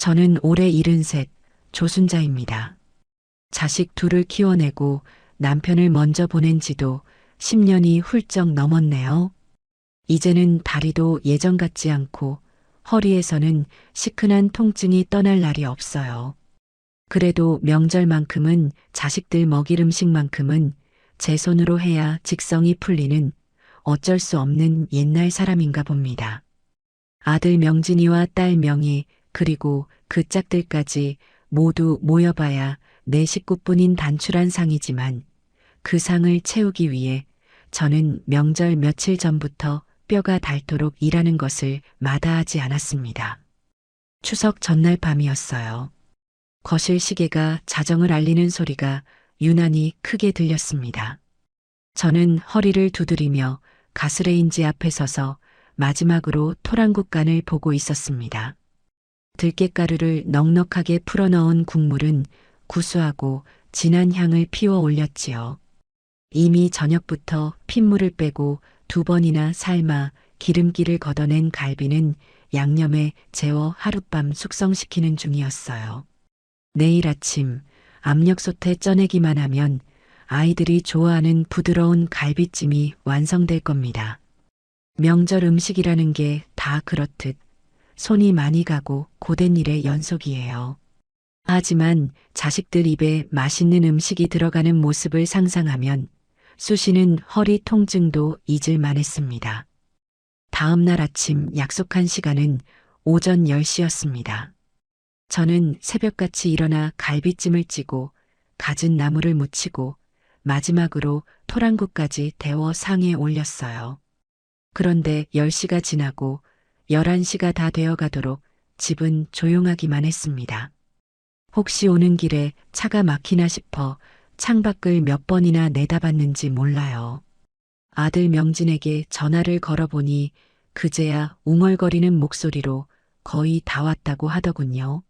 저는 올해 73 조순자입니다. 자식 둘을 키워내고 남편을 먼저 보낸 지도 10년이 훌쩍 넘었네요. 이제는 다리도 예전 같지 않고 허리에서는 시큰한 통증이 떠날 날이 없어요. 그래도 명절만큼은 자식들 먹일 음식만큼은 제 손으로 해야 직성이 풀리는 어쩔 수 없는 옛날 사람인가 봅니다. 아들 명진이와 딸 명희 그리고 그 짝들까지 모두 모여봐야 내 식구뿐인 단출한 상이지만 그 상을 채우기 위해 저는 명절 며칠 전부터 뼈가 닳도록 일하는 것을 마다하지 않았습니다. 추석 전날 밤이었어요. 거실 시계가 자정을 알리는 소리가 유난히 크게 들렸습니다. 저는 허리를 두드리며 가스레인지 앞에 서서 마지막으로 토랑국간을 보고 있었습니다. 들깨가루를 넉넉하게 풀어넣은 국물은 구수하고 진한 향을 피워 올렸지요. 이미 저녁부터 핏물을 빼고 2번이나 삶아 기름기를 걷어낸 갈비는 양념에 재워 하룻밤 숙성시키는 중이었어요. 내일 아침 압력솥에 쪄내기만 하면 아이들이 좋아하는 부드러운 갈비찜이 완성될 겁니다. 명절 음식이라는 게 다 그렇듯 손이 많이 가고 고된 일의 연속이에요. 하지만 자식들 입에 맛있는 음식이 들어가는 모습을 상상하면 쑤시는 허리 통증도 잊을 만했습니다. 다음 날 아침 약속한 시간은 오전 10시였습니다. 저는 새벽같이 일어나 갈비찜을 찌고 갖은 나물을 무치고 마지막으로 토랑국까지 데워 상에 올렸어요. 그런데 10시가 지나고 11시가 다 되어가도록 집은 조용하기만 했습니다. 혹시 오는 길에 차가 막히나 싶어 창밖을 몇 번이나 내다봤는지 몰라요. 아들 명진에게 전화를 걸어보니 그제야 웅얼거리는 목소리로 거의 다 왔다고 하더군요.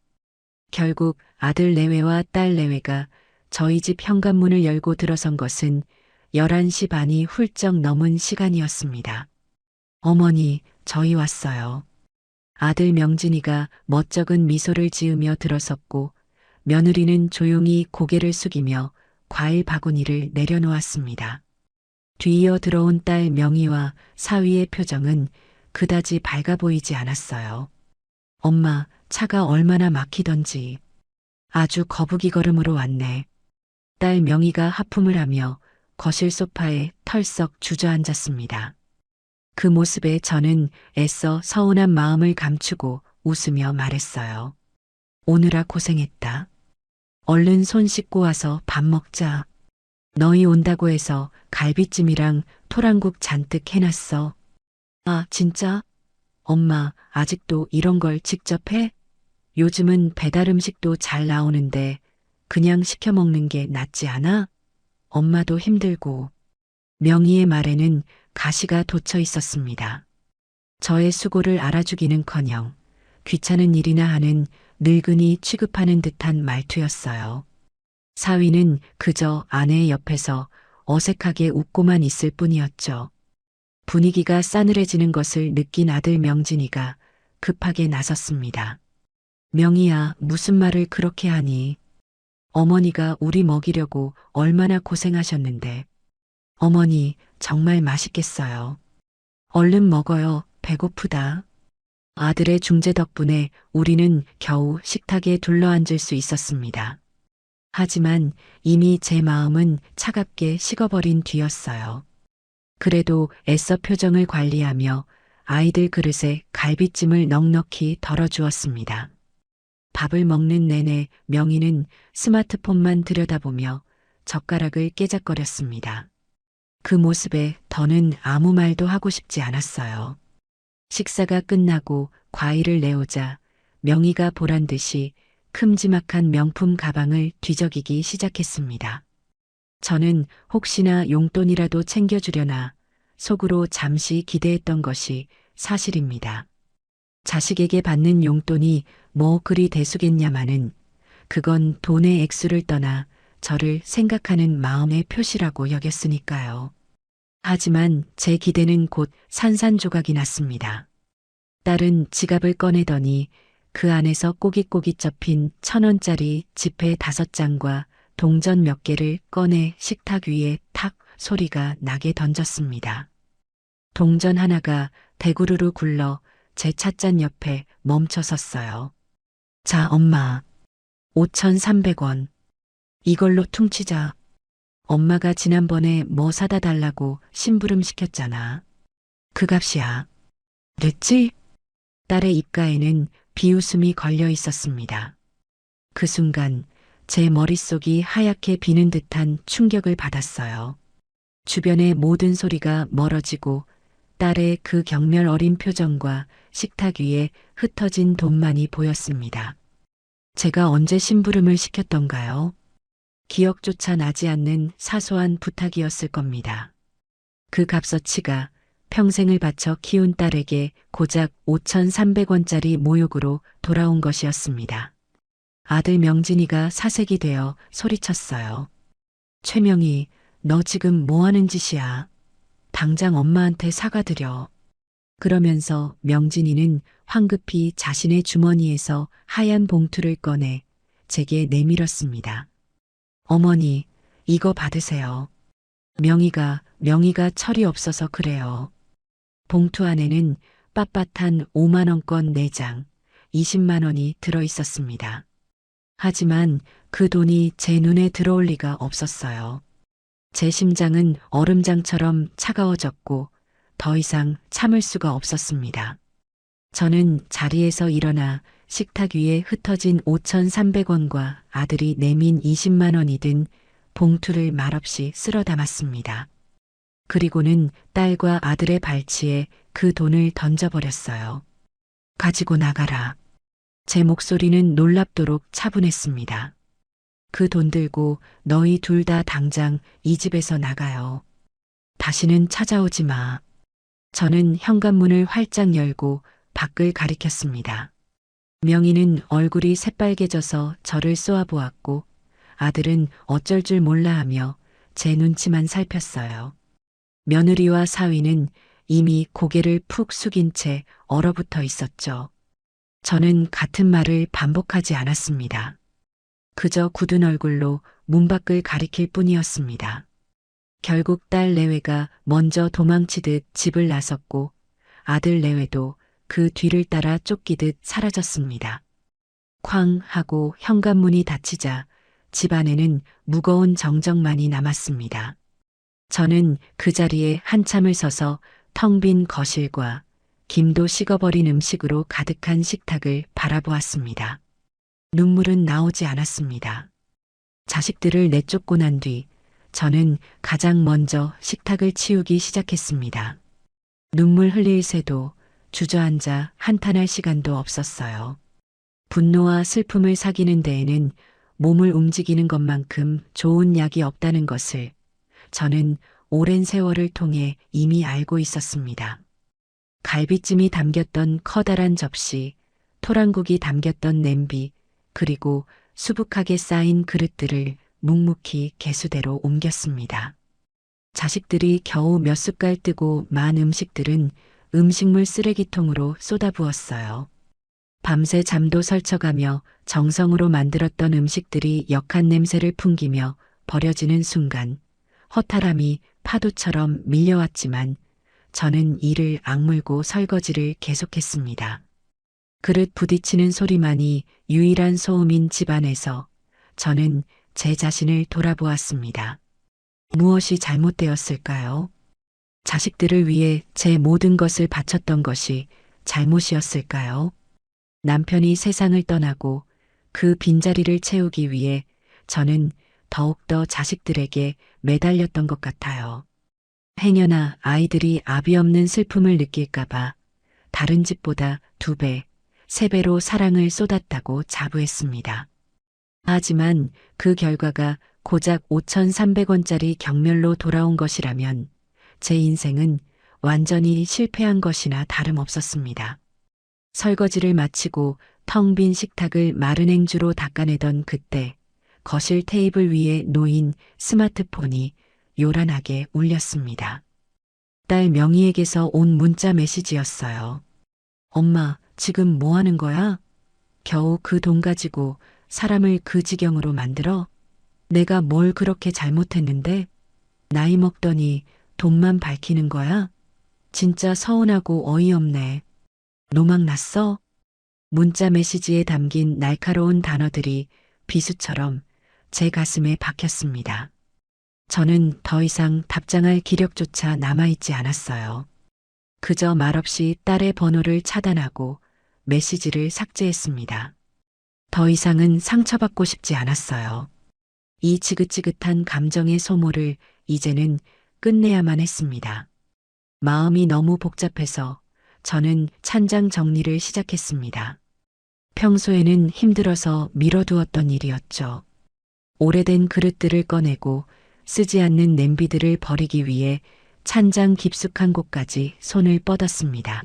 결국 아들 내외와 딸 내외가 저희 집 현관문을 열고 들어선 것은 11시 반이 훌쩍 넘은 시간이었습니다. 어머니, 저희 왔어요. 아들 명진이가 멋쩍은 미소를 지으며 들어섰고 며느리는 조용히 고개를 숙이며 과일 바구니를 내려놓았습니다. 뒤이어 들어온 딸 명희와 사위의 표정은 그다지 밝아 보이지 않았어요. 엄마, 차가 얼마나 막히던지. 아주 거북이 걸음으로 왔네. 딸 명희가 하품을 하며 거실 소파에 털썩 주저앉았습니다. 그 모습에 저는 애써 서운한 마음을 감추고 웃으며 말했어요. 오느라 고생했다. 얼른 손 씻고 와서 밥 먹자. 너희 온다고 해서 갈비찜이랑 토랑국 잔뜩 해놨어. 아, 진짜? 엄마, 아직도 이런 걸 직접 해? 요즘은 배달 음식도 잘 나오는데 그냥 시켜 먹는 게 낫지 않아? 엄마도 힘들고. 명희의 말에는 가시가 돋쳐 있었습니다. 저의 수고를 알아주기는커녕 귀찮은 일이나 하는 늙은이 취급하는 듯한 말투였어요. 사위는 그저 아내의 옆에서 어색하게 웃고만 있을 뿐이었죠. 분위기가 싸늘해지는 것을 느낀 아들 명진이가 급하게 나섰습니다. 명희야, 무슨 말을 그렇게 하니? 어머니가 우리 먹이려고 얼마나 고생하셨는데. 어머니, 정말 맛있겠어요. 얼른 먹어요. 배고프다. 아들의 중재 덕분에 우리는 겨우 식탁에 둘러앉을 수 있었습니다. 하지만 이미 제 마음은 차갑게 식어버린 뒤였어요. 그래도 애써 표정을 관리하며 아이들 그릇에 갈비찜을 넉넉히 덜어주었습니다. 밥을 먹는 내내 명희는 스마트폰만 들여다보며 젓가락을 깨작거렸습니다. 그 모습에 더는 아무 말도 하고 싶지 않았어요. 식사가 끝나고 과일을 내오자 명희가 보란 듯이 큼지막한 명품 가방을 뒤적이기 시작했습니다. 저는 혹시나 용돈이라도 챙겨주려나 속으로 잠시 기대했던 것이 사실입니다. 자식에게 받는 용돈이 뭐 그리 대수겠냐마는 그건 돈의 액수를 떠나 저를 생각하는 마음의 표시라고 여겼으니까요. 하지만 제 기대는 곧 산산조각이 났습니다. 딸은 지갑을 꺼내더니 그 안에서 꼬깃꼬깃 접힌 1,000원짜리 지폐 5장과 동전 몇 개를 꺼내 식탁 위에 탁 소리가 나게 던졌습니다. 동전 하나가 대구르르 굴러 제 찻잔 옆에 멈춰 섰어요. 자, 엄마. 5,300원. 이걸로 퉁치자. 엄마가 지난번에 뭐 사다 달라고 심부름 시켰잖아. 그 값이야. 됐지? 딸의 입가에는 비웃음이 걸려 있었습니다. 그 순간 제 머릿속이 하얗게 비는 듯한 충격을 받았어요. 주변의 모든 소리가 멀어지고 딸의 그 경멸 어린 표정과 식탁 위에 흩어진 돈만이 보였습니다. 제가 언제 심부름을 시켰던가요? 기억조차 나지 않는 사소한 부탁이었을 겁니다. 그 값어치가 평생을 바쳐 키운 딸에게 고작 5,300원짜리 모욕으로 돌아온 것이었습니다. 아들 명진이가 사색이 되어 소리쳤어요. 최명희, 너 지금 뭐 하는 짓이야? 당장 엄마한테 사과드려. 그러면서 명진이는 황급히 자신의 주머니에서 하얀 봉투를 꺼내 제게 내밀었습니다. 어머니, 이거 받으세요. 명희가 철이 없어서 그래요. 봉투 안에는 빳빳한 5만 원권 4장, 20만 원이 들어 있었습니다. 하지만 그 돈이 제 눈에 들어올 리가 없었어요. 제 심장은 얼음장처럼 차가워졌고 더 이상 참을 수가 없었습니다. 저는 자리에서 일어나 식탁 위에 흩어진 5,300원과 아들이 내민 20만 원이 든 봉투를 말없이 쓸어 담았습니다. 그리고는 딸과 아들의 발치에 그 돈을 던져버렸어요. 가지고 나가라. 제 목소리는 놀랍도록 차분했습니다. 그 돈 들고 너희 둘 다 당장 이 집에서 나가요. 다시는 찾아오지 마. 저는 현관문을 활짝 열고 밖을 가리켰습니다. 명희는 얼굴이 새빨개져서 저를 쏘아보았고 아들은 어쩔 줄 몰라 하며 제 눈치만 살폈어요. 며느리와 사위는 이미 고개를 푹 숙인 채 얼어붙어 있었죠. 저는 같은 말을 반복하지 않았습니다. 그저 굳은 얼굴로 문 밖을 가리킬 뿐이었습니다. 결국 딸 내외가 먼저 도망치듯 집을 나섰고 아들 내외도 그 뒤를 따라 쫓기듯 사라졌습니다. 쾅 하고 현관문이 닫히자 집 안에는 무거운 정적만이 남았습니다. 저는 그 자리에 한참을 서서 텅 빈 거실과 김도 식어버린 음식으로 가득한 식탁을 바라보았습니다. 눈물은 나오지 않았습니다. 자식들을 내쫓고 난 뒤 저는 가장 먼저 식탁을 치우기 시작했습니다. 눈물 흘릴 새도 주저앉아 한탄할 시간도 없었어요. 분노와 슬픔을 사귀는 데에는 몸을 움직이는 것만큼 좋은 약이 없다는 것을 저는 오랜 세월을 통해 이미 알고 있었습니다. 갈비찜이 담겼던 커다란 접시, 토랑국이 담겼던 냄비, 그리고 수북하게 쌓인 그릇들을 묵묵히 개수대로 옮겼습니다. 자식들이 겨우 몇 숟갈 뜨고 만 음식들은 음식물 쓰레기통으로 쏟아부었어요. 밤새 잠도 설쳐가며 정성으로 만들었던 음식들이 역한 냄새를 풍기며 버려지는 순간 허탈함이 파도처럼 밀려왔지만 저는 이를 악물고 설거지를 계속했습니다. 그릇 부딪히는 소리만이 유일한 소음인 집안에서 저는 제 자신을 돌아보았습니다. 무엇이 잘못되었을까요? 자식들을 위해 제 모든 것을 바쳤던 것이 잘못이었을까요? 남편이 세상을 떠나고 그 빈자리를 채우기 위해 저는 더욱더 자식들에게 매달렸던 것 같아요. 행여나 아이들이 아비 없는 슬픔을 느낄까봐 다른 집보다 2배, 3배로 사랑을 쏟았다고 자부했습니다. 하지만 그 결과가 고작 5,300원짜리 경멸로 돌아온 것이라면 제 인생은 완전히 실패한 것이나 다름없었습니다. 설거지를 마치고 텅 빈 식탁을 마른 행주로 닦아내던 그때 거실 테이블 위에 놓인 스마트폰이 요란하게 울렸습니다. 딸 명희에게서 온 문자 메시지였어요. 엄마, 지금 뭐 하는 거야? 겨우 그 돈 가지고 사람을 그 지경으로 만들어? 내가 뭘 그렇게 잘못했는데? 나이 먹더니 돈만 밝히는 거야? 진짜 서운하고 어이없네. 노망 났어? 문자 메시지에 담긴 날카로운 단어들이 비수처럼 제 가슴에 박혔습니다. 저는 더 이상 답장할 기력조차 남아있지 않았어요. 그저 말없이 딸의 번호를 차단하고 메시지를 삭제했습니다. 더 이상은 상처받고 싶지 않았어요. 이 지긋지긋한 감정의 소모를 이제는 끝내야만 했습니다. 마음이 너무 복잡해서 저는 찬장 정리를 시작했습니다. 평소에는 힘들어서 미뤄두었던 일이었죠. 오래된 그릇들을 꺼내고 쓰지 않는 냄비들을 버리기 위해 찬장 깊숙한 곳까지 손을 뻗었습니다.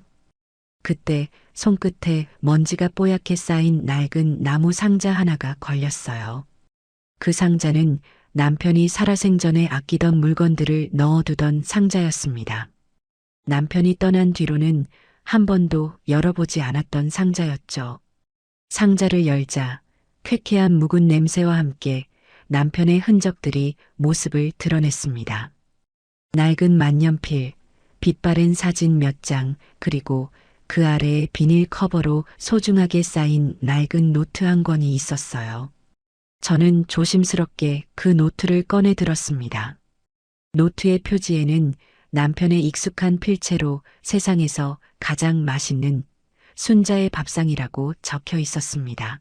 그때 손끝에 먼지가 뽀얗게 쌓인 낡은 나무 상자 하나가 걸렸어요. 그 상자는 남편이 살아생전에 아끼던 물건들을 넣어두던 상자였습니다. 남편이 떠난 뒤로는 한 번도 열어보지 않았던 상자였죠. 상자를 열자 쾌쾌한 묵은 냄새와 함께 남편의 흔적들이 모습을 드러냈습니다. 낡은 만년필, 빛바랜 사진 몇 장, 그리고 그 아래에 비닐 커버로 소중하게 쌓인 낡은 노트 한 권이 있었어요. 저는 조심스럽게 그 노트를 꺼내 들었습니다. 노트의 표지에는 남편의 익숙한 필체로 세상에서 가장 맛있는 순자의 밥상이라고 적혀 있었습니다.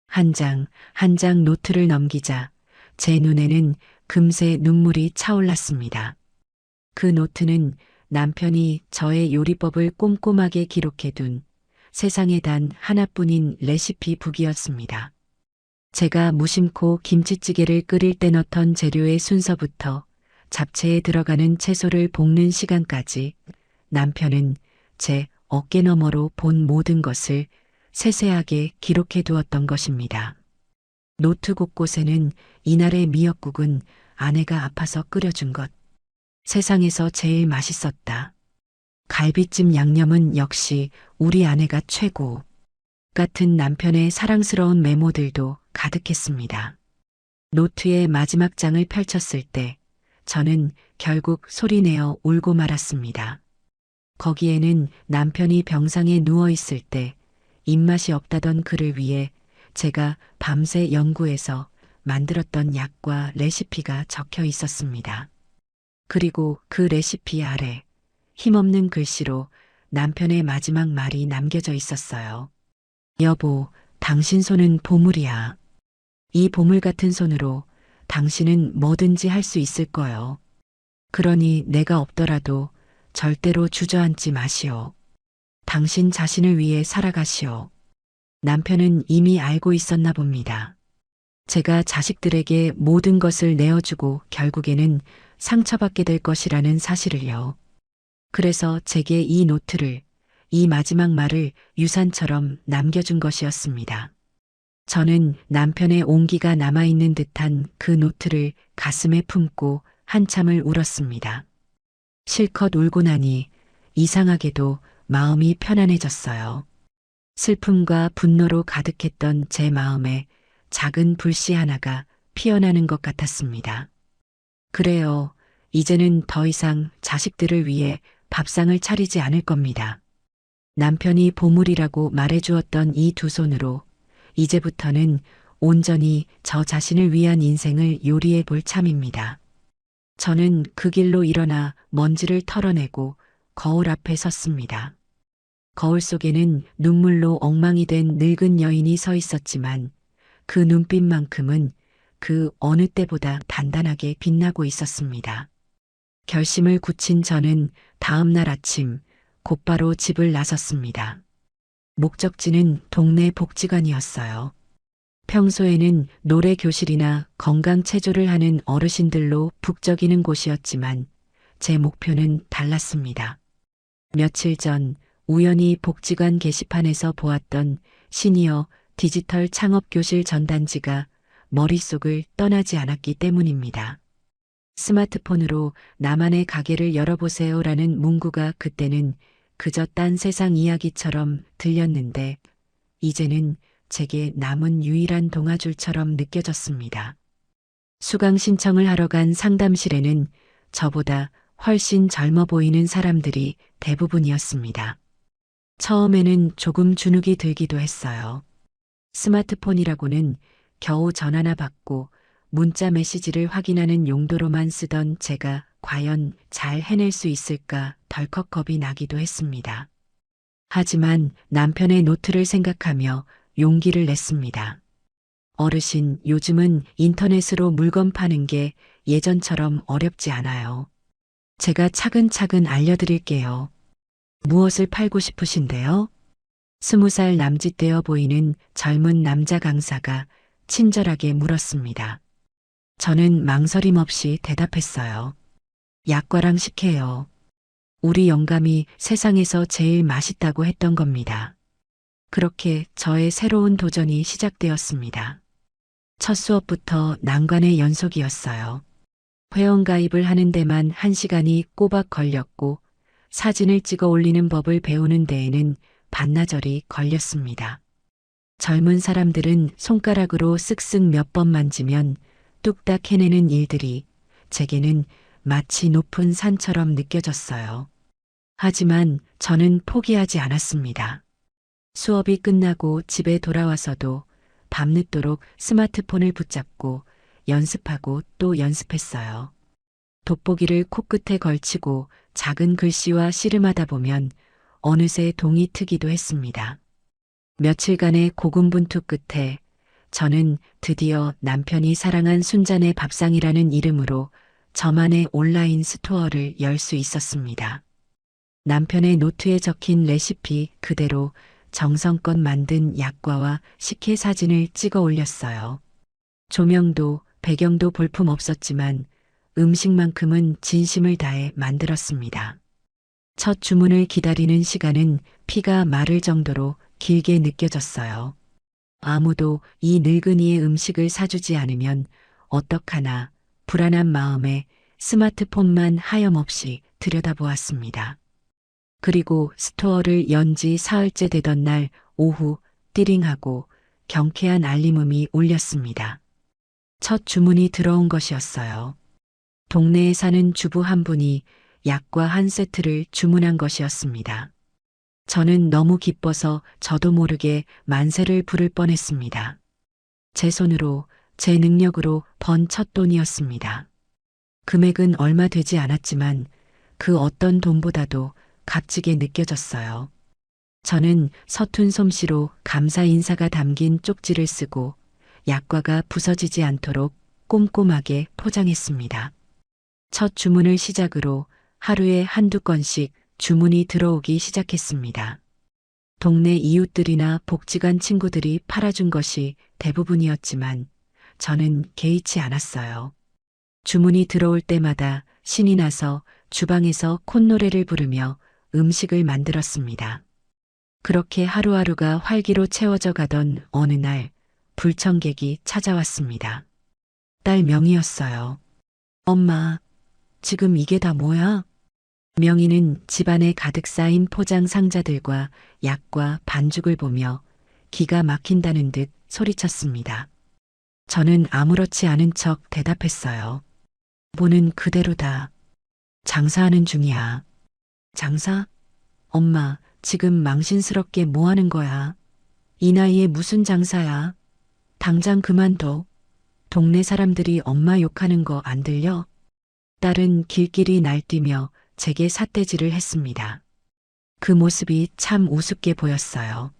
한 장, 한 장 노트를 넘기자 제 눈에는 금세 눈물이 차올랐습니다. 그 노트는 남편이 저의 요리법을 꼼꼼하게 기록해둔 세상에 단 하나뿐인 레시피 북이었습니다. 제가 무심코 김치찌개를 끓일 때 넣던 재료의 순서부터 잡채에 들어가는 채소를 볶는 시간까지 남편은 제 어깨 너머로 본 모든 것을 세세하게 기록해 두었던 것입니다. 노트 곳곳에는 이날의 미역국은 아내가 아파서 끓여준 것. 세상에서 제일 맛있었다. 갈비찜 양념은 역시 우리 아내가 최고. 같은 남편의 사랑스러운 메모들도 가득했습니다. 노트의 마지막 장을 펼쳤을 때 저는 결국 소리내어 울고 말았습니다. 거기에는 남편이 병상에 누워있을 때 입맛이 없다던 그를 위해 제가 밤새 연구해서 만들었던 약과 레시피가 적혀 있었습니다. 그리고 그 레시피 아래 힘없는 글씨로 남편의 마지막 말이 남겨져 있었어요. 여보, 당신 손은 보물이야. 이 보물 같은 손으로 당신은 뭐든지 할 수 있을 거요. 그러니 내가 없더라도 절대로 주저앉지 마시오. 당신 자신을 위해 살아가시오. 남편은 이미 알고 있었나 봅니다. 제가 자식들에게 모든 것을 내어주고 결국에는 상처받게 될 것이라는 사실을요. 그래서 제게 이 노트를, 이 마지막 말을 유산처럼 남겨준 것이었습니다. 저는 남편의 온기가 남아있는 듯한 그 노트를 가슴에 품고 한참을 울었습니다. 실컷 울고 나니 이상하게도 마음이 편안해졌어요. 슬픔과 분노로 가득했던 제 마음에 작은 불씨 하나가 피어나는 것 같았습니다. 그래요. 이제는 더 이상 자식들을 위해 밥상을 차리지 않을 겁니다. 남편이 보물이라고 말해주었던 이 두 손으로 이제부터는 온전히 저 자신을 위한 인생을 요리해 볼 참입니다. 저는 그 길로 일어나 먼지를 털어내고 거울 앞에 섰습니다. 거울 속에는 눈물로 엉망이 된 늙은 여인이 서 있었지만 그 눈빛만큼은 그 어느 때보다 단단하게 빛나고 있었습니다. 결심을 굳힌 저는 다음 날 아침 곧바로 집을 나섰습니다. 목적지는 동네 복지관이었어요. 평소에는 노래 교실이나 건강 체조를 하는 어르신들로 북적이는 곳이었지만 제 목표는 달랐습니다. 며칠 전 우연히 복지관 게시판에서 보았던 시니어 디지털 창업교실 전단지가 머릿속을 떠나지 않았기 때문입니다. 스마트폰으로 나만의 가게를 열어보세요라는 문구가 그때는 그저 딴 세상 이야기처럼 들렸는데 이제는 제게 남은 유일한 동아줄처럼 느껴졌습니다. 수강 신청을 하러 간 상담실에는 저보다 훨씬 젊어 보이는 사람들이 대부분이었습니다. 처음에는 조금 주눅이 들기도 했어요. 스마트폰이라고는 겨우 전화나 받고 문자 메시지를 확인하는 용도로만 쓰던 제가 과연 잘 해낼 수 있을까 덜컥 겁이 나기도 했습니다. 하지만 남편의 노트를 생각하며 용기를 냈습니다. 어르신, 요즘은 인터넷으로 물건 파는 게 예전처럼 어렵지 않아요. 제가 차근차근 알려드릴게요. 무엇을 팔고 싶으신데요? 20살 남짓되어 보이는 젊은 남자 강사가 친절하게 물었습니다. 저는 망설임 없이 대답했어요. 약과랑 식혜요. 우리 영감이 세상에서 제일 맛있다고 했던 겁니다. 그렇게 저의 새로운 도전이 시작되었습니다. 첫 수업부터 난관의 연속이었어요. 회원가입을 하는 데만 1시간이 꼬박 걸렸고 사진을 찍어 올리는 법을 배우는 데에는 반나절이 걸렸습니다. 젊은 사람들은 손가락으로 쓱쓱 몇 번 만지면 뚝딱 해내는 일들이 제게는 마치 높은 산처럼 느껴졌어요. 하지만 저는 포기하지 않았습니다. 수업이 끝나고 집에 돌아와서도 밤늦도록 스마트폰을 붙잡고 연습하고 또 연습했어요. 돋보기를 코끝에 걸치고 작은 글씨와 씨름하다 보면 어느새 동이 트기도 했습니다. 며칠간의 고군분투 끝에 저는 드디어 남편이 사랑한 순잔의 밥상이라는 이름으로 저만의 온라인 스토어를 열 수 있었습니다. 남편의 노트에 적힌 레시피 그대로 정성껏 만든 약과와 식혜 사진을 찍어 올렸어요. 조명도 배경도 볼품 없었지만 음식만큼은 진심을 다해 만들었습니다. 첫 주문을 기다리는 시간은 피가 마를 정도로 길게 느껴졌어요. 아무도 이 늙은이의 음식을 사주지 않으면 어떡하나 불안한 마음에 스마트폰만 하염없이 들여다보았습니다. 그리고 스토어를 연 지 사흘째 되던 날 오후 띠링하고 경쾌한 알림음이 울렸습니다. 첫 주문이 들어온 것이었어요. 동네에 사는 주부 한 분이 약과 한 세트를 주문한 것이었습니다. 저는 너무 기뻐서 저도 모르게 만세를 부를 뻔했습니다. 제 손으로, 제 능력으로 번 첫 돈이었습니다. 금액은 얼마 되지 않았지만 그 어떤 돈보다도 값지게 느껴졌어요. 저는 서툰 솜씨로 감사 인사가 담긴 쪽지를 쓰고 약과가 부서지지 않도록 꼼꼼하게 포장했습니다. 첫 주문을 시작으로 하루에 한두 건씩 주문이 들어오기 시작했습니다. 동네 이웃들이나 복지관 친구들이 팔아준 것이 대부분이었지만 저는 개의치 않았어요. 주문이 들어올 때마다 신이 나서 주방에서 콧노래를 부르며 음식을 만들었습니다. 그렇게 하루하루가 활기로 채워져 가던 어느 날 불청객이 찾아왔습니다. 딸 명희였어요. 엄마, 지금 이게 다 뭐야? 명희는 집안에 가득 쌓인 포장 상자들과 약과 반죽을 보며 기가 막힌다는 듯 소리쳤습니다. 저는 아무렇지 않은 척 대답했어요. 보는 그대로다. 장사하는 중이야. 장사? 엄마, 지금 망신스럽게 뭐 하는 거야? 이 나이에 무슨 장사야? 당장 그만둬. 동네 사람들이 엄마 욕하는 거 안 들려? 딸은 길길이 날뛰며 제게 삿대질을 했습니다. 그 모습이 참 우습게 보였어요.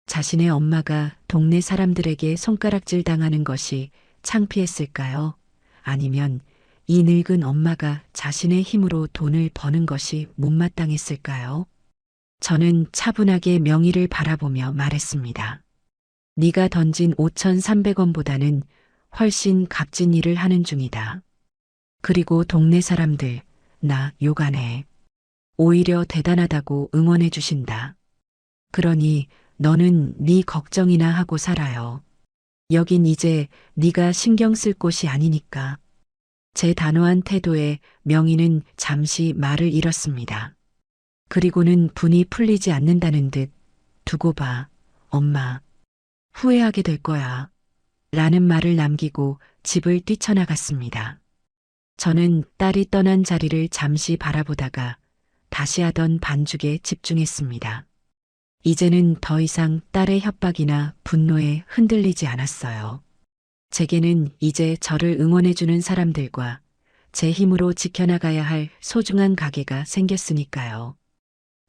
자신의 엄마가 동네 사람들에게 손가락질 당하는 것이 창피했을까요? 아니면 이 늙은 엄마가 자신의 힘으로 돈을 버는 것이 못마땅했을까요? 저는 차분하게 명희를 바라보며 말했습니다. 네가 던진 5,300원보다는 훨씬 값진 일을 하는 중이다. 그리고 동네 사람들, 나 욕 안 해. 오히려 대단하다고 응원해 주신다. 그러니 너는 네 걱정이나 하고 살아요. 여긴 이제 네가 신경 쓸 곳이 아니니까. 제 단호한 태도에 명희는 잠시 말을 잃었습니다. 그리고는 분이 풀리지 않는다는 듯 두고 봐, 엄마. 후회하게 될 거야. 라는 말을 남기고 집을 뛰쳐나갔습니다. 저는 딸이 떠난 자리를 잠시 바라보다가 다시 하던 반죽에 집중했습니다. 이제는 더 이상 딸의 협박이나 분노에 흔들리지 않았어요. 제게는 이제 저를 응원해주는 사람들과 제 힘으로 지켜나가야 할 소중한 가게가 생겼으니까요.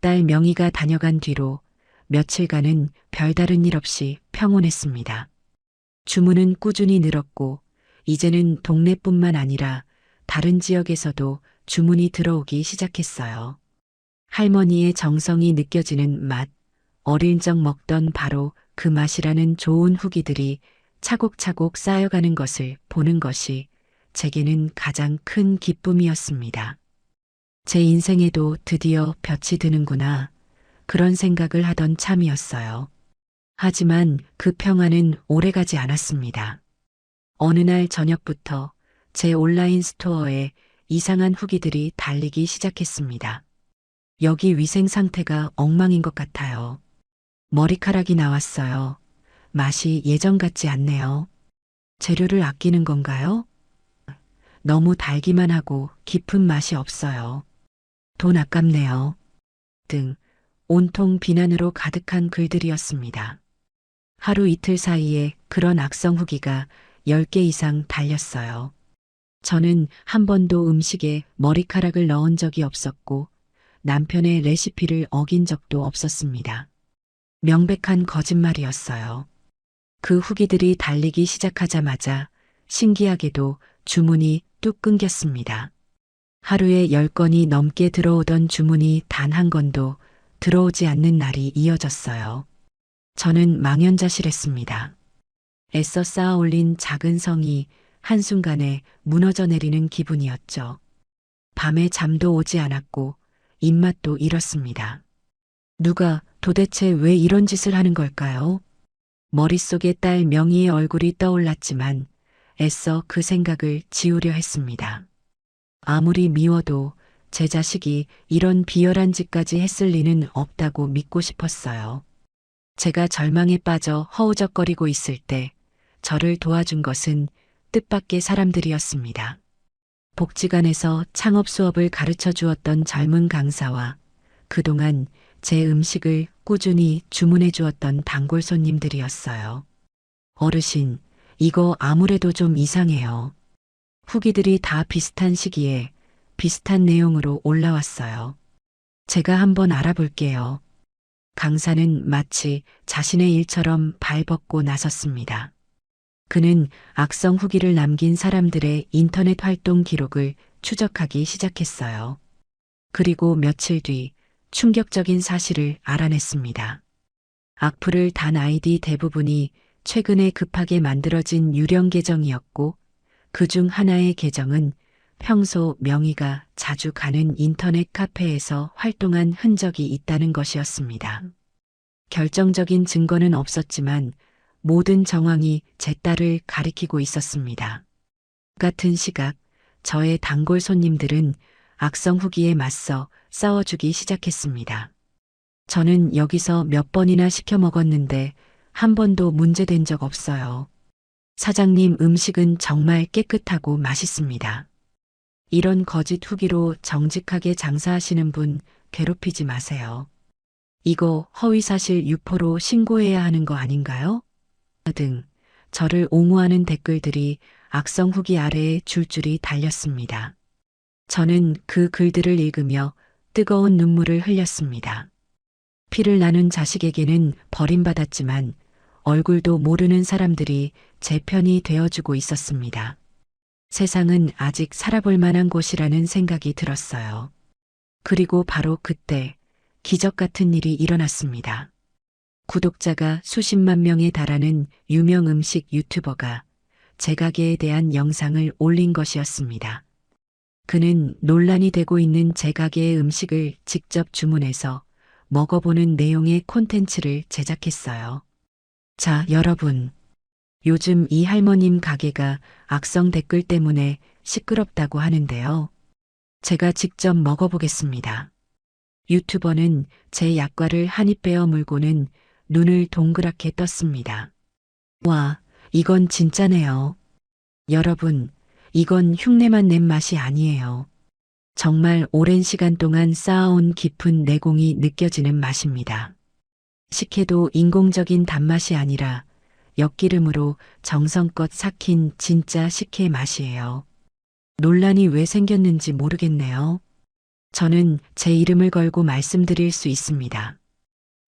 딸 명희가 다녀간 뒤로 며칠간은 별다른 일 없이 평온했습니다. 주문은 꾸준히 늘었고 이제는 동네뿐만 아니라 다른 지역에서도 주문이 들어오기 시작했어요. 할머니의 정성이 느껴지는 맛, 어릴 적 먹던 바로 그 맛이라는 좋은 후기들이 차곡차곡 쌓여가는 것을 보는 것이 제게는 가장 큰 기쁨이었습니다. 제 인생에도 드디어 볕이 드는구나. 그런 생각을 하던 참이었어요. 하지만 그 평화는 오래가지 않았습니다. 어느 날 저녁부터 제 온라인 스토어에 이상한 후기들이 달리기 시작했습니다. 여기 위생 상태가 엉망인 것 같아요. 머리카락이 나왔어요. 맛이 예전 같지 않네요. 재료를 아끼는 건가요? 너무 달기만 하고 깊은 맛이 없어요. 돈 아깝네요. 등 온통 비난으로 가득한 글들이었습니다. 하루 이틀 사이에 그런 악성 후기가 10개 이상 달렸어요. 저는 한 번도 음식에 머리카락을 넣은 적이 없었고 남편의 레시피를 어긴 적도 없었습니다. 명백한 거짓말이었어요. 그 후기들이 달리기 시작하자마자 신기하게도 주문이 뚝 끊겼습니다. 하루에 10건이 넘게 들어오던 주문이 단 한 건도 들어오지 않는 날이 이어졌어요. 저는 망연자실했습니다. 애써 쌓아 올린 작은 성이 한순간에 무너져 내리는 기분이었죠. 밤에 잠도 오지 않았고 입맛도 잃었습니다. 누가 도대체 왜 이런 짓을 하는 걸까요? 머릿속에 딸 명희의 얼굴이 떠올랐지만 애써 그 생각을 지우려 했습니다. 아무리 미워도 제 자식이 이런 비열한 짓까지 했을 리는 없다고 믿고 싶었어요. 제가 절망에 빠져 허우적거리고 있을 때 저를 도와준 것은 뜻밖의 사람들이었습니다. 복지관에서 창업 수업을 가르쳐 주었던 젊은 강사와 그동안 제 음식을 꾸준히 주문해 주었던 단골 손님들이었어요. 어르신, 이거 아무래도 좀 이상해요. 후기들이 다 비슷한 시기에 비슷한 내용으로 올라왔어요. 제가 한번 알아볼게요. 강사는 마치 자신의 일처럼 발벗고 나섰습니다. 그는 악성 후기를 남긴 사람들의 인터넷 활동 기록을 추적하기 시작했어요. 그리고 며칠 뒤 충격적인 사실을 알아냈습니다. 악플을 단 아이디 대부분이 최근에 급하게 만들어진 유령 계정이었고 그 중 하나의 계정은 평소 명희가 자주 가는 인터넷 카페에서 활동한 흔적이 있다는 것이었습니다. 결정적인 증거는 없었지만 모든 정황이 제 딸을 가리키고 있었습니다. 같은 시각 저의 단골 손님들은 악성 후기에 맞서 싸워주기 시작했습니다. 저는 여기서 몇 번이나 시켜 먹었는데 한 번도 문제된 적 없어요. 사장님 음식은 정말 깨끗하고 맛있습니다. 이런 거짓 후기로 정직하게 장사하시는 분 괴롭히지 마세요. 이거 허위사실 유포로 신고해야 하는 거 아닌가요? 등 저를 옹호하는 댓글들이 악성 후기 아래에 줄줄이 달렸습니다. 저는 그 글들을 읽으며 뜨거운 눈물을 흘렸습니다. 피를 나눈 자식에게는 버림받았지만 얼굴도 모르는 사람들이 제 편이 되어주고 있었습니다. 세상은 아직 살아볼 만한 곳이라는 생각이 들었어요. 그리고 바로 그때 기적 같은 일이 일어났습니다. 구독자가 수십만 명에 달하는 유명 음식 유튜버가 제 가게에 대한 영상을 올린 것이었습니다. 그는 논란이 되고 있는 제 가게의 음식을 직접 주문해서 먹어보는 내용의 콘텐츠를 제작했어요. 자, 여러분. 요즘 이 할머님 가게가 악성 댓글 때문에 시끄럽다고 하는데요. 제가 직접 먹어보겠습니다. 유튜버는 제 약과를 한 입 베어 물고는 눈을 동그랗게 떴습니다. 와, 이건 진짜네요. 여러분, 이건 흉내만 낸 맛이 아니에요. 정말 오랜 시간 동안 쌓아온 깊은 내공이 느껴지는 맛입니다. 식혜도 인공적인 단맛이 아니라 엿기름으로 정성껏 삭힌 진짜 식혜 맛이에요. 논란이 왜 생겼는지 모르겠네요. 저는 제 이름을 걸고 말씀드릴 수 있습니다.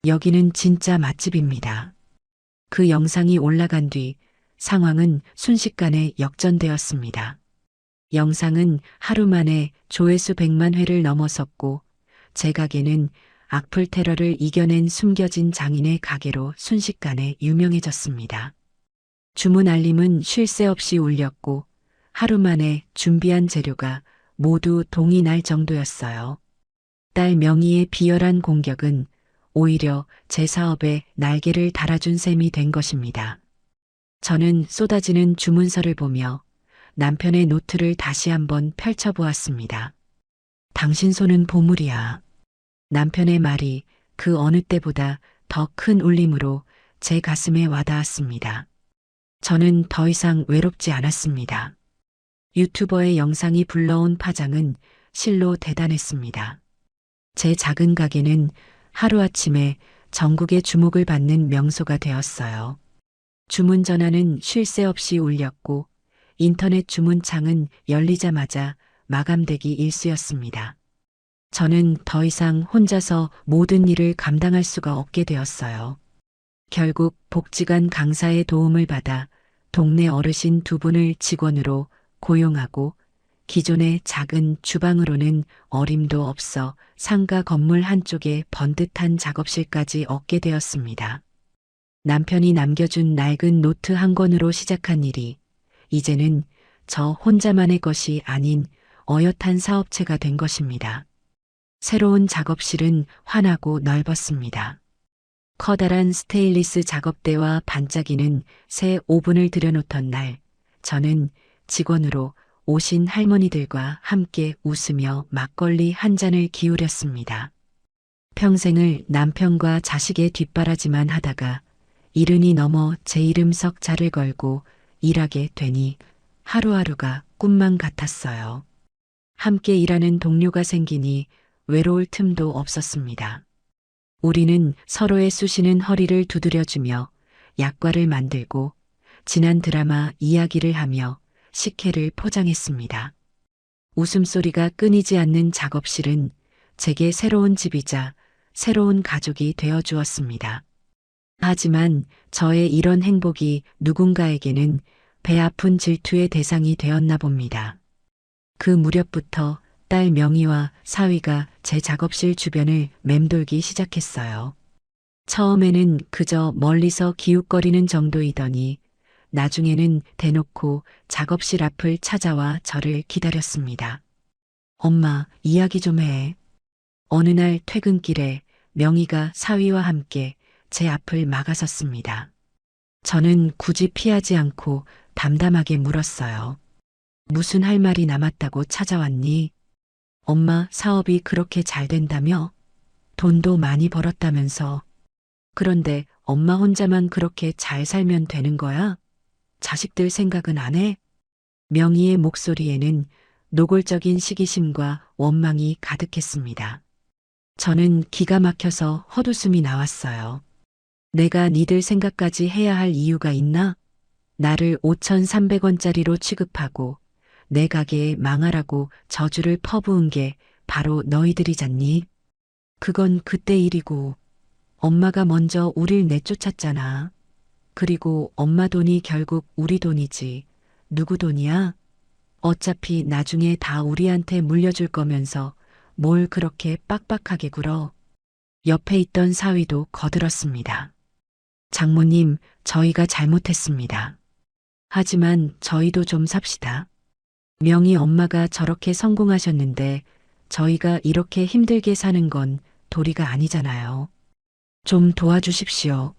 여기는 진짜 맛집입니다. 그 영상이 올라간 뒤 상황은 순식간에 역전되었습니다. 영상은 하루 만에 조회수 100만 회를 넘어섰고 제 가게는 악플 테러를 이겨낸 숨겨진 장인의 가게로 순식간에 유명해졌습니다. 주문 알림은 쉴 새 없이 울렸고 하루 만에 준비한 재료가 모두 동이 날 정도였어요. 딸 명희의 비열한 공격은 오히려 제 사업에 날개를 달아준 셈이 된 것입니다. 저는 쏟아지는 주문서를 보며 남편의 노트를 다시 한번 펼쳐보았습니다. 당신 손은 보물이야. 남편의 말이 그 어느 때보다 더 큰 울림으로 제 가슴에 와닿았습니다. 저는 더 이상 외롭지 않았습니다. 유튜버의 영상이 불러온 파장은 실로 대단했습니다. 제 작은 가게는 하루아침에 전국의 주목을 받는 명소가 되었어요. 주문 전화는 쉴 새 없이 울렸고 인터넷 주문창은 열리자마자 마감되기 일쑤였습니다. 저는 더 이상 혼자서 모든 일을 감당할 수가 없게 되었어요. 결국 복지관 강사의 도움을 받아 동네 어르신 2분을 직원으로 고용하고 기존의 작은 주방으로는 어림도 없어 상가 건물 한쪽에 번듯한 작업실까지 얻게 되었습니다. 남편이 남겨준 낡은 노트 한 권으로 시작한 일이 이제는 저 혼자만의 것이 아닌 어엿한 사업체가 된 것입니다. 새로운 작업실은 환하고 넓었습니다. 커다란 스테인리스 작업대와 반짝이는 새 오븐을 들여놓던 날, 저는 직원으로 오신 할머니들과 함께 웃으며 막걸리 한 잔을 기울였습니다. 평생을 남편과 자식의 뒷바라지만 하다가 이른이 넘어 제 이름 석 자를 걸고 일하게 되니 하루하루가 꿈만 같았어요. 함께 일하는 동료가 생기니 외로울 틈도 없었습니다. 우리는 서로의 쑤시는 허리를 두드려주며 약과를 만들고 지난 드라마 이야기를 하며 식혜를 포장했습니다. 웃음소리가 끊이지 않는 작업실은 제게 새로운 집이자 새로운 가족이 되어 주었습니다. 하지만 저의 이런 행복이 누군가에게는 배 아픈 질투의 대상이 되었나 봅니다. 그 무렵부터 딸 명희와 사위가 제 작업실 주변을 맴돌기 시작했어요. 처음에는 그저 멀리서 기웃거리는 정도이더니 나중에는 대놓고 작업실 앞을 찾아와 저를 기다렸습니다. 엄마, 이야기 좀 해. 어느 날 퇴근길에 명희가 사위와 함께 제 앞을 막아섰습니다. 저는 굳이 피하지 않고 담담하게 물었어요. 무슨 할 말이 남았다고 찾아왔니? 엄마, 사업이 그렇게 잘 된다며? 돈도 많이 벌었다면서. 그런데 엄마 혼자만 그렇게 잘 살면 되는 거야? 자식들 생각은 안 해? 명희의 목소리에는 노골적인 시기심과 원망이 가득했습니다. 저는 기가 막혀서 헛웃음이 나왔어요. 내가 니들 생각까지 해야 할 이유가 있나? 나를 5,300원짜리로 취급하고 내 가게에 망하라고 저주를 퍼부은 게 바로 너희들이잖니? 그건 그때 일이고 엄마가 먼저 우릴 내쫓았잖아. 그리고 엄마 돈이 결국 우리 돈이지. 누구 돈이야? 어차피 나중에 다 우리한테 물려줄 거면서 뭘 그렇게 빡빡하게 굴어. 옆에 있던 사위도 거들었습니다. 장모님, 저희가 잘못했습니다. 하지만 저희도 좀 삽시다. 명희 엄마가 저렇게 성공하셨는데 저희가 이렇게 힘들게 사는 건 도리가 아니잖아요. 좀 도와주십시오.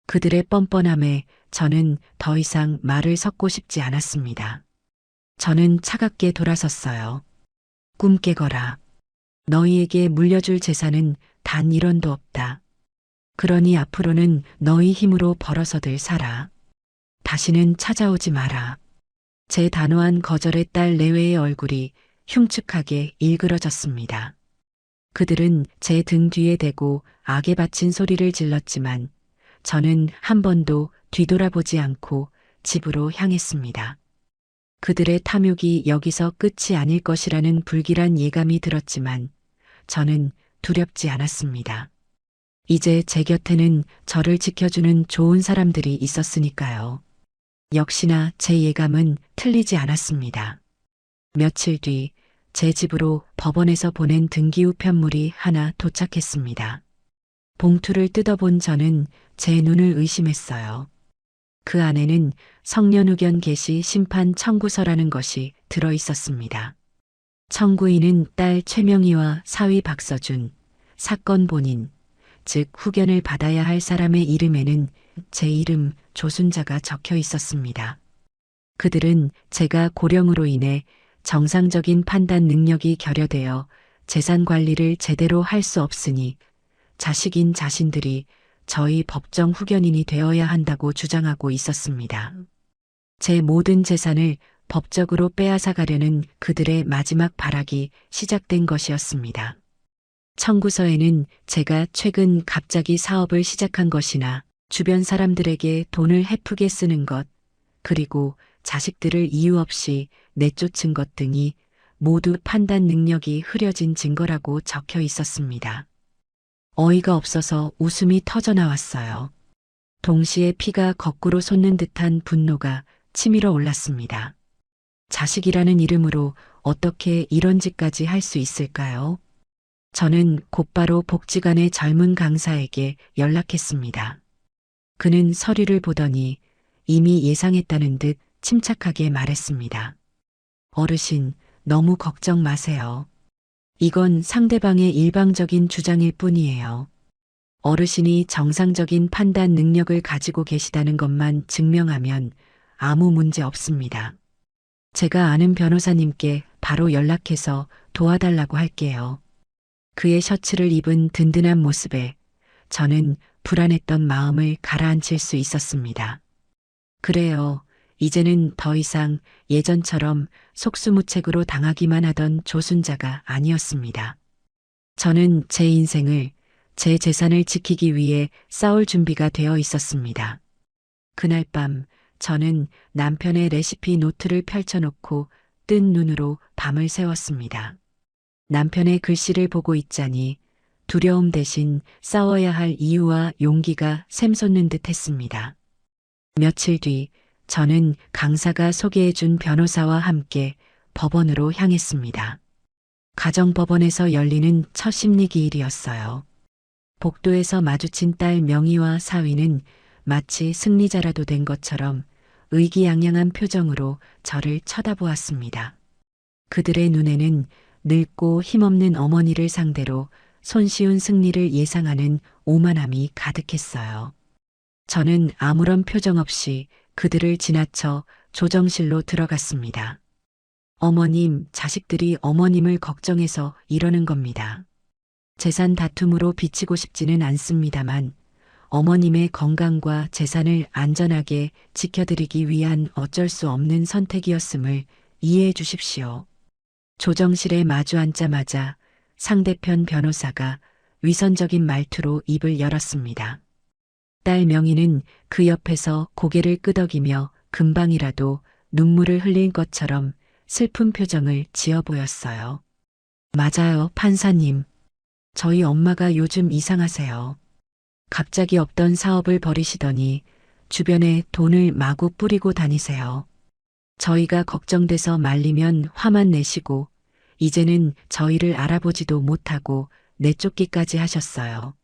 그들의 뻔뻔함에 저는 더 이상 말을 섞고 싶지 않았습니다. 저는 차갑게 돌아섰어요. 꿈 깨거라. 너희에게 물려줄 재산은 단 1원도 없다. 그러니 앞으로는 너희 힘으로 벌어서들 살아. 다시는 찾아오지 마라. 제 단호한 거절에 딸 내외의 얼굴이 흉측하게 일그러졌습니다. 그들은 제 등 뒤에 대고 악에 바친 소리를 질렀지만 저는 한 번도 뒤돌아보지 않고 집으로 향했습니다. 그들의 탐욕이 여기서 끝이 아닐 것이라는 불길한 예감이 들었지만 저는 두렵지 않았습니다. 이제 제 곁에는 저를 지켜주는 좋은 사람들이 있었으니까요. 역시나 제 예감은 틀리지 않았습니다. 며칠 뒤 제 집으로 법원에서 보낸 등기후 편물이 하나 도착했습니다. 봉투를 뜯어본 저는 제 눈을 의심했어요. 그 안에는 성년후견 개시 심판 청구서라는 것이 들어 있었습니다. 청구인은 딸 최명희와 사위 박서준, 사건 본인, 즉 후견을 받아야 할 사람의 이름에는 제 이름 조순자가 적혀 있었습니다. 그들은 제가 고령으로 인해 정상적인 판단 능력이 결여되어 재산 관리를 제대로 할 수 없으니 자식인 자신들이 저희 법정 후견인이 되어야 한다고 주장하고 있었습니다. 제 모든 재산을 법적으로 빼앗아 가려는 그들의 마지막 발악이 시작된 것이었습니다. 청구서에는 제가 최근 갑자기 사업을 시작한 것이나 주변 사람들에게 돈을 헤프게 쓰는 것, 그리고 자식들을 이유 없이 내쫓은 것 등이 모두 판단 능력이 흐려진 증거라고 적혀 있었습니다. 어이가 없어서 웃음이 터져 나왔어요. 동시에 피가 거꾸로 솟는 듯한 분노가 치밀어 올랐습니다. 자식이라는 이름으로 어떻게 이런 짓까지 할 수 있을까요? 저는 곧바로 복지관의 젊은 강사에게 연락했습니다. 그는 서류를 보더니 이미 예상했다는 듯 침착하게 말했습니다. 어르신, 너무 걱정 마세요. 이건 상대방의 일방적인 주장일 뿐이에요. 어르신이 정상적인 판단 능력을 가지고 계시다는 것만 증명하면 아무 문제 없습니다. 제가 아는 변호사님께 바로 연락해서 도와달라고 할게요. 그의 셔츠를 입은 든든한 모습에 저는 불안했던 마음을 가라앉힐 수 있었습니다. 그래요. 이제는 더 이상 예전처럼 속수무책으로 당하기만 하던 조순자가 아니었습니다. 저는 제 인생을, 제 재산을 지키기 위해 싸울 준비가 되어 있었습니다. 그날 밤 저는 남편의 레시피 노트를 펼쳐놓고 뜬 눈으로 밤을 새웠습니다. 남편의 글씨를 보고 있자니 두려움 대신 싸워야 할 이유와 용기가 샘솟는 듯 했습니다. 며칠 뒤 저는 강사가 소개해준 변호사와 함께 법원으로 향했습니다. 가정법원에서 열리는 첫 심리기일이었어요. 복도에서 마주친 딸 명희와 사위는 마치 승리자라도 된 것처럼 의기양양한 표정으로 저를 쳐다보았습니다. 그들의 눈에는 늙고 힘없는 어머니를 상대로 손쉬운 승리를 예상하는 오만함이 가득했어요. 저는 아무런 표정 없이 그들을 지나쳐 조정실로 들어갔습니다. 어머님, 자식들이 어머님을 걱정해서 이러는 겁니다. 재산 다툼으로 비치고 싶지는 않습니다만 어머님의 건강과 재산을 안전하게 지켜드리기 위한 어쩔 수 없는 선택이었음을 이해해 주십시오. 조정실에 마주 앉자마자 상대편 변호사가 위선적인 말투로 입을 열었습니다. 딸 명희는 그 옆에서 고개를 끄덕이며 금방이라도 눈물을 흘릴 것처럼 슬픈 표정을 지어 보였어요. 맞아요, 판사님. 저희 엄마가 요즘 이상하세요. 갑자기 없던 사업을 벌이시더니 주변에 돈을 마구 뿌리고 다니세요. 저희가 걱정돼서 말리면 화만 내시고 이제는 저희를 알아보지도 못하고 내쫓기까지 하셨어요.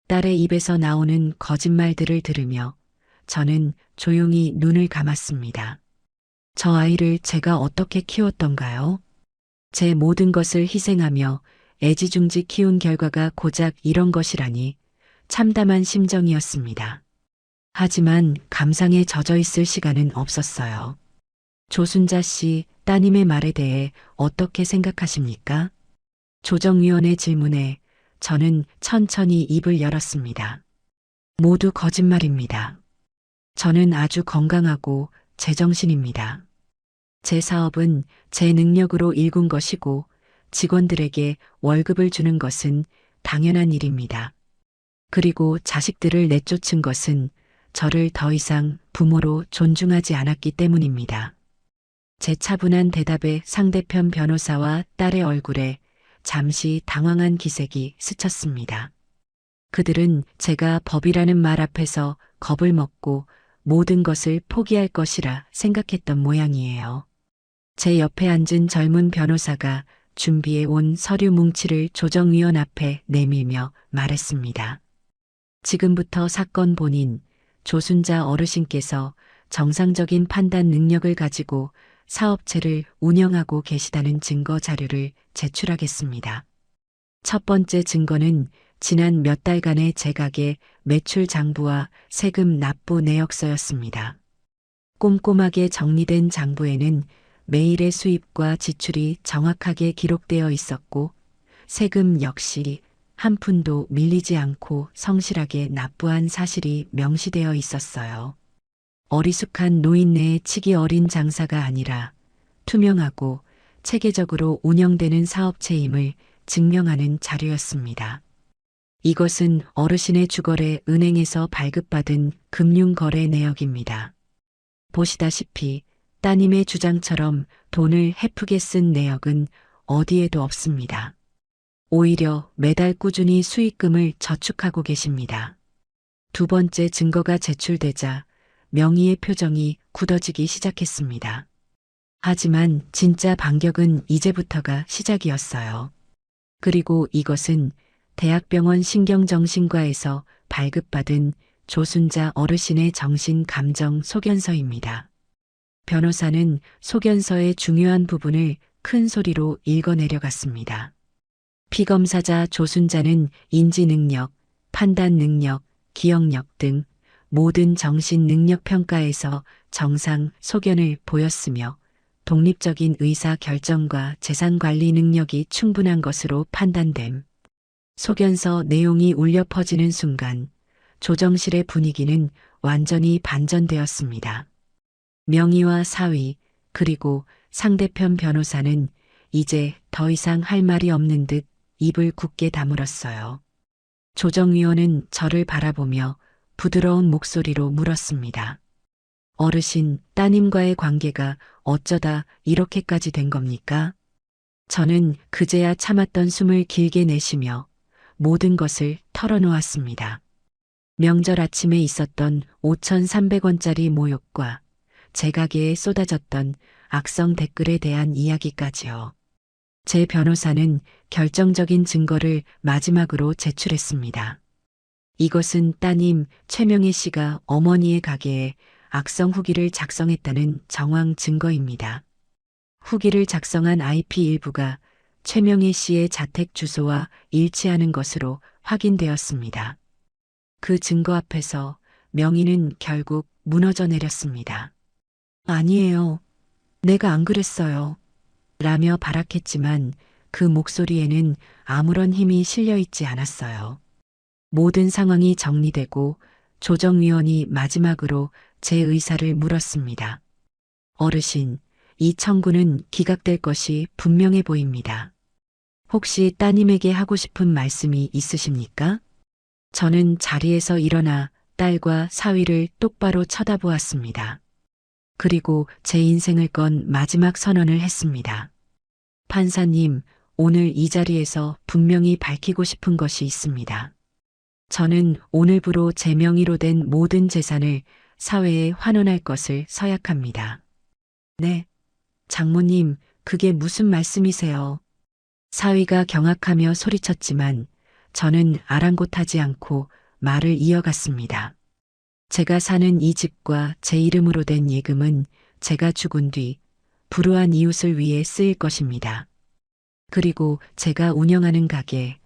딸의 입에서 나오는 거짓말들을 들으며 저는 조용히 눈을 감았습니다. 저 아이를 제가 어떻게 키웠던가요? 제 모든 것을 희생하며 애지중지 키운 결과가 고작 이런 것이라니 참담한 심정이었습니다. 하지만 감상에 젖어 있을 시간은 없었어요. 조순자 씨, 따님의 말에 대해 어떻게 생각하십니까? 조정위원의 질문에 저는 천천히 입을 열었습니다. 모두 거짓말입니다. 저는 아주 건강하고 제정신입니다. 제 사업은 제 능력으로 일군 것이고 직원들에게 월급을 주는 것은 당연한 일입니다. 그리고 자식들을 내쫓은 것은 저를 더 이상 부모로 존중하지 않았기 때문입니다. 제 차분한 대답에 상대편 변호사와 딸의 얼굴에 잠시 당황한 기색이 스쳤습니다. 그들은 제가 법이라는 말 앞에서 겁을 먹고 모든 것을 포기할 것이라 생각했던 모양이에요. 제 옆에 앉은 젊은 변호사가 준비해 온 서류 뭉치를 조정위원 앞에 내밀며 말했습니다. 지금부터 사건 본인, 조순자 어르신께서 정상적인 판단 능력을 가지고 사업체를 운영하고 계시다는 증거 자료를 제출하겠습니다. 첫 번째 증거는 지난 몇 달간의 제 가게 매출 장부와 세금 납부 내역서였습니다. 꼼꼼하게 정리된 장부에는 매일의 수입과 지출이 정확하게 기록되어 있었고 세금 역시 한 푼도 밀리지 않고 성실하게 납부한 사실이 명시되어 있었어요. 어리숙한 노인네의 치기 어린 장사가 아니라 투명하고 체계적으로 운영되는 사업체임을 증명하는 자료였습니다. 이것은 어르신의 주거래 은행에서 발급받은 금융거래 내역입니다. 보시다시피 따님의 주장처럼 돈을 헤프게 쓴 내역은 어디에도 없습니다. 오히려 매달 꾸준히 수익금을 저축하고 계십니다. 두 번째 증거가 제출되자 명의의 표정이 굳어지기 시작했습니다. 하지만 진짜 반격은 이제부터가 시작이었어요. 그리고 이것은 대학병원 신경정신과에서 발급받은 조순자 어르신의 정신감정 소견서입니다. 변호사는 소견서의 중요한 부분을 큰 소리로 읽어내려갔습니다. 피검사자 조순자는 인지능력, 판단능력, 기억력 등 모든 정신능력 평가에서 정상 소견을 보였으며 독립적인 의사 결정과 재산관리 능력이 충분한 것으로 판단됨. 소견서 내용이 울려 퍼지는 순간 조정실의 분위기는 완전히 반전되었습니다. 명의와 사위 그리고 상대편 변호사는 이제 더 이상 할 말이 없는 듯 입을 굳게 다물었어요. 조정위원은 저를 바라보며 부드러운 목소리로 물었습니다. 어르신, 따님과의 관계가 어쩌다 이렇게까지 된 겁니까? 저는 그제야 참았던 숨을 길게 내쉬며 모든 것을 털어놓았습니다. 명절 아침에 있었던 5,300원짜리 모욕과 제 가게에 쏟아졌던 악성 댓글에 대한 이야기까지요. 제 변호사는 결정적인 증거를 마지막으로 제출했습니다. 이것은 따님 최명희 씨가 어머니의 가게에 악성 후기를 작성했다는 정황 증거입니다. 후기를 작성한 IP 일부가 최명희 씨의 자택 주소와 일치하는 것으로 확인되었습니다. 그 증거 앞에서 명희는 결국 무너져 내렸습니다. 아니에요. 내가 안 그랬어요. 라며 발악했지만 그 목소리에는 아무런 힘이 실려 있지 않았어요. 모든 상황이 정리되고 조정위원이 마지막으로 제 의사를 물었습니다. 어르신, 이 청구는 기각될 것이 분명해 보입니다. 혹시 따님에게 하고 싶은 말씀이 있으십니까? 저는 자리에서 일어나 딸과 사위를 똑바로 쳐다보았습니다. 그리고 제 인생을 건 마지막 선언을 했습니다. 판사님, 오늘 이 자리에서 분명히 밝히고 싶은 것이 있습니다. 저는 오늘부로 제 명의로 된 모든 재산을 사회에 환원할 것을 서약합니다. 네, 장모님, 그게 무슨 말씀이세요? 사위가 경악하며 소리쳤지만 저는 아랑곳하지 않고 말을 이어갔습니다. 제가 사는 이 집과 제 이름으로 된 예금은 제가 죽은 뒤 불우한 이웃을 위해 쓰일 것입니다. 그리고 제가 운영하는 가게,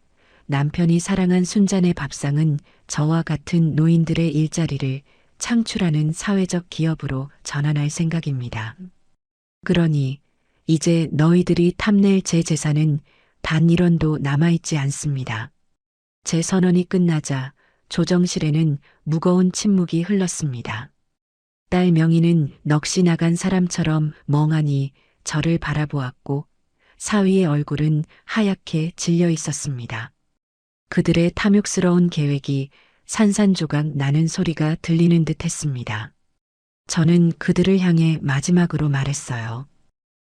남편이 사랑한 순잔의 밥상은 저와 같은 노인들의 일자리를 창출하는 사회적 기업으로 전환할 생각입니다. 그러니 이제 너희들이 탐낼 제 재산은 단 1원도 남아있지 않습니다. 제 선언이 끝나자 조정실에는 무거운 침묵이 흘렀습니다. 딸 명희는 넋이 나간 사람처럼 멍하니 저를 바라보았고 사위의 얼굴은 하얗게 질려 있었습니다. 그들의 탐욕스러운 계획이 산산조각 나는 소리가 들리는 듯 했습니다. 저는 그들을 향해 마지막으로 말했어요.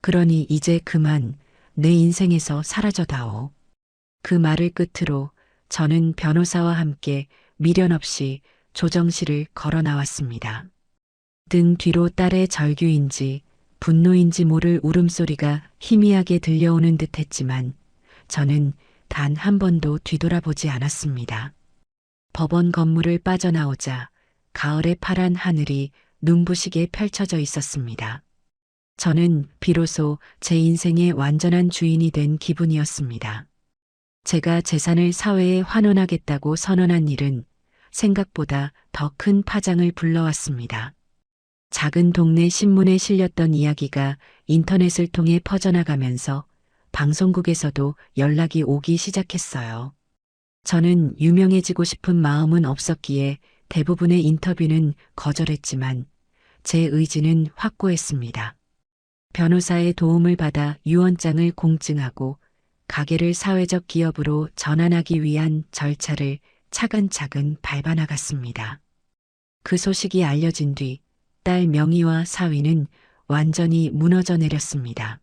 그러니 이제 그만 내 인생에서 사라져다오. 그 말을 끝으로 저는 변호사와 함께 미련 없이 조정실을 걸어 나왔습니다. 등 뒤로 딸의 절규인지 분노인지 모를 울음소리가 희미하게 들려오는 듯 했지만 저는 단 한 번도 뒤돌아보지 않았습니다. 법원 건물을 빠져나오자 가을의 파란 하늘이 눈부시게 펼쳐져 있었습니다. 저는 비로소 제 인생의 완전한 주인이 된 기분이었습니다. 제가 재산을 사회에 환원하겠다고 선언한 일은 생각보다 더 큰 파장을 불러왔습니다. 작은 동네 신문에 실렸던 이야기가 인터넷을 통해 퍼져나가면서 방송국에서도 연락이 오기 시작했어요. 저는 유명해지고 싶은 마음은 없었기에 대부분의 인터뷰는 거절했지만 제 의지는 확고했습니다. 변호사의 도움을 받아 유언장을 공증하고 가게를 사회적 기업으로 전환하기 위한 절차를 차근차근 밟아나갔습니다. 그 소식이 알려진 뒤 딸 명희와 사위는 완전히 무너져 내렸습니다.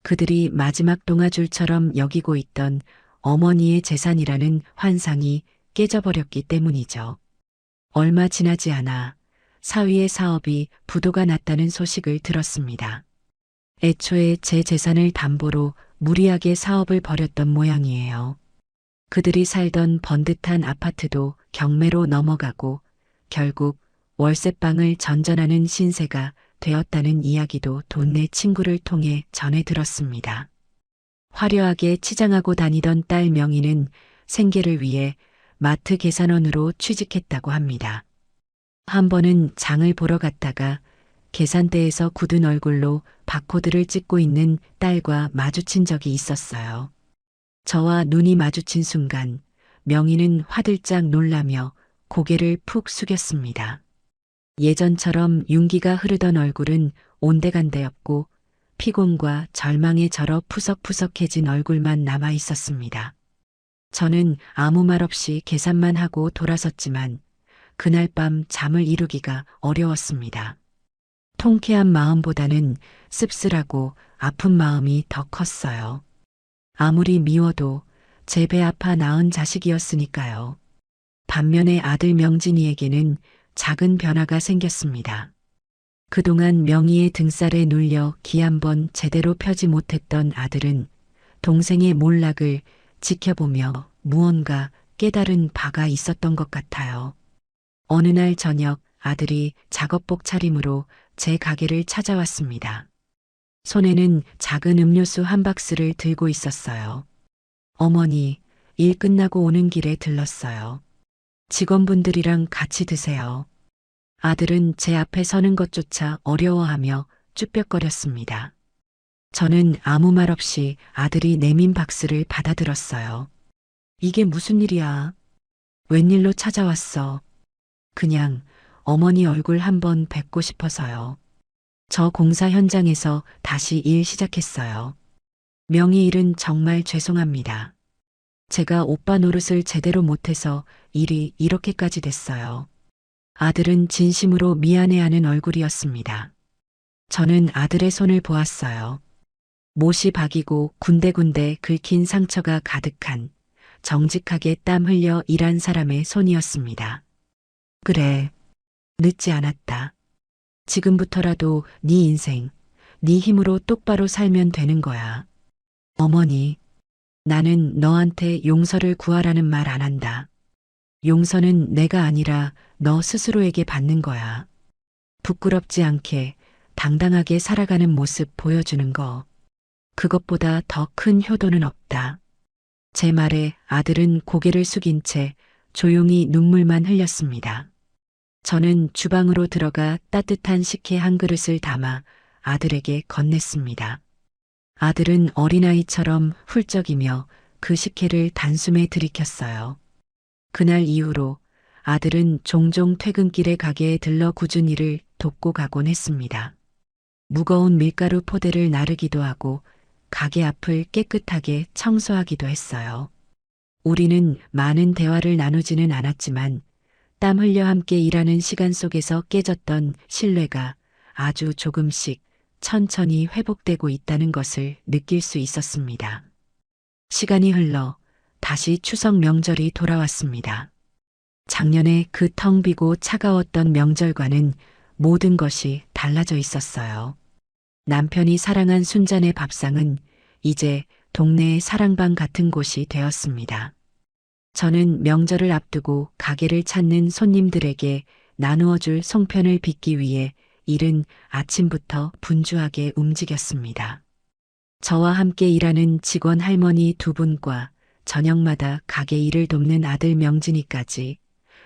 그들이 마지막 동아줄처럼 여기고 있던 어머니의 재산이라는 환상이 깨져버렸기 때문이죠. 얼마 지나지 않아 사위의 사업이 부도가 났다는 소식을 들었습니다. 애초에 제 재산을 담보로 무리하게 사업을 벌였던 모양이에요. 그들이 살던 번듯한 아파트도 경매로 넘어가고 결국 월세방을 전전하는 신세가 되었다는 이야기도 동네 친구를 통해 전해 들었습니다. 화려하게 치장하고 다니던 딸 명희는 생계를 위해 마트 계산원으로 취직했다고 합니다. 한 번은 장을 보러 갔다가 계산대에서 굳은 얼굴로 바코드를 찍고 있는 딸과 마주친 적이 있었어요. 저와 눈이 마주친 순간 명희는 화들짝 놀라며 고개를 푹 숙였습니다. 예전처럼 윤기가 흐르던 얼굴은 온데간데였고 피곤과 절망에 절어 푸석푸석해진 얼굴만 남아 있었습니다. 저는 아무 말 없이 계산만 하고 돌아섰지만 그날 밤 잠을 이루기가 어려웠습니다. 통쾌한 마음보다는 씁쓸하고 아픈 마음이 더 컸어요. 아무리 미워도 제 배 아파 낳은 자식이었으니까요. 반면에 아들 명진이에게는 작은 변화가 생겼습니다. 그동안 명희의 등살에 눌려 기 한 번 제대로 펴지 못했던 아들은 동생의 몰락을 지켜보며 무언가 깨달은 바가 있었던 것 같아요. 어느 날 저녁 아들이 작업복 차림으로 제 가게를 찾아왔습니다. 손에는 작은 음료수 한 박스를 들고 있었어요. 어머니, 일 끝나고 오는 길에 들렀어요. 직원분들이랑 같이 드세요. 아들은 제 앞에 서는 것조차 어려워하며 쭈뼛거렸습니다. 저는 아무 말 없이 아들이 내민 박스를 받아들었어요. 이게 무슨 일이야? 웬일로 찾아왔어? 그냥 어머니 얼굴 한번 뵙고 싶어서요. 저 공사 현장에서 다시 일 시작했어요. 명희 일은 정말 죄송합니다. 제가 오빠 노릇을 제대로 못해서 일이 이렇게까지 됐어요. 아들은 진심으로 미안해하는 얼굴이었습니다. 저는 아들의 손을 보았어요. 못이 박이고 군데군데 긁힌 상처가 가득한 정직하게 땀 흘려 일한 사람의 손이었습니다. 그래, 늦지 않았다. 지금부터라도 네 인생, 네 힘으로 똑바로 살면 되는 거야. 어머니, 나는 너한테 용서를 구하라는 말 안 한다. 용서는 내가 아니라 너 스스로에게 받는 거야. 부끄럽지 않게 당당하게 살아가는 모습 보여주는 거. 그것보다 더 큰 효도는 없다. 제 말에 아들은 고개를 숙인 채 조용히 눈물만 흘렸습니다. 저는 주방으로 들어가 따뜻한 식혜 한 그릇을 담아 아들에게 건넸습니다. 아들은 어린아이처럼 훌쩍이며 그 식혜를 단숨에 들이켰어요. 그날 이후로 아들은 종종 퇴근길에 가게에 들러 굳은 일을 돕고 가곤 했습니다. 무거운 밀가루 포대를 나르기도 하고 가게 앞을 깨끗하게 청소하기도 했어요. 우리는 많은 대화를 나누지는 않았지만 땀 흘려 함께 일하는 시간 속에서 깨졌던 신뢰가 아주 조금씩 천천히 회복되고 있다는 것을 느낄 수 있었습니다. 시간이 흘러 다시 추석 명절이 돌아왔습니다. 작년에 그 텅 비고 차가웠던 명절과는 모든 것이 달라져 있었어요. 남편이 사랑한 순잔의 밥상은 이제 동네의 사랑방 같은 곳이 되었습니다. 저는 명절을 앞두고 가게를 찾는 손님들에게 나누어줄 송편을 빚기 위해 이른 아침부터 분주하게 움직였습니다. 저와 함께 일하는 직원 할머니 두 분과 저녁마다 가게 일을 돕는 아들 명진이까지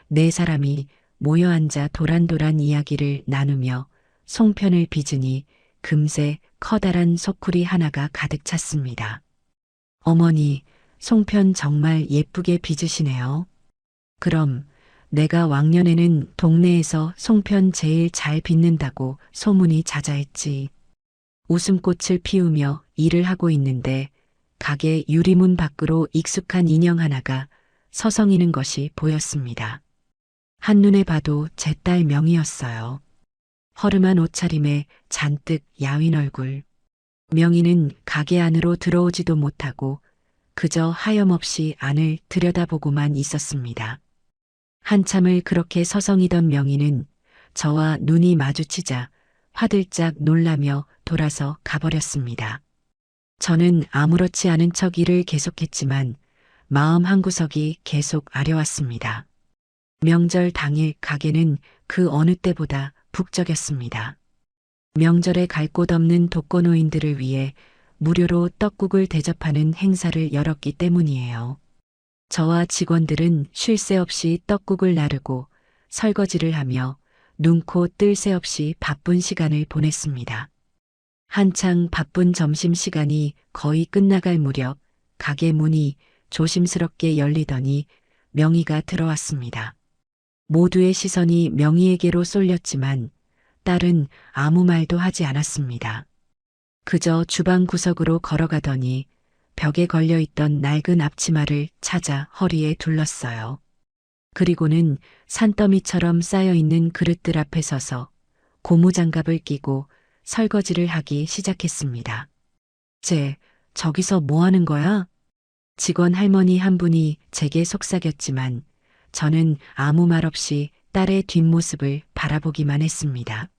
네 사람이 모여 앉아 도란도란 이야기를 나누며 송편을 빚으니 금세 커다란 소쿠리 하나가 가득 찼습니다. 어머니, 송편 정말 예쁘게 빚으시네요. 그럼 내가 왕년에는 동네에서 송편 제일 잘 빚는다고 소문이 자자했지. 웃음꽃을 피우며 일을 하고 있는데 가게 유리문 밖으로 익숙한 인형 하나가 서성이는 것이 보였습니다. 한눈에 봐도 제 딸 명이었어요. 허름한 옷차림에 잔뜩 야윈 얼굴. 명희는 가게 안으로 들어오지도 못하고 그저 하염없이 안을 들여다보고만 있었습니다. 한참을 그렇게 서성이던 명희는 저와 눈이 마주치자 화들짝 놀라며 돌아서 가버렸습니다. 저는 아무렇지 않은 척 일을 계속했지만 마음 한구석이 계속 아려왔습니다. 명절 당일 가게는 그 어느 때보다 북적였습니다. 명절에 갈 곳 없는 독거노인들을 위해 무료로 떡국을 대접하는 행사를 열었기 때문이에요. 저와 직원들은 쉴 새 없이 떡국을 나르고 설거지를 하며 눈코 뜰 새 없이 바쁜 시간을 보냈습니다. 한창 바쁜 점심시간이 거의 끝나갈 무렵 가게 문이 조심스럽게 열리더니 명희가 들어왔습니다. 모두의 시선이 명희에게로 쏠렸지만 딸은 아무 말도 하지 않았습니다. 그저 주방 구석으로 걸어가더니 벽에 걸려있던 낡은 앞치마를 찾아 허리에 둘렀어요. 그리고는 산더미처럼 쌓여있는 그릇들 앞에 서서 고무장갑을 끼고 설거지를 하기 시작했습니다. 저기서 뭐 하는 거야? 직원 할머니 한 분이 제게 속삭였지만 저는 아무 말 없이 딸의 뒷모습을 바라보기만 했습니다.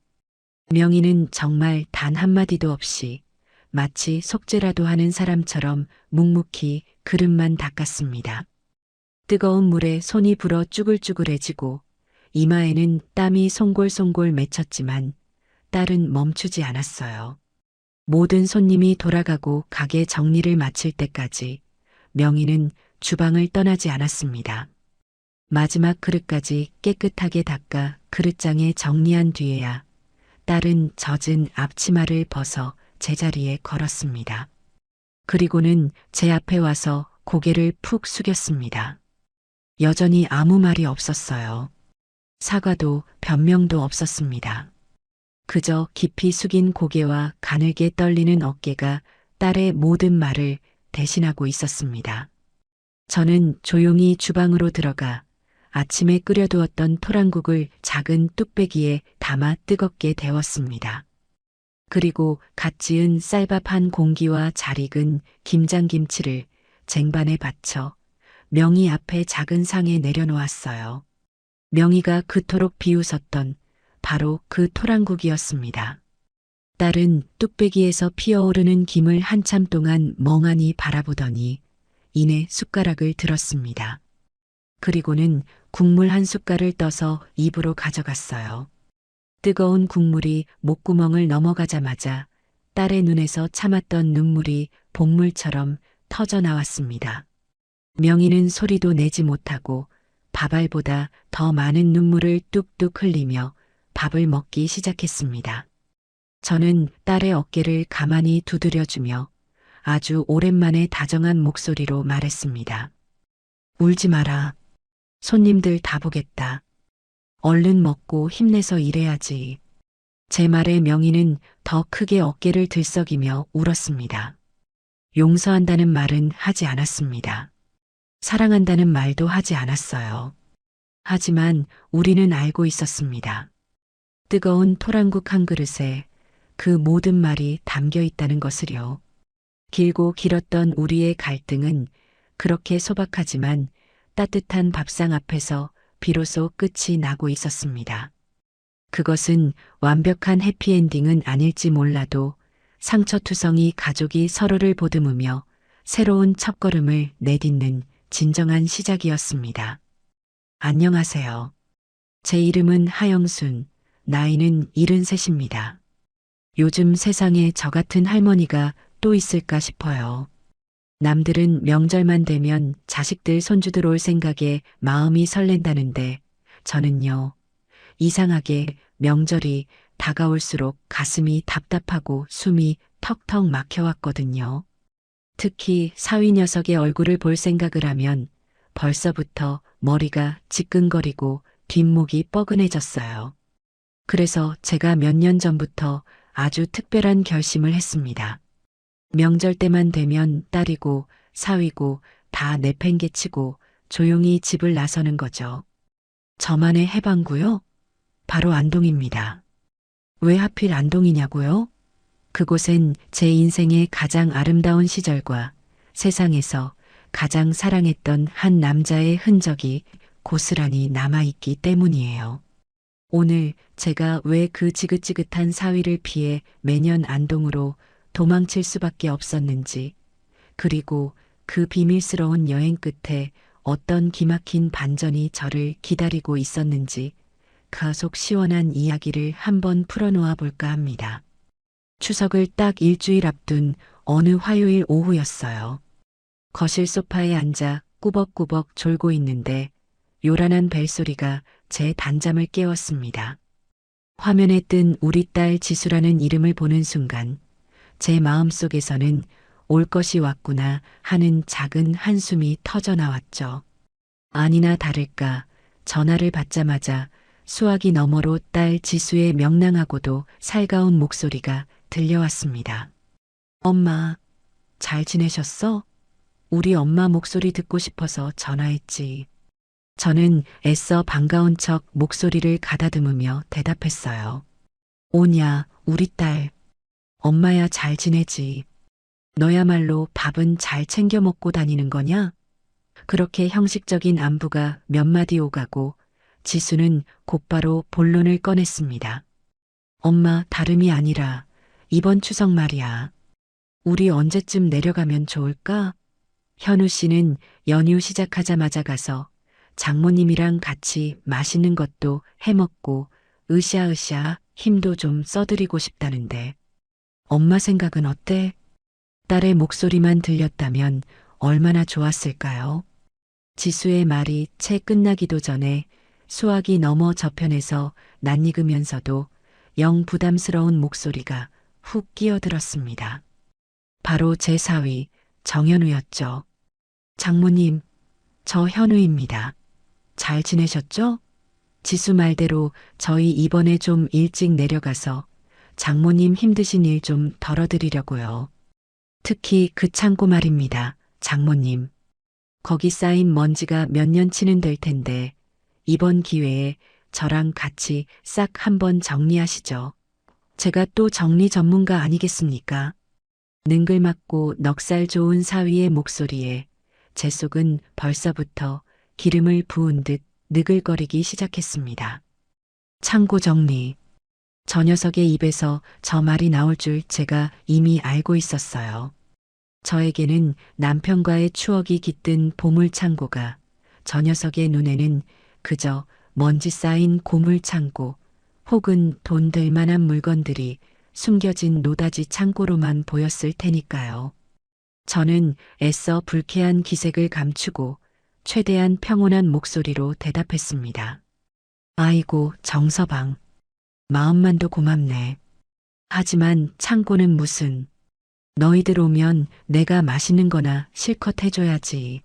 명희는 정말 단 한마디도 없이 마치 속죄라도 하는 사람처럼 묵묵히 그릇만 닦았습니다. 뜨거운 물에 손이 불어 쭈글쭈글해지고 이마에는 땀이 송골송골 맺혔지만 딸은 멈추지 않았어요. 모든 손님이 돌아가고 가게 정리를 마칠 때까지 명희는 주방을 떠나지 않았습니다. 마지막 그릇까지 깨끗하게 닦아 그릇장에 정리한 뒤에야 딸은 젖은 앞치마를 벗어 제자리에 걸었습니다. 그리고는 제 앞에 와서 고개를 푹 숙였습니다. 여전히 아무 말이 없었어요. 사과도 변명도 없었습니다. 그저 깊이 숙인 고개와 가늘게 떨리는 어깨가 딸의 모든 말을 대신하고 있었습니다. 저는 조용히 주방으로 들어가 아침에 끓여두었던 토랑국을 작은 뚝배기에 담아 뜨겁게 데웠습니다. 그리고 갓 지은 쌀밥 한 공기와 잘 익은 김장김치를 쟁반에 받쳐 명희 앞에 작은 상에 내려놓았어요. 명희가 그토록 비웃었던 바로 그 토랑국이었습니다. 딸은 뚝배기에서 피어오르는 김을 한참 동안 멍하니 바라보더니 이내 숟가락을 들었습니다. 그리고는 국물 한 숟갈을 떠서 입으로 가져갔어요. 뜨거운 국물이 목구멍을 넘어가자마자 딸의 눈에서 참았던 눈물이 복물처럼 터져 나왔습니다. 명희는 소리도 내지 못하고 밥알보다 더 많은 눈물을 뚝뚝 흘리며 밥을 먹기 시작했습니다. 저는 딸의 어깨를 가만히 두드려주며 아주 오랜만에 다정한 목소리로 말했습니다. 울지 마라. 손님들 다 보겠다. 얼른 먹고 힘내서 일해야지. 제 말에 명희는 더 크게 어깨를 들썩이며 울었습니다. 용서한다는 말은 하지 않았습니다. 사랑한다는 말도 하지 않았어요. 하지만 우리는 알고 있었습니다. 뜨거운 토랑국 한 그릇에 그 모든 말이 담겨 있다는 것을요. 길고 길었던 우리의 갈등은 그렇게 소박하지만 따뜻한 밥상 앞에서 비로소 끝이 나고 있었습니다. 그것은 완벽한 해피엔딩은 아닐지 몰라도 상처투성이 가족이 서로를 보듬으며 새로운 첫걸음을 내딛는 진정한 시작이었습니다. 안녕하세요. 제 이름은 하영순, 나이는 73입니다. 요즘 세상에 저 같은 할머니가 또 있을까 싶어요. 남들은 명절만 되면 자식들 손주들 올 생각에 마음이 설렌다는데 저는요, 이상하게 명절이 다가올수록 가슴이 답답하고 숨이 턱턱 막혀왔거든요. 특히 사위 녀석의 얼굴을 볼 생각을 하면 벌써부터 머리가 지끈거리고 뒷목이 뻐근해졌어요. 그래서 제가 몇 년 전부터 아주 특별한 결심을 했습니다. 명절 때만 되면 딸이고 사위고 다 내팽개치고 조용히 집을 나서는 거죠. 저만의 해방구요? 바로 안동입니다. 왜 하필 안동이냐고요? 그곳엔 제 인생의 가장 아름다운 시절과 세상에서 가장 사랑했던 한 남자의 흔적이 고스란히 남아있기 때문이에요. 오늘 제가 왜 그 지긋지긋한 사위를 피해 매년 안동으로 도망칠 수밖에 없었는지, 그리고 그 비밀스러운 여행 끝에 어떤 기막힌 반전이 저를 기다리고 있었는지 그 속 시원한 이야기를 한번 풀어놓아 볼까 합니다. 추석을 딱 일주일 앞둔 어느 화요일 오후였어요. 거실 소파에 앉아 꾸벅꾸벅 졸고 있는데 요란한 벨소리가 제 단잠을 깨웠습니다. 화면에 뜬 우리 딸 지수라는 이름을 보는 순간 제 마음속에서는 올 것이 왔구나 하는 작은 한숨이 터져 나왔죠. 아니나 다를까 전화를 받자마자 수화기 너머로 딸 지수의 명랑하고도 살가운 목소리가 들려왔습니다. 엄마, 잘 지내셨어? 우리 엄마 목소리 듣고 싶어서 전화했지. 저는 애써 반가운 척 목소리를 가다듬으며 대답했어요. 오냐, 우리 딸. 엄마야 잘 지내지. 너야말로 밥은 잘 챙겨 먹고 다니는 거냐? 그렇게 형식적인 안부가 몇 마디 오가고 지수는 곧바로 본론을 꺼냈습니다. 엄마, 다름이 아니라 이번 추석 말이야. 우리 언제쯤 내려가면 좋을까? 현우 씨는 연휴 시작하자마자 가서 장모님이랑 같이 맛있는 것도 해먹고 으쌰으쌰 힘도 좀 써드리고 싶다는데 엄마 생각은 어때? 딸의 목소리만 들렸다면 얼마나 좋았을까요? 지수의 말이 채 끝나기도 전에 수화기 너머 저편에서 낯익으면서도 영 부담스러운 목소리가 훅 끼어들었습니다. 바로 제 사위 정현우였죠. 장모님, 저 현우입니다. 잘 지내셨죠? 지수 말대로 저희 이번에 좀 일찍 내려가서 장모님 힘드신 일 좀 덜어드리려고요. 특히 그 창고 말입니다. 장모님. 거기 쌓인 먼지가 몇 년치는 될 텐데 이번 기회에 저랑 같이 싹 한번 정리하시죠. 제가 또 정리 전문가 아니겠습니까? 능글맞고 넉살 좋은 사위의 목소리에 제 속은 벌써부터 기름을 부은 듯 느글거리기 시작했습니다. 창고 정리. 저 녀석의 입에서 저 말이 나올 줄 제가 이미 알고 있었어요. 저에게는 남편과의 추억이 깃든 보물 창고가 저 녀석의 눈에는 그저 먼지 쌓인 고물 창고 혹은 돈 될 만한 물건들이 숨겨진 노다지 창고로만 보였을 테니까요. 저는 애써 불쾌한 기색을 감추고 최대한 평온한 목소리로 대답했습니다. 아이고, 정서방. 마음만도 고맙네. 하지만 창고는 무슨. 너희들 오면 내가 맛있는 거나 실컷 해줘야지.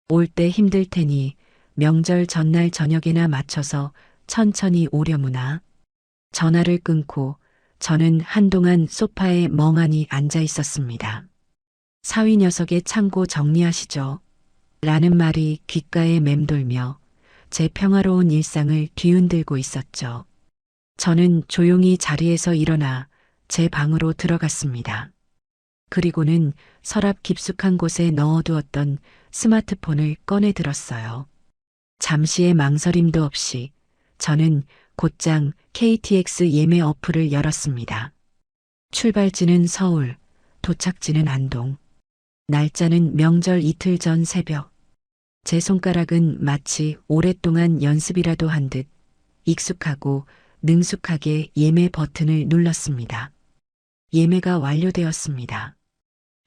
올 때 힘들 테니 명절 전날 저녁에나 맞춰서 천천히 오려무나. 전화를 끊고 저는 한동안 소파에 멍하니 앉아 있었습니다. 사위 녀석의 창고 정리하시죠. 라는 말이 귓가에 맴돌며 제 평화로운 일상을 뒤흔들고 있었죠. 저는 조용히 자리에서 일어나 제 방으로 들어갔습니다. 그리고는 서랍 깊숙한 곳에 넣어두었던 스마트폰을 꺼내 들었어요. 잠시의 망설임도 없이 저는 곧장 KTX 예매 어플을 열었습니다. 출발지는 서울, 도착지는 안동. 날짜는 명절 이틀 전 새벽. 제 손가락은 마치 오랫동안 연습이라도 한 듯 익숙하고 능숙하게 예매 버튼을 눌렀습니다. 예매가 완료되었습니다.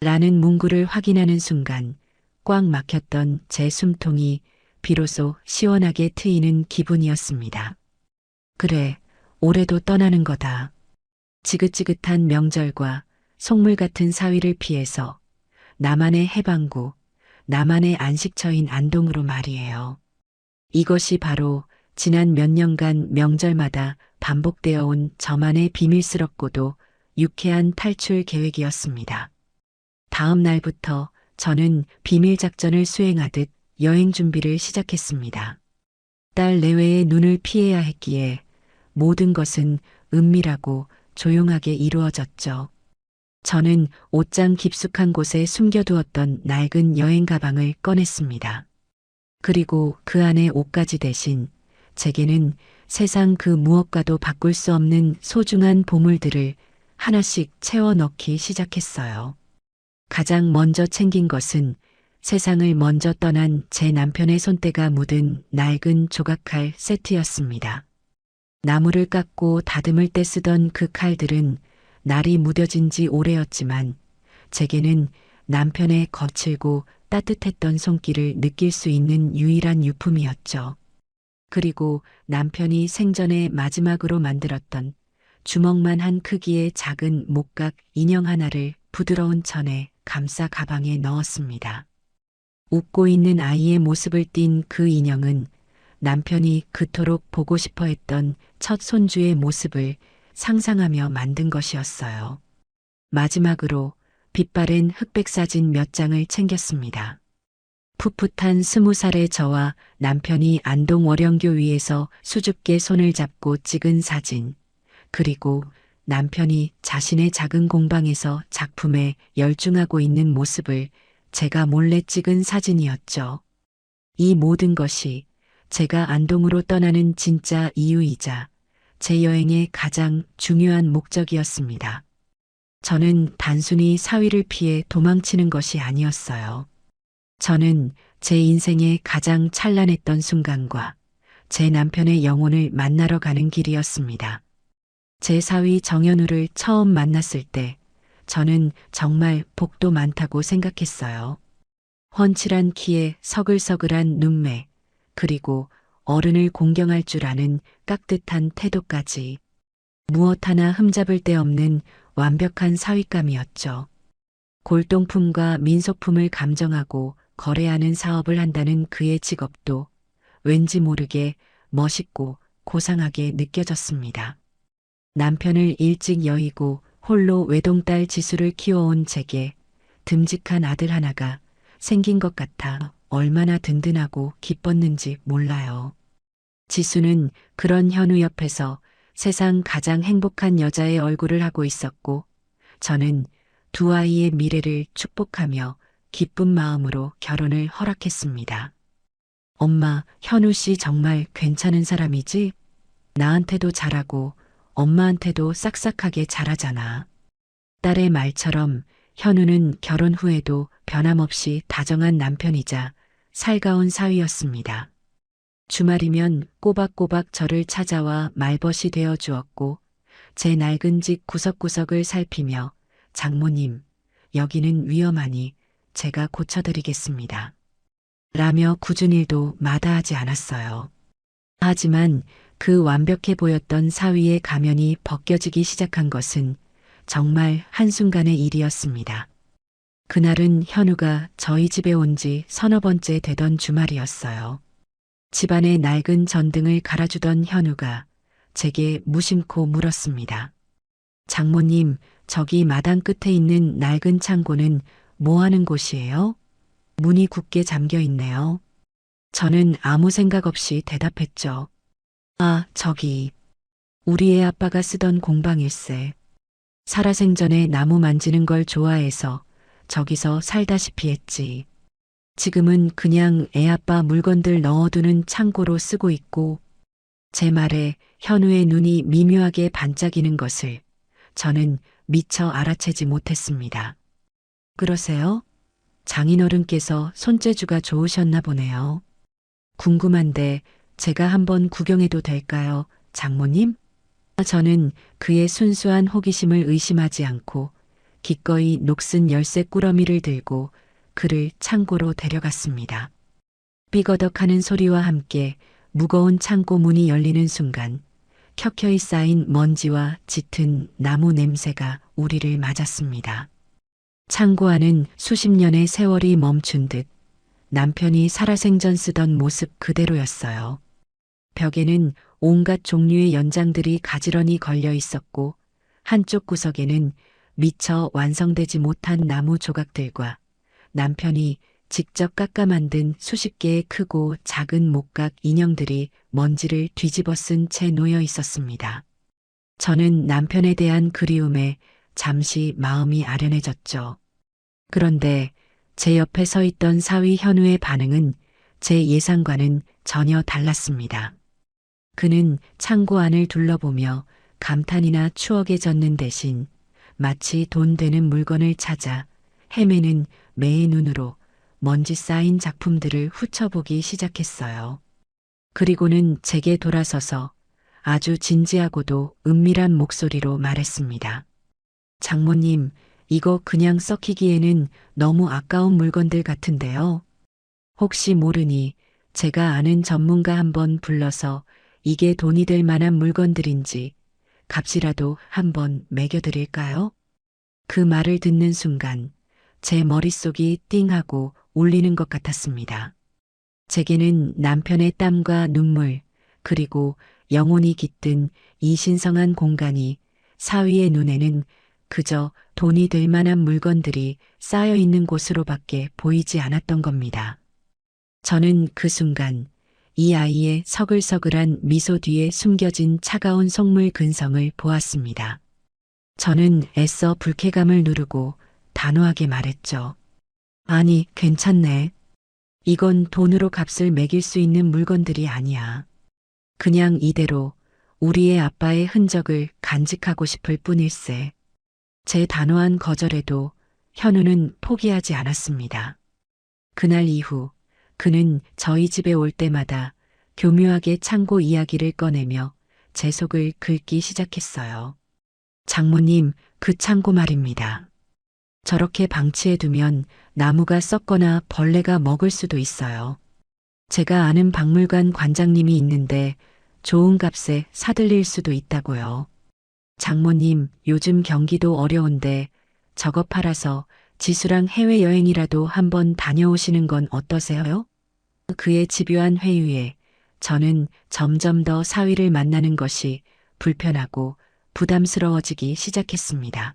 라는 문구를 확인하는 순간 꽉 막혔던 제 숨통이 비로소 시원하게 트이는 기분이었습니다. 그래, 올해도 떠나는 거다. 지긋지긋한 명절과 속물 같은 사위를 피해서 나만의 해방구, 나만의 안식처인 안동으로 말이에요. 이것이 바로 지난 몇 년간 명절마다 반복되어 온 저만의 비밀스럽고도 유쾌한 탈출 계획이었습니다. 다음 날부터 저는 비밀 작전을 수행하듯 여행 준비를 시작했습니다. 딸 내외의 눈을 피해야 했기에 모든 것은 은밀하고 조용하게 이루어졌죠. 저는 옷장 깊숙한 곳에 숨겨두었던 낡은 여행 가방을 꺼냈습니다. 그리고 그 안에 옷가지 대신 제게는 세상 그 무엇과도 바꿀 수 없는 소중한 보물들을 하나씩 채워 넣기 시작했어요. 가장 먼저 챙긴 것은 세상을 먼저 떠난 제 남편의 손때가 묻은 낡은 조각칼 세트였습니다. 나무를 깎고 다듬을 때 쓰던 그 칼들은 날이 무뎌진 지 오래였지만 제게는 남편의 거칠고 따뜻했던 손길을 느낄 수 있는 유일한 유품이었죠. 그리고 남편이 생전에 마지막으로 만들었던 주먹만 한 크기의 작은 목각 인형 하나를 부드러운 천에 감싸 가방에 넣었습니다. 웃고 있는 아이의 모습을 띤 그 인형은 남편이 그토록 보고 싶어 했던 첫 손주의 모습을 상상하며 만든 것이었어요. 마지막으로 빛바랜 흑백 사진 몇 장을 챙겼습니다. 풋풋한 20살의 저와 남편이 안동 월영교 위에서 수줍게 손을 잡고 찍은 사진, 그리고 남편이 자신의 작은 공방에서 작품에 열중하고 있는 모습을 제가 몰래 찍은 사진이었죠. 이 모든 것이 제가 안동으로 떠나는 진짜 이유이자 제 여행의 가장 중요한 목적이었습니다. 저는 단순히 사위를 피해 도망치는 것이 아니었어요. 저는 제 인생의 가장 찬란했던 순간과 제 남편의 영혼을 만나러 가는 길이었습니다. 제 사위 정현우를 처음 만났을 때 저는 정말 복도 많다고 생각했어요. 훤칠한 키에 서글서글한 눈매, 그리고 어른을 공경할 줄 아는 깍듯한 태도까지 무엇 하나 흠잡을 데 없는 완벽한 사위감이었죠. 골동품과 민소품을 감정하고 거래하는 사업을 한다는 그의 직업도 왠지 모르게 멋있고 고상하게 느껴졌습니다. 남편을 일찍 여의고 홀로 외동딸 지수를 키워온 제게 듬직한 아들 하나가 생긴 것 같아 얼마나 든든하고 기뻤는지 몰라요. 지수는 그런 현우 옆에서 세상 가장 행복한 여자의 얼굴을 하고 있었고 저는 두 아이의 미래를 축복하며 기쁜 마음으로 결혼을 허락했습니다. 엄마, 현우 씨 정말 괜찮은 사람이지? 나한테도 잘하고 엄마한테도 싹싹하게 잘하잖아. 딸의 말처럼 현우는 결혼 후에도 변함없이 다정한 남편이자 살가운 사위였습니다. 주말이면 꼬박꼬박 저를 찾아와 말벗이 되어 주었고 제 낡은 집 구석구석을 살피며 장모님, 여기는 위험하니 제가 고쳐드리겠습니다. 라며 굳은 일도 마다하지 않았어요. 하지만 그 완벽해 보였던 사위의 가면이 벗겨지기 시작한 것은 정말 한순간의 일이었습니다. 그날은 현우가 저희 집에 온 지 서너 번째 되던 주말이었어요. 집안의 낡은 전등을 갈아주던 현우가 제게 무심코 물었습니다. 장모님, 저기 마당 끝에 있는 낡은 창고는 뭐 하는 곳이에요? 문이 굳게 잠겨 있네요. 저는 아무 생각 없이 대답했죠. 아, 저기. 우리 애 아빠가 쓰던 공방일세. 살아생전에 나무 만지는 걸 좋아해서 저기서 살다시피 했지. 지금은 그냥 애 아빠 물건들 넣어두는 창고로 쓰고 있고, 제 말에 현우의 눈이 미묘하게 반짝이는 것을 저는 미처 알아채지 못했습니다. 그러세요? 장인어른께서 손재주가 좋으셨나 보네요. 궁금한데 제가 한번 구경해도 될까요, 장모님? 저는 그의 순수한 호기심을 의심하지 않고 기꺼이 녹슨 열쇠 꾸러미를 들고 그를 창고로 데려갔습니다. 삐거덕하는 소리와 함께 무거운 창고 문이 열리는 순간 켜켜이 쌓인 먼지와 짙은 나무 냄새가 우리를 맞았습니다. 창고 안은 수십 년의 세월이 멈춘 듯 남편이 살아생전 쓰던 모습 그대로였어요. 벽에는 온갖 종류의 연장들이 가지런히 걸려 있었고 한쪽 구석에는 미처 완성되지 못한 나무 조각들과 남편이 직접 깎아 만든 수십 개의 크고 작은 목각 인형들이 먼지를 뒤집어 쓴 채 놓여 있었습니다. 저는 남편에 대한 그리움에 잠시 마음이 아련해졌죠. 그런데 제 옆에 서 있던 사위 현우의 반응은 제 예상과는 전혀 달랐습니다. 그는 창고 안을 둘러보며 감탄이나 추억에 젖는 대신 마치 돈 되는 물건을 찾아 헤매는 매의 눈으로 먼지 쌓인 작품들을 훑어보기 시작했어요. 그리고는 제게 돌아서서 아주 진지하고도 은밀한 목소리로 말했습니다. 장모님, 이거 그냥 썩히기에는 너무 아까운 물건들 같은데요. 혹시 모르니 제가 아는 전문가 한번 불러서 이게 돈이 될 만한 물건들인지 값이라도 한번 매겨드릴까요? 그 말을 듣는 순간 제 머릿속이 띵하고 울리는 것 같았습니다. 제게는 남편의 땀과 눈물 그리고 영혼이 깃든 이 신성한 공간이 사위의 눈에는 그저 돈이 될 만한 물건들이 쌓여 있는 곳으로밖에 보이지 않았던 겁니다. 저는 그 순간 이 아이의 서글서글한 미소 뒤에 숨겨진 차가운 속물 근성을 보았습니다. 저는 애써 불쾌감을 누르고 단호하게 말했죠. 아니, 괜찮네. 이건 돈으로 값을 매길 수 있는 물건들이 아니야. 그냥 이대로 우리의 아빠의 흔적을 간직하고 싶을 뿐일세. 제 단호한 거절에도 현우는 포기하지 않았습니다. 그날 이후 그는 저희 집에 올 때마다 교묘하게 창고 이야기를 꺼내며 제 속을 긁기 시작했어요. 장모님, 그 창고 말입니다. 저렇게 방치해두면 나무가 썩거나 벌레가 먹을 수도 있어요. 제가 아는 박물관 관장님이 있는데 좋은 값에 사들릴 수도 있다고요. 장모님, 요즘 경기도 어려운데 저거 팔아서 지수랑 해외여행이라도 한번 다녀오시는 건 어떠세요? 그의 집요한 회유에 저는 점점 더 사위를 만나는 것이 불편하고 부담스러워지기 시작했습니다.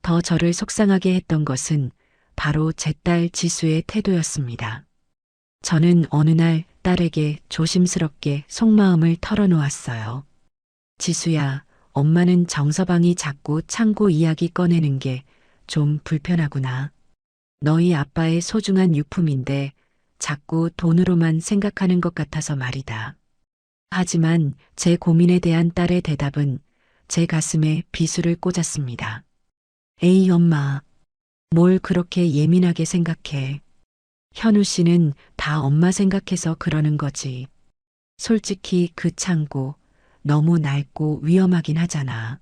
더 저를 속상하게 했던 것은 바로 제 딸 지수의 태도였습니다. 저는 어느 날 딸에게 조심스럽게 속마음을 털어놓았어요. 지수야, 엄마는 정서방이 자꾸 창고 이야기 꺼내는 게 좀 불편하구나. 너희 아빠의 소중한 유품인데 자꾸 돈으로만 생각하는 것 같아서 말이다. 하지만 제 고민에 대한 딸의 대답은 제 가슴에 비수를 꽂았습니다. 에이, 엄마. 뭘 그렇게 예민하게 생각해. 현우 씨는 다 엄마 생각해서 그러는 거지. 솔직히 그 창고 너무 낡고 위험하긴 하잖아.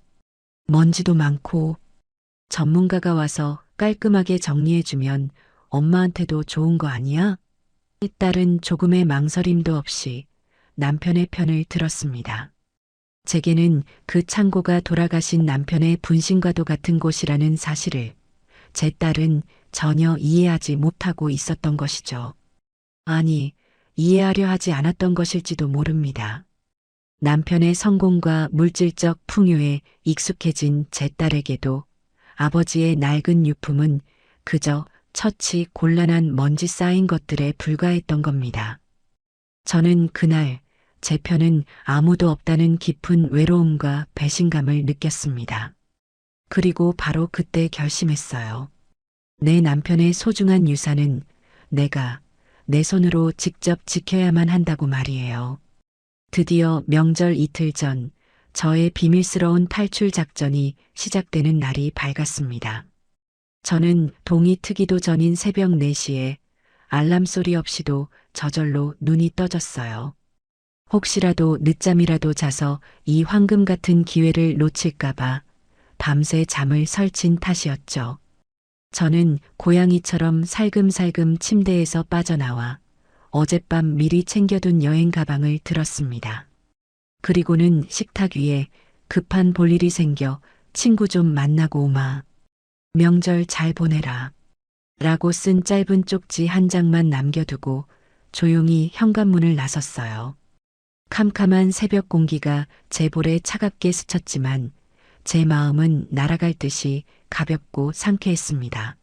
먼지도 많고 전문가가 와서 깔끔하게 정리해주면 엄마한테도 좋은 거 아니야? 딸은 조금의 망설임도 없이 남편의 편을 들었습니다. 제게는 그 창고가 돌아가신 남편의 분신과도 같은 곳이라는 사실을 제 딸은 전혀 이해하지 못하고 있었던 것이죠. 아니, 이해하려 하지 않았던 것일지도 모릅니다. 남편의 성공과 물질적 풍요에 익숙해진 제 딸에게도 아버지의 낡은 유품은 그저 처치 곤란한 먼지 쌓인 것들에 불과했던 겁니다. 저는 그날 제 편은 아무도 없다는 깊은 외로움과 배신감을 느꼈습니다. 그리고 바로 그때 결심했어요. 내 남편의 소중한 유산은 내가 내 손으로 직접 지켜야만 한다고 말이에요. 드디어 명절 이틀 전 저의 비밀스러운 탈출 작전이 시작되는 날이 밝았습니다. 저는 동이 트기도 전인 새벽 4시에 알람 소리 없이도 저절로 눈이 떠졌어요. 혹시라도 늦잠이라도 자서 이 황금 같은 기회를 놓칠까봐 밤새 잠을 설친 탓이었죠. 저는 고양이처럼 살금살금 침대에서 빠져나와 어젯밤 미리 챙겨둔 여행 가방을 들었습니다. 그리고는 식탁 위에 급한 볼일이 생겨 친구 좀 만나고 오마. 명절 잘 보내라. 라고 쓴 짧은 쪽지 한 장만 남겨두고 조용히 현관문을 나섰어요. 캄캄한 새벽 공기가 제 볼에 차갑게 스쳤지만 제 마음은 날아갈 듯이 가볍고 상쾌했습니다.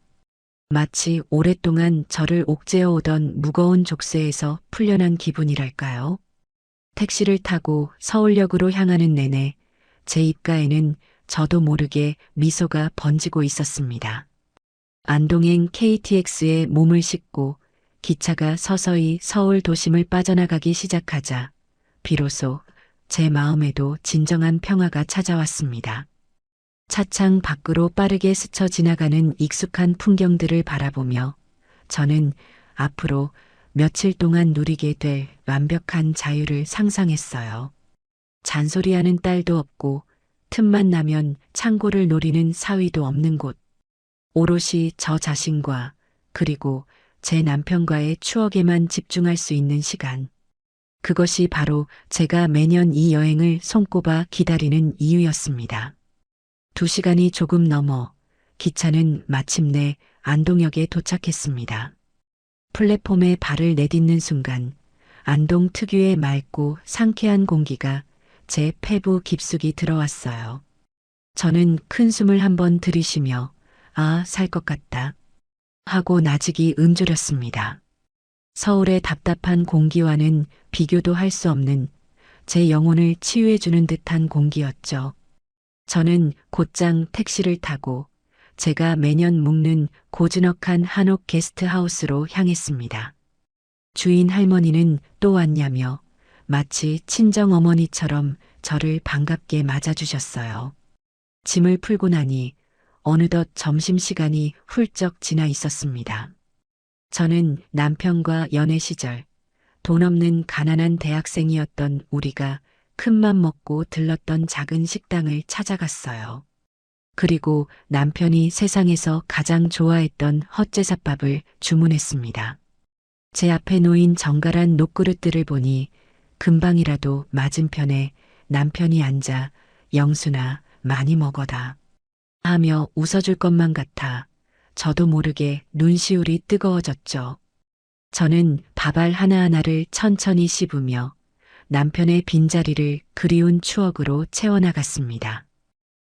마치 오랫동안 저를 옥죄어 오던 무거운 족쇄에서 풀려난 기분이랄까요? 택시를 타고 서울역으로 향하는 내내 제 입가에는 저도 모르게 미소가 번지고 있었습니다. 안동행 KTX에 몸을 싣고 기차가 서서히 서울 도심을 빠져나가기 시작하자 비로소 제 마음에도 진정한 평화가 찾아왔습니다. 차창 밖으로 빠르게 스쳐 지나가는 익숙한 풍경들을 바라보며 저는 앞으로 며칠 동안 누리게 될 완벽한 자유를 상상했어요. 잔소리하는 딸도 없고 틈만 나면 창고를 노리는 사위도 없는 곳. 오롯이 저 자신과 그리고 제 남편과의 추억에만 집중할 수 있는 시간. 그것이 바로 제가 매년 이 여행을 손꼽아 기다리는 이유였습니다. 2시간이 조금 넘어 기차는 마침내 안동역에 도착했습니다. 플랫폼에 발을 내딛는 순간 안동 특유의 맑고 상쾌한 공기가 제 폐부 깊숙이 들어왔어요. 저는 큰 숨을 한번 들이쉬며 살 것 같다 하고 나직이 움조렸습니다. 서울의 답답한 공기와는 비교도 할 수 없는 제 영혼을 치유해주는 듯한 공기였죠. 저는 곧장 택시를 타고 제가 매년 묵는 고즈넉한 한옥 게스트하우스로 향했습니다. 주인 할머니는 또 왔냐며 마치 친정어머니처럼 저를 반갑게 맞아주셨어요. 짐을 풀고 나니 어느덧 점심시간이 훌쩍 지나 있었습니다. 저는 남편과 연애 시절 돈 없는 가난한 대학생이었던 우리가 큰맘 먹고 들렀던 작은 식당을 찾아갔어요. 그리고 남편이 세상에서 가장 좋아했던 헛제사밥을 주문했습니다. 제 앞에 놓인 정갈한 녹그릇들을 보니 금방이라도 맞은편에 남편이 앉아 영순아 많이 먹어다 하며 웃어줄 것만 같아 저도 모르게 눈시울이 뜨거워졌죠. 저는 밥알 하나하나를 천천히 씹으며 남편의 빈자리를 그리운 추억으로 채워나갔습니다.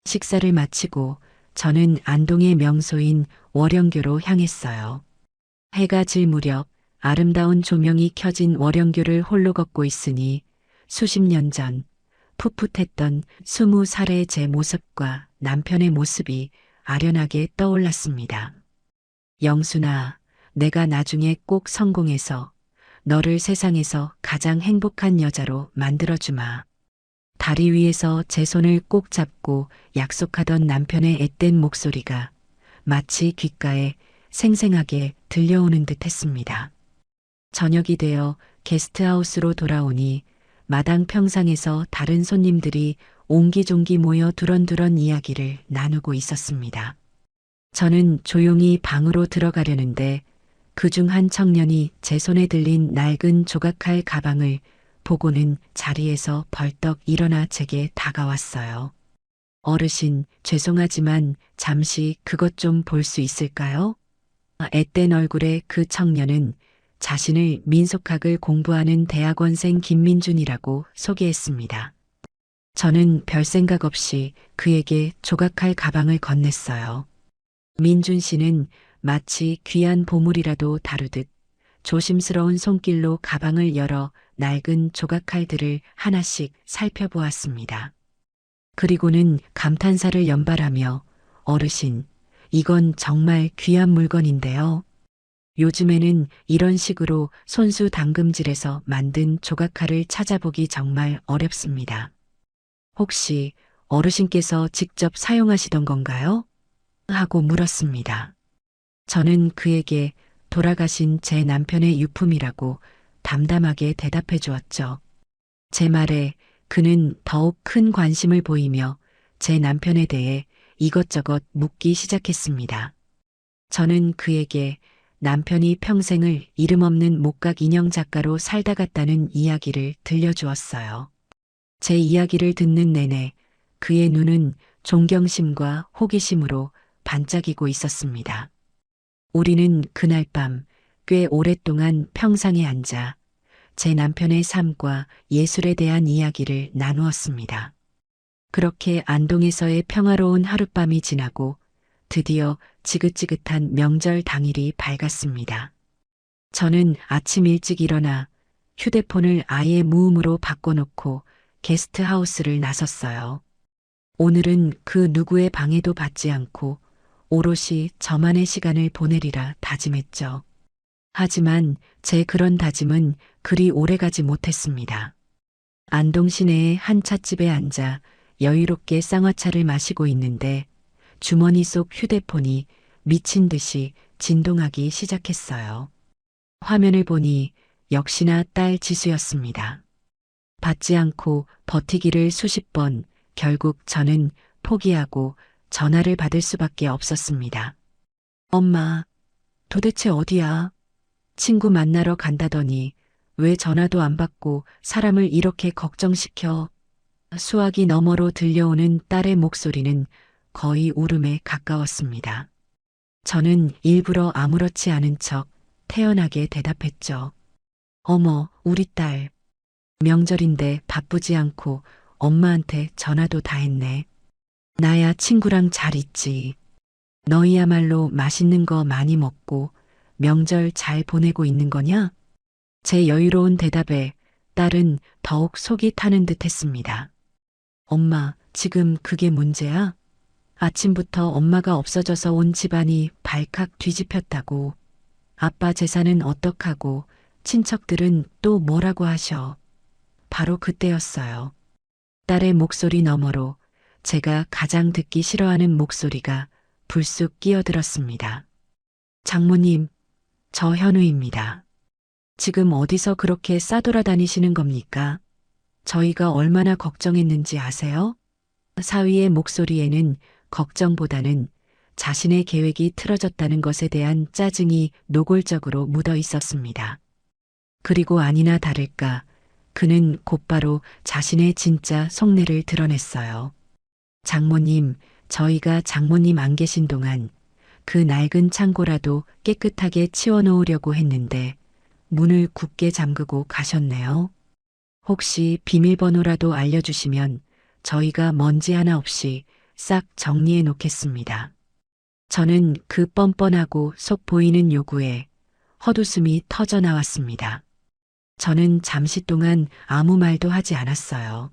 식사를 마치고 저는 안동의 명소인 월영교로 향했어요. 해가 질 무렵 아름다운 조명이 켜진 월영교를 홀로 걷고 있으니 수십 년 전 풋풋했던 20살의 제 모습과 남편의 모습이 아련하게 떠올랐습니다. 영순아, 내가 나중에 꼭 성공해서 너를 세상에서 가장 행복한 여자로 만들어주마. 다리 위에서 제 손을 꼭 잡고 약속하던 남편의 앳된 목소리가 마치 귓가에 생생하게 들려오는 듯 했습니다. 저녁이 되어 게스트하우스로 돌아오니 마당 평상에서 다른 손님들이 옹기종기 모여 두런두런 이야기를 나누고 있었습니다. 저는 조용히 방으로 들어가려는데 그중 한 청년이 제 손에 들린 낡은 조각칼 가방을 보고는 자리에서 벌떡 일어나 제게 다가왔어요. 어르신, 죄송하지만 잠시 그것 좀 볼 수 있을까요? 앳된 얼굴의 그 청년은 자신을 민속학을 공부하는 대학원생 김민준이라고 소개했습니다. 저는 별 생각 없이 그에게 조각할 가방을 건넸어요. 민준 씨는 마치 귀한 보물이라도 다루듯 조심스러운 손길로 가방을 열어 낡은 조각칼들을 하나씩 살펴보았습니다. 그리고는 감탄사를 연발하며 어르신, 이건 정말 귀한 물건인데요. 요즘에는 이런 식으로 손수 당금질해서 만든 조각칼을 찾아보기 정말 어렵습니다. 혹시 어르신께서 직접 사용하시던 건가요? 하고 물었습니다. 저는 그에게 돌아가신 제 남편의 유품이라고 담담하게 대답해 주었죠. 제 말에 그는 더욱 큰 관심을 보이며 제 남편에 대해 이것저것 묻기 시작했습니다. 저는 그에게 남편이 평생을 이름 없는 목각 인형 작가로 살다 갔다는 이야기를 들려주었어요. 제 이야기를 듣는 내내 그의 눈은 존경심과 호기심으로 반짝이고 있었습니다. 우리는 그날 밤 꽤 오랫동안 평상에 앉아 제 남편의 삶과 예술에 대한 이야기를 나누었습니다. 그렇게 안동에서의 평화로운 하룻밤이 지나고 드디어 지긋지긋한 명절 당일이 밝았습니다. 저는 아침 일찍 일어나 휴대폰을 아예 무음으로 바꿔놓고 게스트하우스를 나섰어요. 오늘은 그 누구의 방해도 받지 않고 오롯이 저만의 시간을 보내리라 다짐했죠. 하지만 제 그런 다짐은 그리 오래가지 못했습니다. 안동 시내의 한 찻집에 앉아 여유롭게 쌍화차를 마시고 있는데 주머니 속 휴대폰이 미친 듯이 진동하기 시작했어요. 화면을 보니 역시나 딸 지수였습니다. 받지 않고 버티기를 수십 번, 결국 저는 포기하고 전화를 받을 수밖에 없었습니다. 엄마, 도대체 어디야? 친구 만나러 간다더니 왜 전화도 안 받고 사람을 이렇게 걱정시켜? 수화기 너머로 들려오는 딸의 목소리는 거의 울음에 가까웠습니다. 저는 일부러 아무렇지 않은 척 태연하게 대답했죠. 어머, 우리 딸. 명절인데 바쁘지 않고 엄마한테 전화도 다 했네. 나야 친구랑 잘 있지. 너희야말로 맛있는 거 많이 먹고 명절 잘 보내고 있는 거냐? 제 여유로운 대답에 딸은 더욱 속이 타는 듯 했습니다. 엄마, 지금 그게 문제야? 아침부터 엄마가 없어져서 온 집안이 발칵 뒤집혔다고. 아빠 재산은 어떡하고 친척들은 또 뭐라고 하셔. 바로 그때였어요. 딸의 목소리 너머로 제가 가장 듣기 싫어하는 목소리가 불쑥 끼어들었습니다. 장모님, 저 현우입니다. 지금 어디서 그렇게 싸돌아다니시는 겁니까? 저희가 얼마나 걱정했는지 아세요? 사위의 목소리에는 걱정보다는 자신의 계획이 틀어졌다는 것에 대한 짜증이 노골적으로 묻어 있었습니다. 그리고 아니나 다를까 그는 곧바로 자신의 진짜 속내를 드러냈어요. 장모님, 저희가 장모님 안 계신 동안 그 낡은 창고라도 깨끗하게 치워놓으려고 했는데 문을 굳게 잠그고 가셨네요. 혹시 비밀번호라도 알려주시면 저희가 먼지 하나 없이 싹 정리해 놓겠습니다. 저는 그 뻔뻔하고 속 보이는 요구에 헛웃음이 터져 나왔습니다. 저는 잠시 동안 아무 말도 하지 않았어요.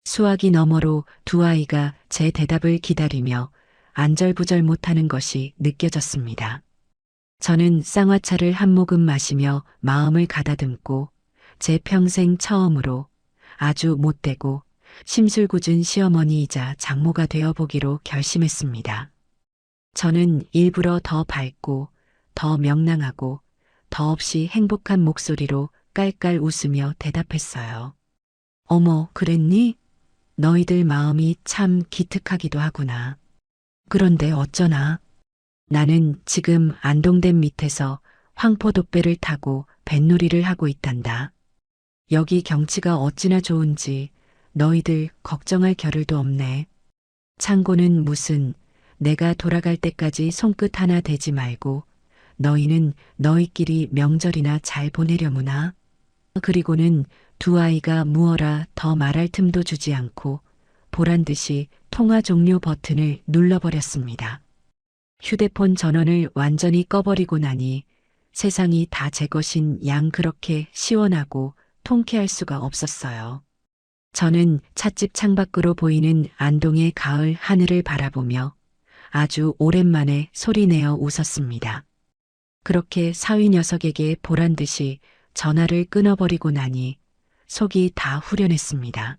수화기 너머로 두 아이가 제 대답을 기다리며 안절부절 못하는 것이 느껴졌습니다. 저는 쌍화차를 한 모금 마시며 마음을 가다듬고 제 평생 처음으로 아주 못되고 심술궂은 시어머니이자 장모가 되어보기로 결심했습니다. 저는 일부러 더 밝고 더 명랑하고 더없이 행복한 목소리로 깔깔 웃으며 대답했어요. 어머, 그랬니? 너희들 마음이 참 기특하기도 하구나. 그런데 어쩌나. 나는 지금 안동댐 밑에서 황포도배를 타고 뱃놀이를 하고 있단다. 여기 경치가 어찌나 좋은지 너희들 걱정할 겨를도 없네. 창고는 무슨 내가 돌아갈 때까지 손끝 하나 대지 말고 너희는 너희끼리 명절이나 잘 보내려무나. 그리고는 두 아이가 무어라 더 말할 틈도 주지 않고 보란 듯이 통화 종료 버튼을 눌러버렸습니다. 휴대폰 전원을 완전히 꺼버리고 나니 세상이 다 제 것인 양 그렇게 시원하고 통쾌할 수가 없었어요. 저는 찻집 창밖으로 보이는 안동의 가을 하늘을 바라보며 아주 오랜만에 소리내어 웃었습니다. 그렇게 사위 녀석에게 보란 듯이 전화를 끊어버리고 나니 속이 다 후련했습니다.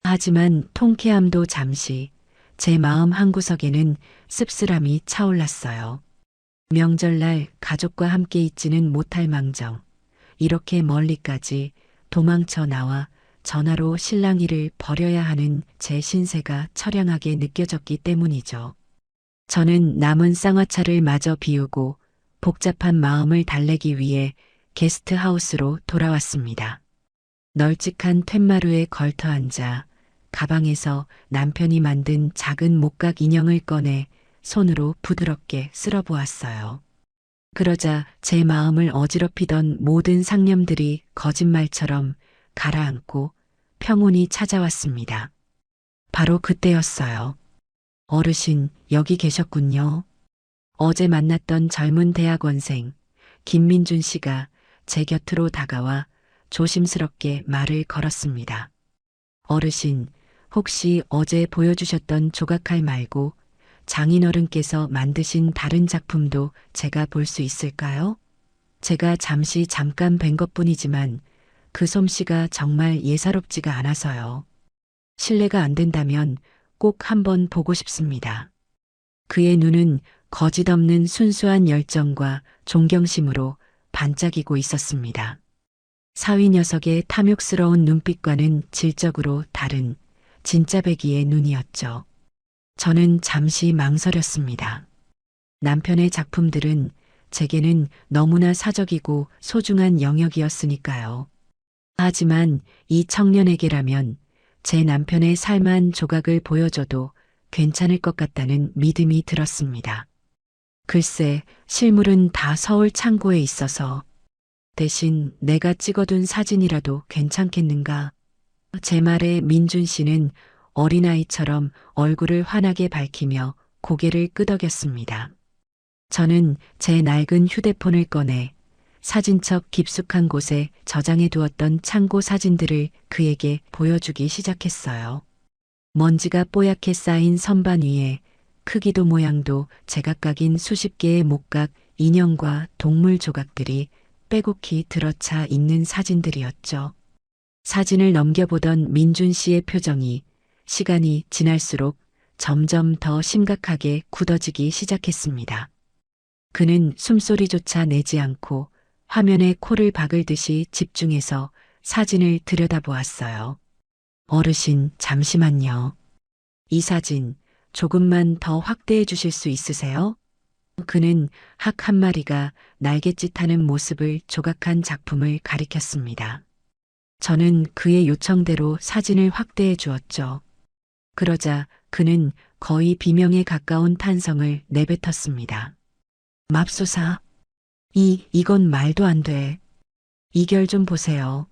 하지만 통쾌함도 잠시 제 마음 한구석에는 씁쓸함이 차올랐어요. 명절날 가족과 함께 있지는 못할 망정 이렇게 멀리까지 도망쳐 나와 전화로 신랑이를 버려야 하는 제 신세가 처량하게 느껴졌기 때문이죠. 저는 남은 쌍화차를 마저 비우고 복잡한 마음을 달래기 위해 게스트하우스로 돌아왔습니다. 널찍한 툇마루에 걸터 앉아 가방에서 남편이 만든 작은 목각 인형을 꺼내 손으로 부드럽게 쓸어보았어요. 그러자 제 마음을 어지럽히던 모든 상념들이 거짓말처럼 가라앉고 평온이 찾아왔습니다. 바로 그때였어요. 어르신, 여기 계셨군요. 어제 만났던 젊은 대학원생 김민준 씨가 제 곁으로 다가와 조심스럽게 말을 걸었습니다. 어르신, 혹시 어제 보여주셨던 조각칼 말고 장인어른께서 만드신 다른 작품도 제가 볼 수 있을까요? 제가 잠깐 뵌 것뿐이지만 그 솜씨가 정말 예사롭지가 않아서요. 실례가 안 된다면 꼭 한번 보고 싶습니다. 그의 눈은 거짓없는 순수한 열정과 존경심으로 반짝이고 있었습니다. 사위 녀석의 탐욕스러운 눈빛과는 질적으로 다른 진짜배기의 눈이었죠. 저는 잠시 망설였습니다. 남편의 작품들은 제게는 너무나 사적이고 소중한 영역이었으니까요. 하지만 이 청년에게라면 제 남편의 삶한 조각을 보여줘도 괜찮을 것 같다는 믿음이 들었습니다. 글쎄, 실물은 다 서울 창고에 있어서 대신 내가 찍어둔 사진이라도 괜찮겠는가? 제 말에 민준 씨는 어린아이처럼 얼굴을 환하게 밝히며 고개를 끄덕였습니다. 저는 제 낡은 휴대폰을 꺼내 사진첩 깊숙한 곳에 저장해 두었던 창고 사진들을 그에게 보여주기 시작했어요. 먼지가 뽀얗게 쌓인 선반 위에 크기도 모양도 제각각인 수십 개의 목각, 인형과 동물 조각들이 빼곡히 들어차 있는 사진들이었죠. 사진을 넘겨보던 민준 씨의 표정이 시간이 지날수록 점점 더 심각하게 굳어지기 시작했습니다. 그는 숨소리조차 내지 않고 화면에 코를 박을 듯이 집중해서 사진을 들여다보았어요. 어르신, 잠시만요. 이 사진 조금만 더 확대해 주실 수 있으세요? 그는 학 한 마리가 날갯짓하는 모습을 조각한 작품을 가리켰습니다. 저는 그의 요청대로 사진을 확대해 주었죠. 그러자 그는 거의 비명에 가까운 탄성을 내뱉었습니다. 맙소사. 이건 말도 안 돼. 이 결 좀 보세요.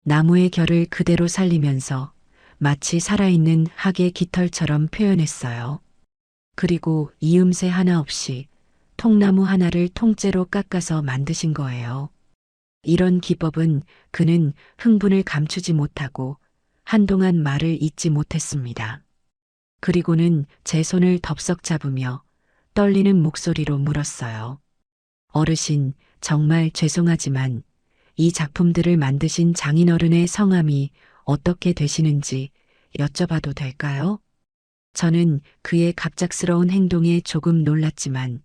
나무의 결을 그대로 살리면서 마치 살아있는 학의 깃털처럼 표현했어요. 그리고 이음새 하나 없이 통나무 하나를 통째로 깎아서 만드신 거예요. 이런 기법은 그는 흥분을 감추지 못하고 한동안 말을 잇지 못했습니다. 그리고는 제 손을 덥석 잡으며 떨리는 목소리로 물었어요. 어르신, 정말 죄송하지만 이 작품들을 만드신 장인어른의 성함이 어떻게 되시는지 여쭤봐도 될까요? 저는 그의 갑작스러운 행동에 조금 놀랐지만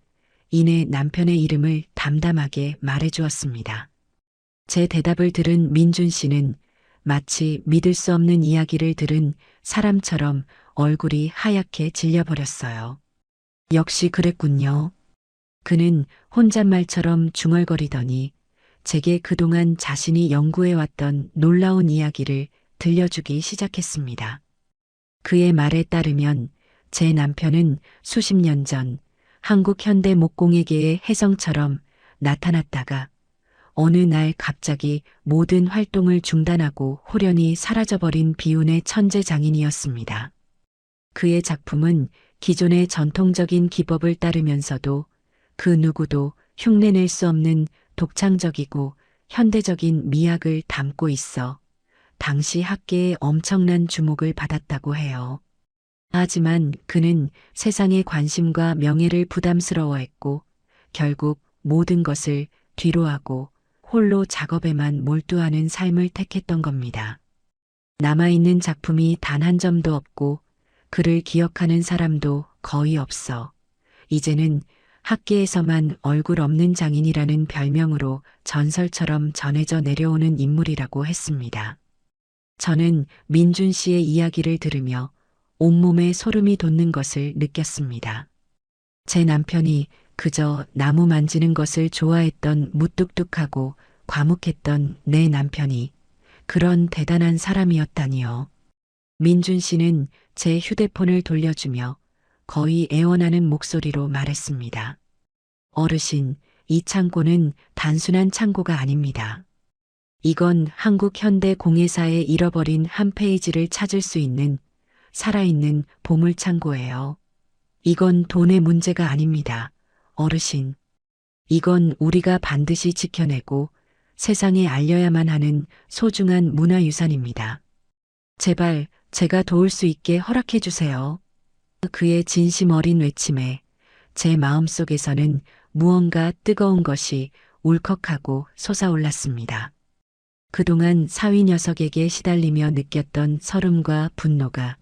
이내 남편의 이름을 담담하게 말해주었습니다. 제 대답을 들은 민준 씨는 마치 믿을 수 없는 이야기를 들은 사람처럼 얼굴이 하얗게 질려버렸어요. 역시 그랬군요. 그는 혼잣말처럼 중얼거리더니 제게 그동안 자신이 연구해왔던 놀라운 이야기를 들려주기 시작했습니다. 그의 말에 따르면 제 남편은 수십 년 전 한국 현대 목공예계의 혜성처럼 나타났다가 어느 날 갑자기 모든 활동을 중단하고 홀연히 사라져버린 비운의 천재 장인이었습니다. 그의 작품은 기존의 전통적인 기법을 따르면서도 그 누구도 흉내낼 수 없는 독창적이고 현대적인 미학을 담고 있어 당시 학계에 엄청난 주목을 받았다고 해요. 하지만 그는 세상의 관심과 명예를 부담스러워했고 결국 모든 것을 뒤로하고 홀로 작업에만 몰두하는 삶을 택했던 겁니다. 남아있는 작품이 단 한 점도 없고 그를 기억하는 사람도 거의 없어 이제는 학계에서만 얼굴 없는 장인이라는 별명으로 전설처럼 전해져 내려오는 인물이라고 했습니다. 저는 민준 씨의 이야기를 들으며 온몸에 소름이 돋는 것을 느꼈습니다. 제 남편이 그저 나무 만지는 것을 좋아했던 무뚝뚝하고 과묵했던 내 남편이 그런 대단한 사람이었다니요. 민준 씨는 제 휴대폰을 돌려주며 거의 애원하는 목소리로 말했습니다. 어르신, 이 창고는 단순한 창고가 아닙니다. 이건 한국 현대 공예사의 잃어버린 한 페이지를 찾을 수 있는 살아있는 보물창고예요. 이건 돈의 문제가 아닙니다. 어르신. 이건 우리가 반드시 지켜내고 세상에 알려야만 하는 소중한 문화유산입니다. 제발 제가 도울 수 있게 허락해 주세요. 그의 진심 어린 외침에 제 마음속에서는 무언가 뜨거운 것이 울컥하고 솟아올랐습니다. 그동안 사위 녀석에게 시달리며 느꼈던 서름과 분노가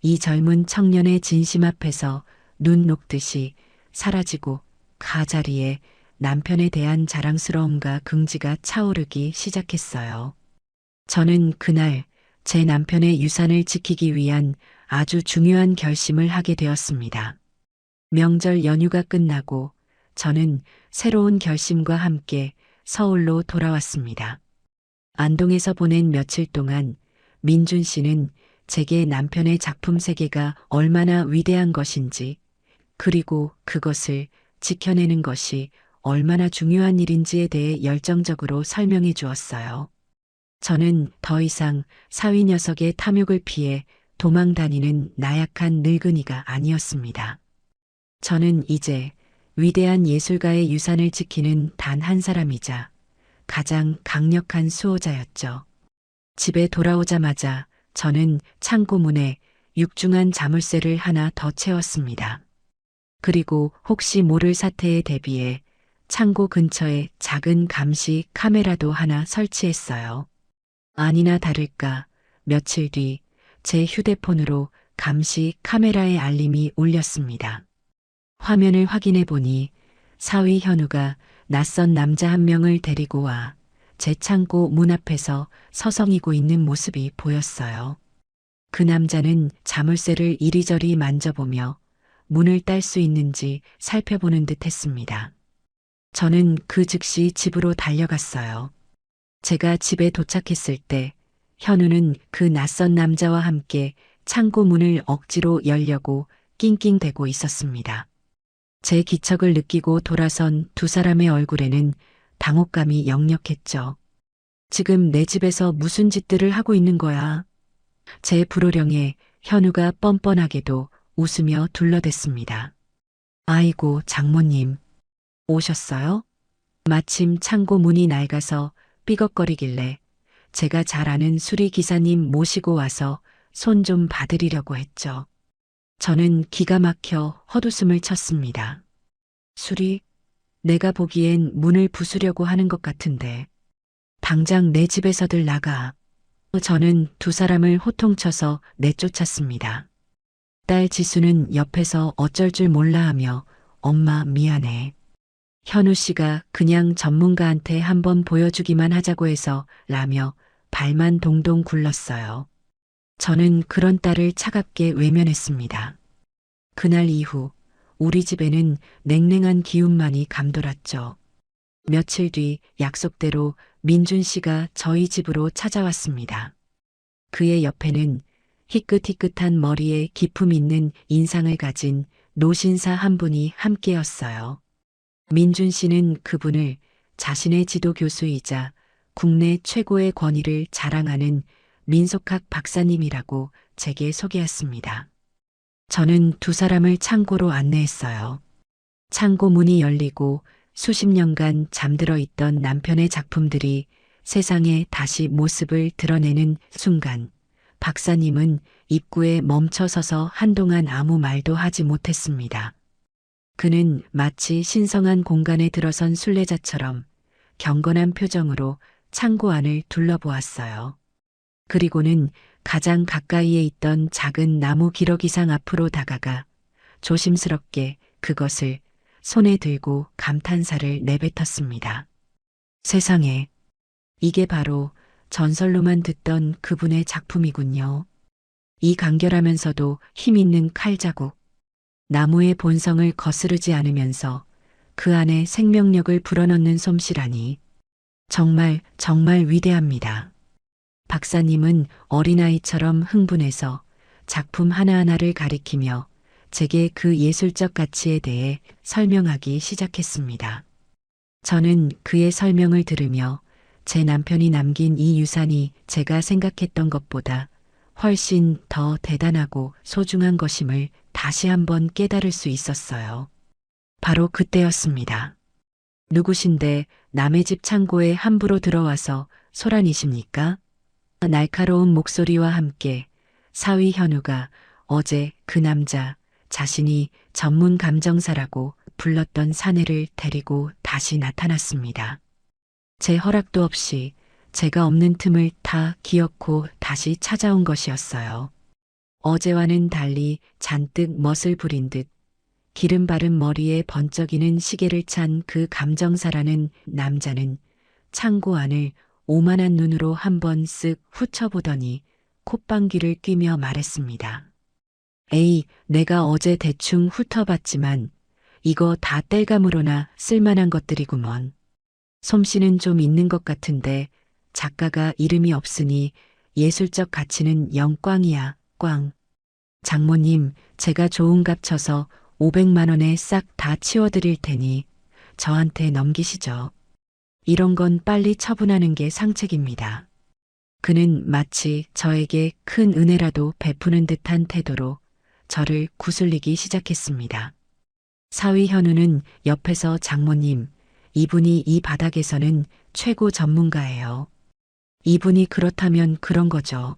이 젊은 청년의 진심 앞에서 눈 녹듯이 사라지고 가자리에 남편에 대한 자랑스러움과 긍지가 차오르기 시작했어요. 저는 그날 제 남편의 유산을 지키기 위한 아주 중요한 결심을 하게 되었습니다. 명절 연휴가 끝나고 저는 새로운 결심과 함께 서울로 돌아왔습니다. 안동에서 보낸 며칠 동안 민준 씨는 제게 남편의 작품 세계가 얼마나 위대한 것인지 그리고 그것을 지켜내는 것이 얼마나 중요한 일인지에 대해 열정적으로 설명해 주었어요. 저는 더 이상 사위 녀석의 탐욕을 피해 도망 다니는 나약한 늙은이가 아니었습니다. 저는 이제 위대한 예술가의 유산을 지키는 단 한 사람이자 가장 강력한 수호자였죠. 집에 돌아오자마자 저는 창고 문에 육중한 자물쇠를 하나 더 채웠습니다. 그리고 혹시 모를 사태에 대비해 창고 근처에 작은 감시 카메라도 하나 설치했어요. 아니나 다를까 며칠 뒤 제 휴대폰으로 감시 카메라의 알림이 울렸습니다. 화면을 확인해 보니 사위 현우가 낯선 남자 한 명을 데리고 와 제 창고 문 앞에서 서성이고 있는 모습이 보였어요. 그 남자는 자물쇠를 이리저리 만져보며 문을 딸 수 있는지 살펴보는 듯 했습니다. 저는 그 즉시 집으로 달려갔어요. 제가 집에 도착했을 때 현우는 그 낯선 남자와 함께 창고 문을 억지로 열려고 낑낑대고 있었습니다. 제 기척을 느끼고 돌아선 두 사람의 얼굴에는 당혹감이 역력했죠. 지금 내 집에서 무슨 짓들을 하고 있는 거야? 제 불호령에 현우가 뻔뻔하게도 웃으며 둘러댔습니다. 아이고, 장모님. 오셨어요? 마침 창고 문이 낡아서 삐걱거리길래 제가 잘 아는 수리 기사님 모시고 와서 손 좀 봐드리려고 했죠. 저는 기가 막혀 헛웃음을 쳤습니다. 수리? 내가 보기엔 문을 부수려고 하는 것 같은데. 당장 내 집에서들 나가. 저는 두 사람을 호통쳐서 내쫓았습니다. 딸 지수는 옆에서 어쩔 줄 몰라 하며 엄마 미안해. 현우 씨가 그냥 전문가한테 한번 보여주기만 하자고 해서 라며 발만 동동 굴렀어요. 저는 그런 딸을 차갑게 외면했습니다. 그날 이후 우리 집에는 냉랭한 기운만이 감돌았죠. 며칠 뒤 약속대로 민준 씨가 저희 집으로 찾아왔습니다. 그의 옆에는 희끗희끗한 머리에 기품 있는 인상을 가진 노신사 한 분이 함께였어요. 민준 씨는 그분을 자신의 지도 교수이자 국내 최고의 권위를 자랑하는 민속학 박사님이라고 제게 소개했습니다. 저는 두 사람을 창고로 안내했어요. 창고 문이 열리고 수십 년간 잠들어 있던 남편의 작품들이 세상에 다시 모습을 드러내는 순간, 박사님은 입구에 멈춰 서서 한동안 아무 말도 하지 못했습니다. 그는 마치 신성한 공간에 들어선 순례자처럼 경건한 표정으로 창고 안을 둘러보았어요. 그리고는 가장 가까이에 있던 작은 나무 기러기상 앞으로 다가가 조심스럽게 그것을 손에 들고 감탄사를 내뱉었습니다. 세상에, 이게 바로 전설로만 듣던 그분의 작품이군요. 이 간결하면서도 힘있는 칼자국, 나무의 본성을 거스르지 않으면서 그 안에 생명력을 불어넣는 솜씨라니 정말 위대합니다. 박사님은 어린아이처럼 흥분해서 작품 하나하나를 가리키며 제게 그 예술적 가치에 대해 설명하기 시작했습니다. 저는 그의 설명을 들으며 제 남편이 남긴 이 유산이 제가 생각했던 것보다 훨씬 더 대단하고 소중한 것임을 다시 한번 깨달을 수 있었어요. 바로 그때였습니다. 누구신데 남의 집 창고에 함부로 들어와서 소란이십니까? 날카로운 목소리와 함께 사위 현우가 어제 그 남자 자신이 전문 감정사라고 불렀던 사내를 데리고 다시 나타났습니다. 제 허락도 없이 제가 없는 틈을 타 기어코 다시 찾아온 것이었어요. 어제와는 달리 잔뜩 멋을 부린 듯 기름 바른 머리에 번쩍이는 시계를 찬 그 감정사라는 남자는 창고 안을 오만한 눈으로 한번 쓱 훑어보더니 콧방귀를 뀌며 말했습니다. 에이, 내가 어제 대충 훑어봤지만 이거 다 땔감으로나 쓸만한 것들이구먼. 솜씨는 좀 있는 것 같은데 작가가 이름이 없으니 예술적 가치는 영 꽝이야, 꽝. 장모님, 제가 좋은 값 쳐서 500만 원에 싹 다 치워드릴 테니 저한테 넘기시죠. 이런 건 빨리 처분하는 게 상책입니다. 그는 마치 저에게 큰 은혜라도 베푸는 듯한 태도로 저를 구슬리기 시작했습니다. 사위 현우는 옆에서 장모님, 이분이 이 바닥에서는 최고 전문가예요. 이분이 그렇다면 그런 거죠.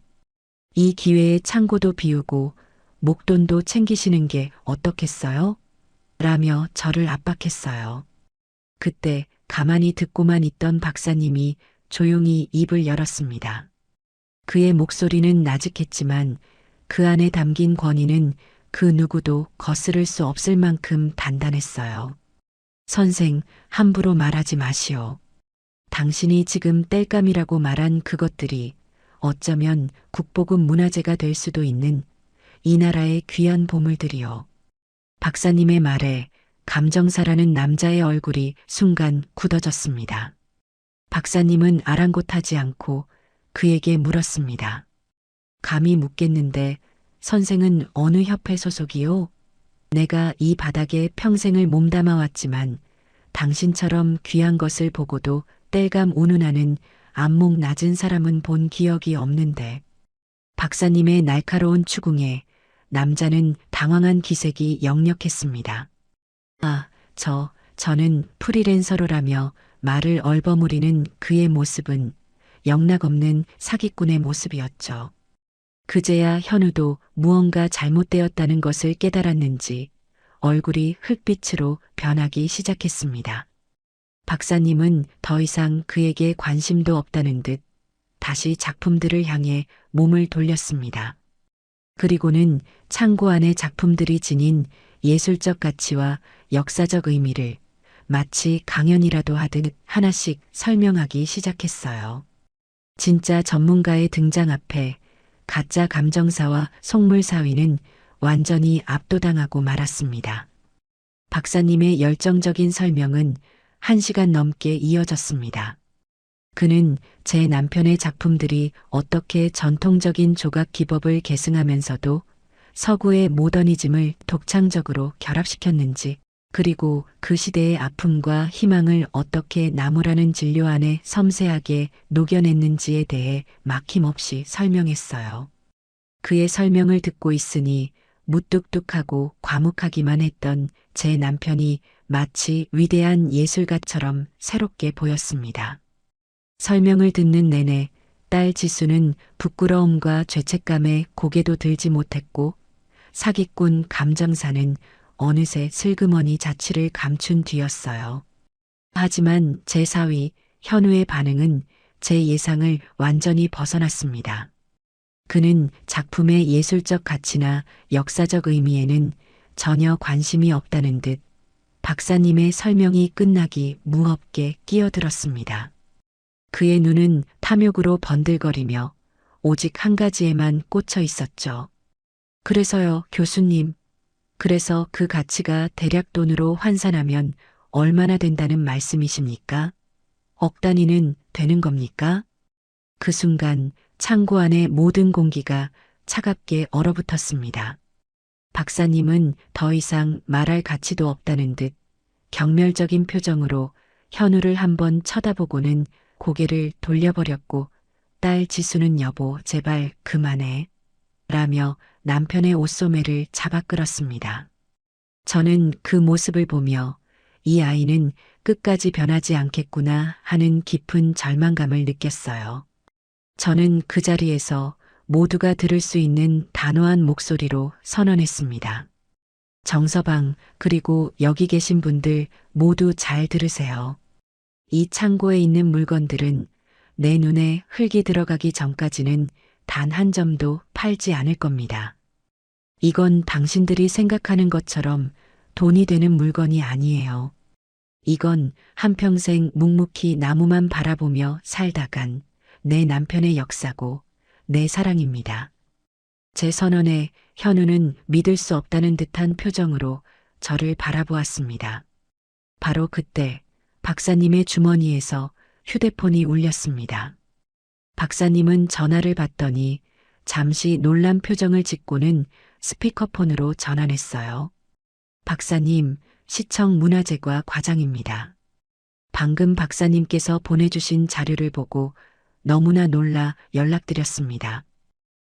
이 기회에 창고도 비우고 목돈도 챙기시는 게 어떻겠어요? 라며 저를 압박했어요. 그때 가만히 듣고만 있던 박사님이 조용히 입을 열었습니다. 그의 목소리는 나직했지만 그 안에 담긴 권위는 그 누구도 거스를 수 없을 만큼 단단했어요. 선생, 함부로 말하지 마시오. 당신이 지금 땔감이라고 말한 그것들이 어쩌면 국보급 문화재가 될 수도 있는 이 나라의 귀한 보물들이요. 박사님의 말에 감정사라는 남자의 얼굴이 순간 굳어졌습니다. 박사님은 아랑곳하지 않고 그에게 물었습니다. 감히 묻겠는데 선생은 어느 협회 소속이요? 내가 이 바닥에 평생을 몸담아 왔지만 당신처럼 귀한 것을 보고도 땔감 운운하는 안목 낮은 사람은 본 기억이 없는데. 박사님의 날카로운 추궁에 남자는 당황한 기색이 역력했습니다. 아, 저는 프리랜서로라며 말을 얼버무리는 그의 모습은 영락없는 사기꾼의 모습이었죠. 그제야 현우도 무언가 잘못되었다는 것을 깨달았는지 얼굴이 흙빛으로 변하기 시작했습니다. 박사님은 더 이상 그에게 관심도 없다는 듯 다시 작품들을 향해 몸을 돌렸습니다. 그리고는 창고 안의 작품들이 지닌 예술적 가치와 역사적 의미를 마치 강연이라도 하듯 하나씩 설명하기 시작했어요. 진짜 전문가의 등장 앞에 가짜 감정사와 속물사위는 완전히 압도당하고 말았습니다. 박사님의 열정적인 설명은 1시간 넘게 이어졌습니다. 그는 제 남편의 작품들이 어떻게 전통적인 조각 기법을 계승하면서도 서구의 모더니즘을 독창적으로 결합시켰는지, 그리고 그 시대의 아픔과 희망을 어떻게 나무라는 진료 안에 섬세하게 녹여냈는지에 대해 막힘없이 설명했어요. 그의 설명을 듣고 있으니 무뚝뚝하고 과묵하기만 했던 제 남편이 마치 위대한 예술가처럼 새롭게 보였습니다. 설명을 듣는 내내 딸 지수는 부끄러움과 죄책감에 고개도 들지 못했고 사기꾼 감정사는 어느새 슬그머니 자취를 감춘 뒤였어요. 하지만 제 사위 현우의 반응은 제 예상을 완전히 벗어났습니다. 그는 작품의 예술적 가치나 역사적 의미에는 전혀 관심이 없다는 듯 박사님의 설명이 끝나기 무섭게 끼어들었습니다. 그의 눈은 탐욕으로 번들거리며 오직 한 가지에만 꽂혀 있었죠. 그래서요, 교수님. 그래서 그 가치가 대략 돈으로 환산하면 얼마나 된다는 말씀이십니까? 억 단위는 되는 겁니까? 그 순간 창고 안의 모든 공기가 차갑게 얼어붙었습니다. 박사님은 더 이상 말할 가치도 없다는 듯 경멸적인 표정으로 현우를 한번 쳐다보고는 고개를 돌려버렸고 딸 지수는 여보 제발 그만해 라며 남편의 옷소매를 잡아 끌었습니다. 저는 그 모습을 보며 이 아이는 끝까지 변하지 않겠구나 하는 깊은 절망감을 느꼈어요. 저는 그 자리에서 모두가 들을 수 있는 단호한 목소리로 선언했습니다. 정서방, 그리고 여기 계신 분들 모두 잘 들으세요. 이 창고에 있는 물건들은 내 눈에 흙이 들어가기 전까지는 단 한 점도 팔지 않을 겁니다. 이건 당신들이 생각하는 것처럼 돈이 되는 물건이 아니에요. 이건 한평생 묵묵히 나무만 바라보며 살다간 내 남편의 역사고 내 사랑입니다. 제 선언에 현우는 믿을 수 없다는 듯한 표정으로 저를 바라보았습니다. 바로 그때 박사님의 주머니에서 휴대폰이 울렸습니다. 박사님은 전화를 받더니 잠시 놀란 표정을 짓고는 스피커폰으로 전환했어요. 박사님, 시청 문화재과 과장입니다. 방금 박사님께서 보내주신 자료를 보고 너무나 놀라 연락드렸습니다.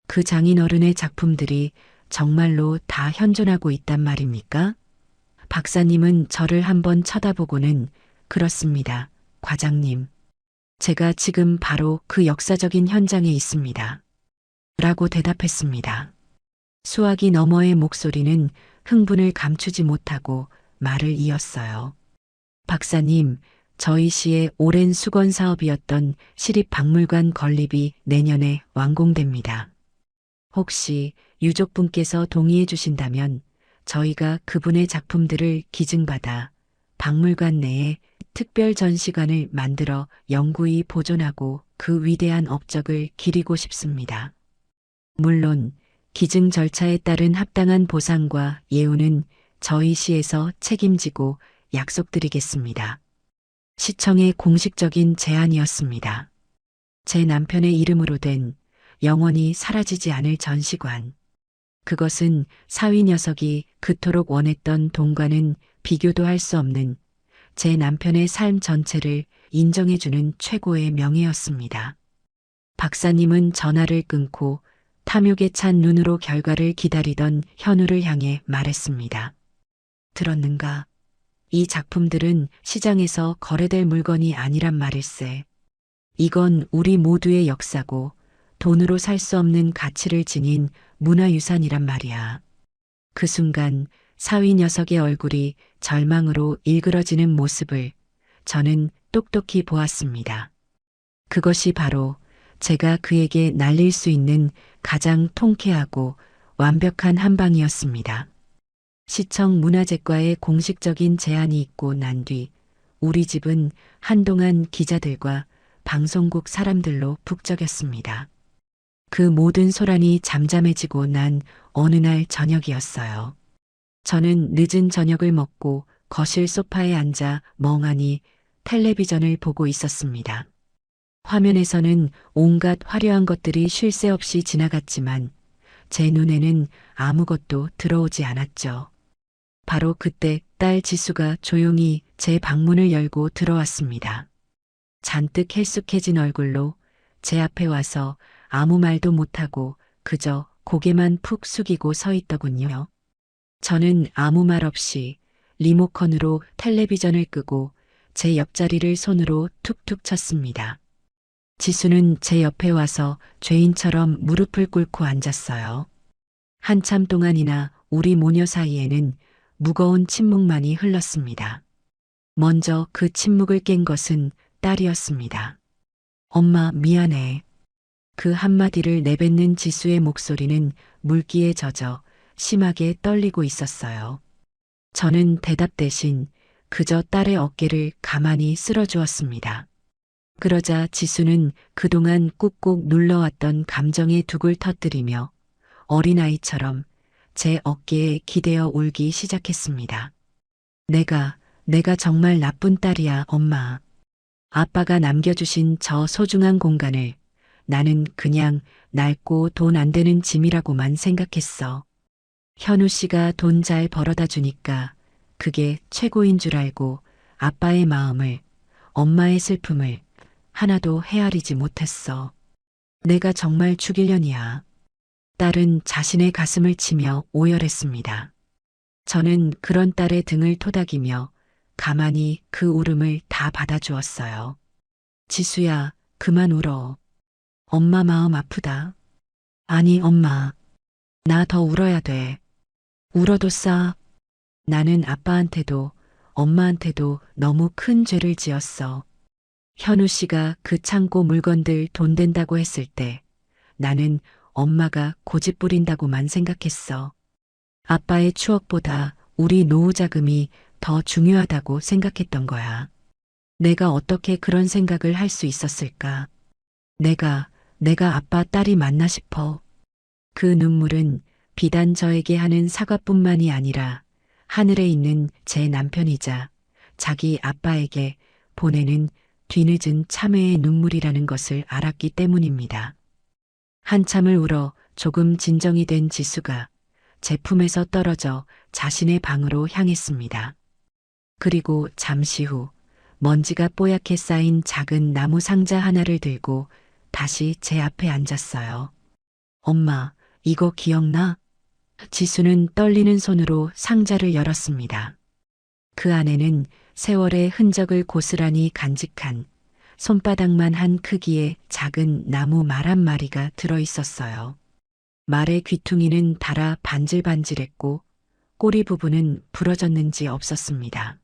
그 장인어른의 작품들이 정말로 다 현존하고 있단 말입니까? 박사님은 저를 한번 쳐다보고는 그렇습니다. 과장님. 제가 지금 바로 그 역사적인 현장에 있습니다. 라고 대답했습니다. 수화기 너머의 목소리는 흥분을 감추지 못하고 말을 이었어요. 박사님, 저희 시의 오랜 수건 사업이었던 시립박물관 건립이 내년에 완공됩니다. 혹시 유족분께서 동의해 주신다면 저희가 그분의 작품들을 기증받아 박물관 내에 특별 전시관을 만들어 영구히 보존하고 그 위대한 업적을 기리고 싶습니다. 물론 기증 절차에 따른 합당한 보상과 예우는 저희 시에서 책임지고 약속드리겠습니다. 시청의 공식적인 제안이었습니다. 제 남편의 이름으로 된 영원히 사라지지 않을 전시관. 그것은 사위 녀석이 그토록 원했던 돈과는 비교도 할 수 없는 제 남편의 삶 전체를 인정해주는 최고의 명예였습니다. 박사님은 전화를 끊고 탐욕에 찬 눈으로 결과를 기다리던 현우를 향해 말했습니다. 들었는가? 이 작품들은 시장에서 거래될 물건이 아니란 말일세. 이건 우리 모두의 역사고 돈으로 살 수 없는 가치를 지닌 문화유산이란 말이야. 그 순간 사위 녀석의 얼굴이 절망으로 일그러지는 모습을 저는 똑똑히 보았습니다. 그것이 바로 제가 그에게 날릴 수 있는 가장 통쾌하고 완벽한 한방이었습니다. 시청 문화재과의 공식적인 제안이 있고 난 뒤 우리 집은 한동안 기자들과 방송국 사람들로 북적였습니다. 그 모든 소란이 잠잠해지고 난 어느 날 저녁이었어요. 저는 늦은 저녁을 먹고 거실 소파에 앉아 멍하니 텔레비전을 보고 있었습니다. 화면에서는 온갖 화려한 것들이 쉴 새 없이 지나갔지만 제 눈에는 아무것도 들어오지 않았죠. 바로 그때 딸 지수가 조용히 제 방문을 열고 들어왔습니다. 잔뜩 헬쑥해진 얼굴로 제 앞에 와서 아무 말도 못하고 그저 고개만 푹 숙이고 서 있더군요. 저는 아무 말 없이 리모컨으로 텔레비전을 끄고 제 옆자리를 손으로 툭툭 쳤습니다. 지수는 제 옆에 와서 죄인처럼 무릎을 꿇고 앉았어요. 한참 동안이나 우리 모녀 사이에는 무거운 침묵만이 흘렀습니다. 먼저 그 침묵을 깬 것은 딸이었습니다. 엄마, 미안해. 그 한마디를 내뱉는 지수의 목소리는 물기에 젖어 심하게 떨리고 있었어요. 저는 대답 대신 그저 딸의 어깨를 가만히 쓸어주었습니다. 그러자 지수는 그동안 꾹꾹 눌러왔던 감정의 둑을 터뜨리며 어린아이처럼 제 어깨에 기대어 울기 시작했습니다. 내가 정말 나쁜 딸이야, 엄마. 아빠가 남겨주신 저 소중한 공간을 나는 그냥 낡고 돈 안 되는 짐이라고만 생각했어. 현우 씨가 돈 잘 벌어다 주니까 그게 최고인 줄 알고 아빠의 마음을, 엄마의 슬픔을 하나도 헤아리지 못했어. 내가 정말 죽일년이야. 딸은 자신의 가슴을 치며 오열했습니다. 저는 그런 딸의 등을 토닥이며 가만히 그 울음을 다 받아주었어요. 지수야, 그만 울어. 엄마 마음 아프다. 아니, 엄마. 나 더 울어야 돼. 울어도 싸. 나는 아빠한테도 엄마한테도 너무 큰 죄를 지었어. 현우 씨가 그 창고 물건들 돈 된다고 했을 때 나는 엄마가 고집 부린다고만 생각했어. 아빠의 추억보다 우리 노후 자금이 더 중요하다고 생각했던 거야. 내가 어떻게 그런 생각을 할 수 있었을까? 내가 아빠 딸이 맞나 싶어. 그 눈물은 비단 저에게 하는 사과뿐만이 아니라 하늘에 있는 제 남편이자 자기 아빠에게 보내는 뒤늦은 참회의 눈물이라는 것을 알았기 때문입니다. 한참을 울어 조금 진정이 된 지수가 제 품에서 떨어져 자신의 방으로 향했습니다. 그리고 잠시 후 먼지가 뽀얗게 쌓인 작은 나무 상자 하나를 들고 다시 제 앞에 앉았어요. 엄마, 이거 기억나? 지수는 떨리는 손으로 상자를 열었습니다. 그 안에는 세월의 흔적을 고스란히 간직한 손바닥만 한 크기의 작은 나무 말 한 마리가 들어 있었어요. 말의 귀퉁이는 닳아 반질반질했고 꼬리 부분은 부러졌는지 없었습니다.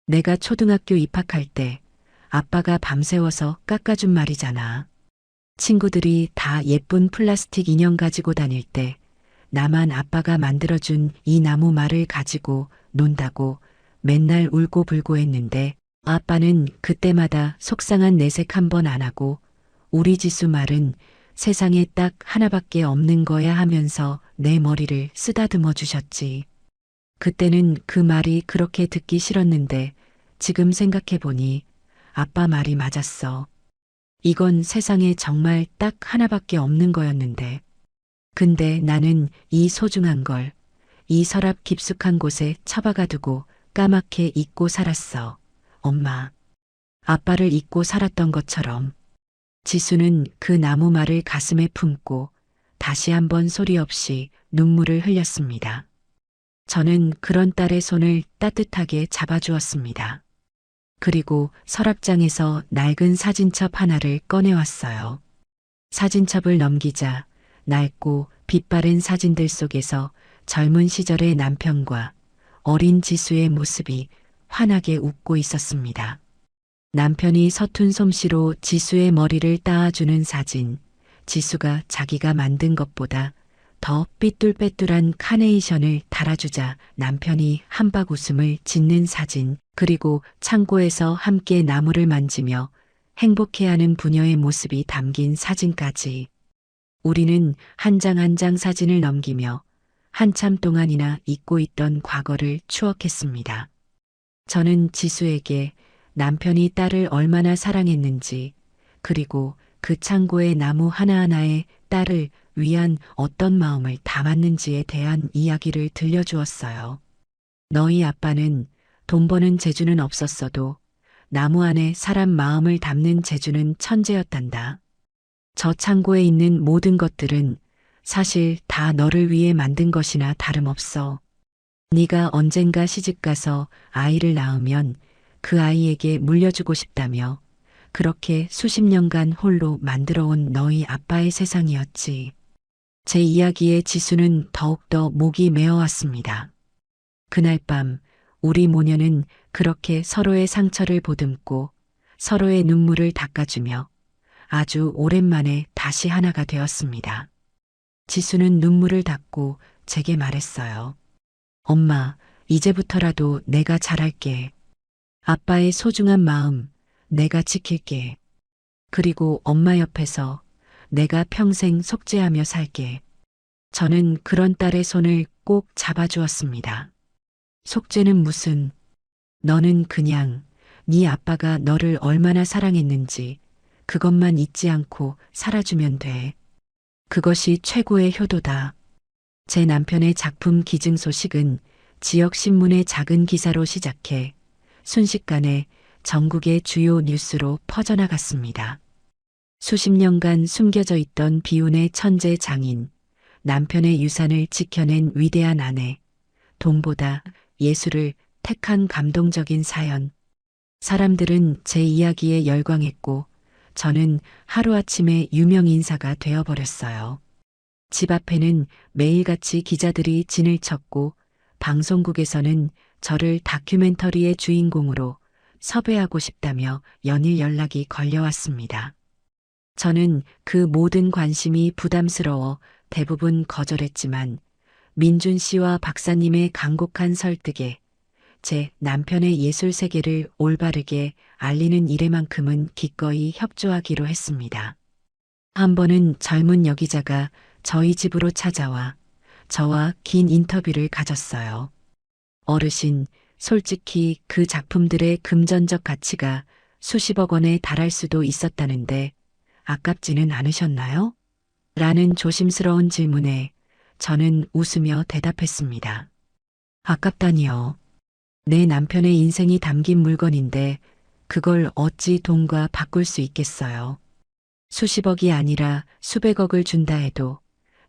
내가 초등학교 입학할 때 아빠가 밤새워서 깎아준 말이잖아. 친구들이 다 예쁜 플라스틱 인형 가지고 다닐 때 나만 아빠가 만들어준 이 나무 말을 가지고 논다고 맨날 울고불고 했는데 아빠는 그때마다 속상한 내색 한 번 안 하고 우리 지수 말은 세상에 딱 하나밖에 없는 거야 하면서 내 머리를 쓰다듬어 주셨지. 그때는 그 말이 그렇게 듣기 싫었는데 지금 생각해보니 아빠 말이 맞았어. 이건 세상에 정말 딱 하나밖에 없는 거였는데. 근데 나는 이 소중한 걸 이 서랍 깊숙한 곳에 처박아 두고 까맣게 잊고 살았어. 엄마. 아빠를 잊고 살았던 것처럼. 지수는 그 나무 말을 가슴에 품고 다시 한번 소리 없이 눈물을 흘렸습니다. 저는 그런 딸의 손을 따뜻하게 잡아주었습니다. 그리고 서랍장에서 낡은 사진첩 하나를 꺼내왔어요. 사진첩을 넘기자 낡고 빛바랜 사진들 속에서 젊은 시절의 남편과 어린 지수의 모습이 환하게 웃고 있었습니다. 남편이 서툰 솜씨로 지수의 머리를 따아주는 사진, 지수가 자기가 만든 것보다 더 삐뚤빼뚤한 카네이션을 달아주자 남편이 한박 웃음을 짓는 사진, 그리고 창고에서 함께 나무를 만지며 행복해하는 부녀의 모습이 담긴 사진까지. 우리는 한 장 한 장 사진을 넘기며 한참 동안이나 잊고 있던 과거를 추억했습니다. 저는 지수에게 남편이 딸을 얼마나 사랑했는지, 그리고 그 창고의 나무 하나하나에 딸을 위한 어떤 마음을 담았는지에 대한 이야기를 들려주었어요. 너희 아빠는 돈 버는 재주는 없었어도 나무 안에 사람 마음을 담는 재주는 천재였단다. 저 창고에 있는 모든 것들은 사실 다 너를 위해 만든 것이나 다름없어. 네가 언젠가 시집가서 아이를 낳으면 그 아이에게 물려주고 싶다며 그렇게 수십 년간 홀로 만들어온 너희 아빠의 세상이었지. 제 이야기에 지수는 더욱더 목이 메어왔습니다. 그날 밤 우리 모녀는 그렇게 서로의 상처를 보듬고 서로의 눈물을 닦아주며 아주 오랜만에 다시 하나가 되었습니다. 지수는 눈물을 닦고 제게 말했어요. 엄마, 이제부터라도 내가 잘할게. 아빠의 소중한 마음 내가 지킬게. 그리고 엄마 옆에서 내가 평생 속죄하며 살게. 저는 그런 딸의 손을 꼭 잡아주었습니다. 속죄는 무슨, 너는 그냥 네 아빠가 너를 얼마나 사랑했는지 그것만 잊지 않고 살아주면 돼. 그것이 최고의 효도다. 제 남편의 작품 기증 소식은 지역 신문의 작은 기사로 시작해 순식간에 전국의 주요 뉴스로 퍼져나갔습니다. 수십 년간 숨겨져 있던 비운의 천재 장인, 남편의 유산을 지켜낸 위대한 아내, 돈보다 예술을 택한 감동적인 사연. 사람들은 제 이야기에 열광했고 저는 하루아침에 유명 인사가 되어버렸어요. 집 앞에는 매일같이 기자들이 진을 쳤고 방송국에서는 저를 다큐멘터리의 주인공으로 섭외하고 싶다며 연일 연락이 걸려왔습니다. 저는 그 모든 관심이 부담스러워 대부분 거절했지만 민준 씨와 박사님의 간곡한 설득에 제 남편의 예술 세계를 올바르게 알리는 일에만큼은 기꺼이 협조하기로 했습니다. 한 번은 젊은 여기자가 저희 집으로 찾아와 저와 긴 인터뷰를 가졌어요. 어르신, 솔직히 그 작품들의 금전적 가치가 수십억 원에 달할 수도 있었다는데 아깝지는 않으셨나요? 라는 조심스러운 질문에 저는 웃으며 대답했습니다. 아깝다니요. 내 남편의 인생이 담긴 물건인데 그걸 어찌 돈과 바꿀 수 있겠어요. 수십억이 아니라 수백억을 준다 해도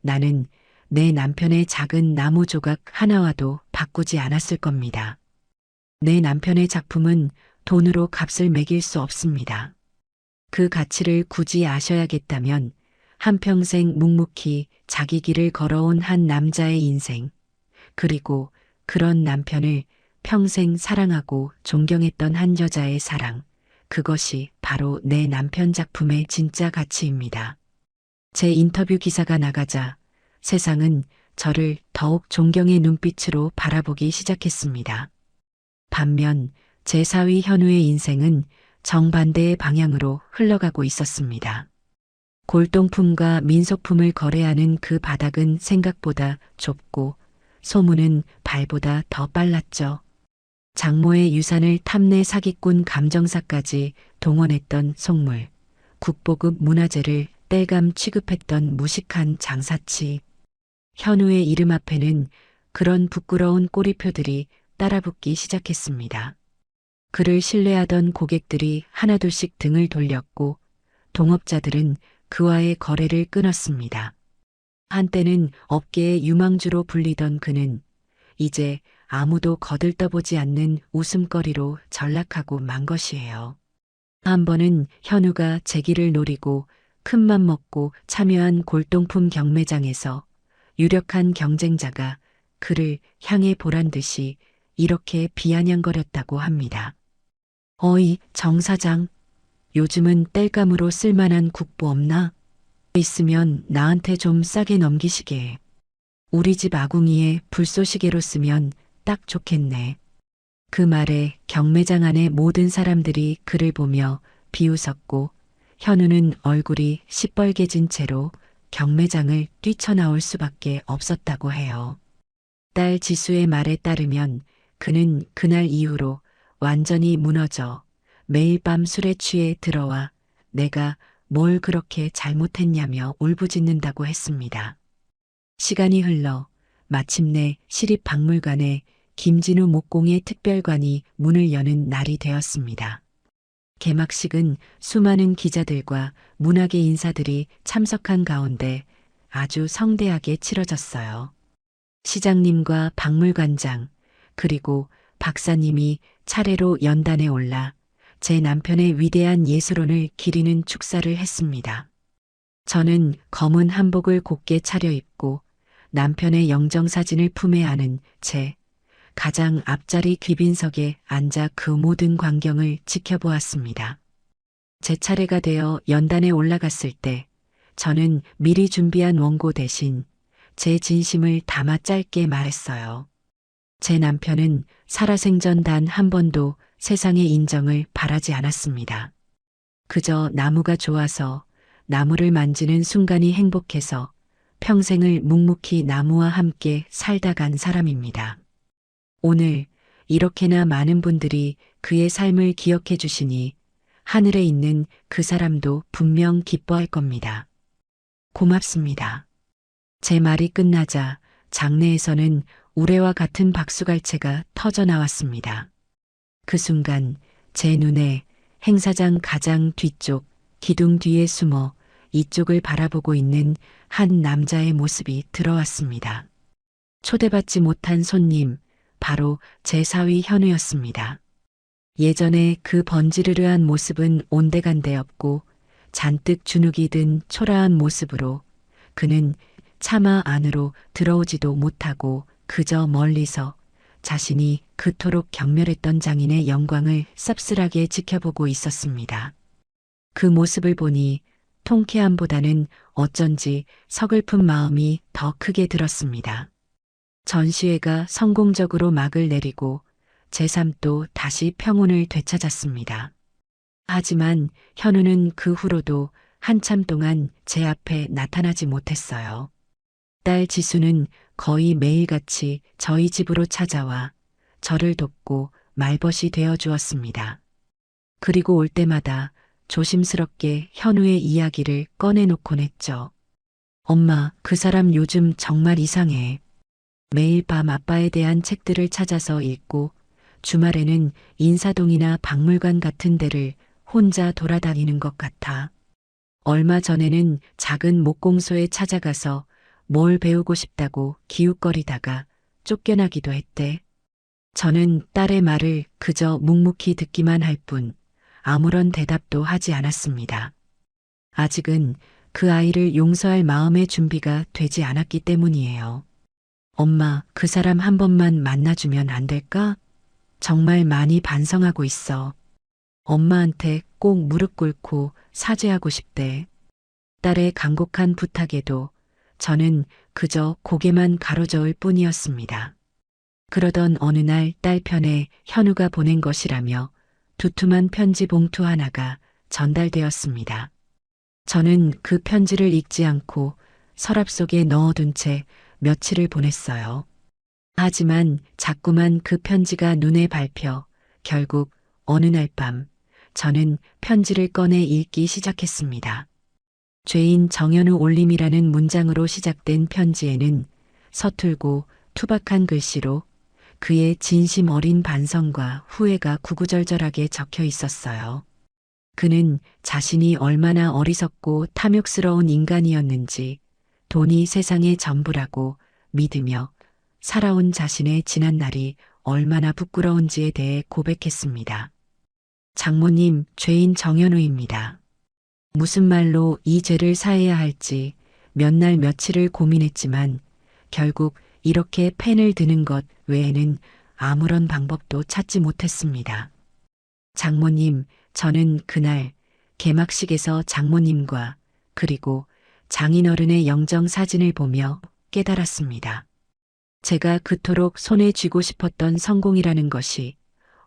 나는 내 남편의 작은 나무 조각 하나와도 바꾸지 않았을 겁니다. 내 남편의 작품은 돈으로 값을 매길 수 없습니다. 그 가치를 굳이 아셔야겠다면 한평생 묵묵히 자기 길을 걸어온 한 남자의 인생, 그리고 그런 남편을 평생 사랑하고 존경했던 한 여자의 사랑, 그것이 바로 내 남편 작품의 진짜 가치입니다. 제 인터뷰 기사가 나가자 세상은 저를 더욱 존경의 눈빛으로 바라보기 시작했습니다. 반면 제 사위 현우의 인생은 정반대의 방향으로 흘러가고 있었습니다. 골동품과 민속품을 거래하는 그 바닥은 생각보다 좁고 소문은 발보다 더 빨랐죠. 장모의 유산을 탐내 사기꾼 감정사까지 동원했던 속물, 국보급 문화재를 땔감 취급했던 무식한 장사치. 현우의 이름 앞에는 그런 부끄러운 꼬리표들이 따라붙기 시작했습니다. 그를 신뢰하던 고객들이 하나둘씩 등을 돌렸고 동업자들은 그와의 거래를 끊었습니다. 한때는 업계의 유망주로 불리던 그는 이제 아무도 거들떠보지 않는 웃음거리로 전락하고 만 것이에요. 한 번은 현우가 재기를 노리고 큰맘 먹고 참여한 골동품 경매장에서 유력한 경쟁자가 그를 향해 보란 듯이 이렇게 비아냥거렸다고 합니다. 어이, 정 사장, 요즘은 땔감으로 쓸만한 국보 없나? 있으면 나한테 좀 싸게 넘기시게. 우리 집 아궁이에 불쏘시개로 쓰면 딱 좋겠네. 그 말에 경매장 안의 모든 사람들이 그를 보며 비웃었고 현우는 얼굴이 시뻘개진 채로 경매장을 뛰쳐나올 수밖에 없었다고 해요. 딸 지수의 말에 따르면 그는 그날 이후로 완전히 무너져 매일 밤 술에 취해 들어와 내가 뭘 그렇게 잘못했냐며 울부짖는다고 했습니다. 시간이 흘러 마침내 시립박물관에 김진우 목공의 특별관이 문을 여는 날이 되었습니다. 개막식은 수많은 기자들과 문학의 인사들이 참석한 가운데 아주 성대하게 치러졌어요. 시장님과 박물관장, 그리고 박사님이 차례로 연단에 올라 제 남편의 위대한 예술혼을 기리는 축사를 했습니다. 저는 검은 한복을 곱게 차려입고 남편의 영정사진을 품에 안은 채 가장 앞자리 귀빈석에 앉아 그 모든 광경을 지켜보았습니다. 제 차례가 되어 연단에 올라갔을 때 저는 미리 준비한 원고 대신 제 진심을 담아 짧게 말했어요. 제 남편은 살아생전 단 한 번도 세상의 인정을 바라지 않았습니다. 그저 나무가 좋아서 나무를 만지는 순간이 행복해서 평생을 묵묵히 나무와 함께 살다 간 사람입니다. 오늘 이렇게나 많은 분들이 그의 삶을 기억해 주시니 하늘에 있는 그 사람도 분명 기뻐할 겁니다. 고맙습니다. 제 말이 끝나자 장내에서는 우레와 같은 박수갈채가 터져 나왔습니다. 그 순간 제 눈에 행사장 가장 뒤쪽 기둥 뒤에 숨어 이쪽을 바라보고 있는 한 남자의 모습이 들어왔습니다. 초대받지 못한 손님, 바로 제 사위 현우였습니다. 예전에 그 번지르르한 모습은 온데간데 없고 잔뜩 주눅이 든 초라한 모습으로 그는 차마 안으로 들어오지도 못하고 그저 멀리서 자신이 그토록 경멸했던 장인의 영광을 쌉쓸하게 지켜보고 있었습니다. 그 모습을 보니 통쾌함보다는 어쩐지 서글픈 마음이 더 크게 들었습니다. 전시회가 성공적으로 막을 내리고 제 삶도 다시 평온을 되찾았습니다. 하지만 현우는 그 후로도 한참 동안 제 앞에 나타나지 못했어요. 딸 지수는 거의 매일같이 저희 집으로 찾아와 저를 돕고 말벗이 되어 주었습니다. 그리고 올 때마다 조심스럽게 현우의 이야기를 꺼내놓곤 했죠. 엄마, 그 사람 요즘 정말 이상해. 매일 밤 아빠에 대한 책들을 찾아서 읽고 주말에는 인사동이나 박물관 같은 데를 혼자 돌아다니는 것 같아. 얼마 전에는 작은 목공소에 찾아가서 뭘 배우고 싶다고 기웃거리다가 쫓겨나기도 했대. 저는 딸의 말을 그저 묵묵히 듣기만 할 뿐 아무런 대답도 하지 않았습니다. 아직은 그 아이를 용서할 마음의 준비가 되지 않았기 때문이에요. 엄마, 그 사람 한 번만 만나주면 안 될까? 정말 많이 반성하고 있어. 엄마한테 꼭 무릎 꿇고 사죄하고 싶대. 딸의 간곡한 부탁에도 저는 그저 고개만 가로저을 뿐이었습니다. 그러던 어느 날 딸 편에 현우가 보낸 것이라며 두툼한 편지 봉투 하나가 전달되었습니다. 저는 그 편지를 읽지 않고 서랍 속에 넣어둔 채 며칠을 보냈어요. 하지만 자꾸만 그 편지가 눈에 밟혀 결국 어느 날 밤 저는 편지를 꺼내 읽기 시작했습니다. 죄인 정현우 올림이라는 문장으로 시작된 편지에는 서툴고 투박한 글씨로 그의 진심 어린 반성과 후회가 구구절절하게 적혀 있었어요. 그는 자신이 얼마나 어리석고 탐욕스러운 인간이었는지 돈이 세상의 전부라고 믿으며 살아온 자신의 지난 날이 얼마나 부끄러운지에 대해 고백했습니다. 장모님, 죄인 정현우입니다. 무슨 말로 이 죄를 사해야 할지 몇 날 며칠을 고민했지만 결국 이렇게 펜을 드는 것 외에는 아무런 방법도 찾지 못했습니다. 장모님, 저는 그날 개막식에서 장모님과 그리고 장인어른의 영정 사진을 보며 깨달았습니다. 제가 그토록 손에 쥐고 싶었던 성공이라는 것이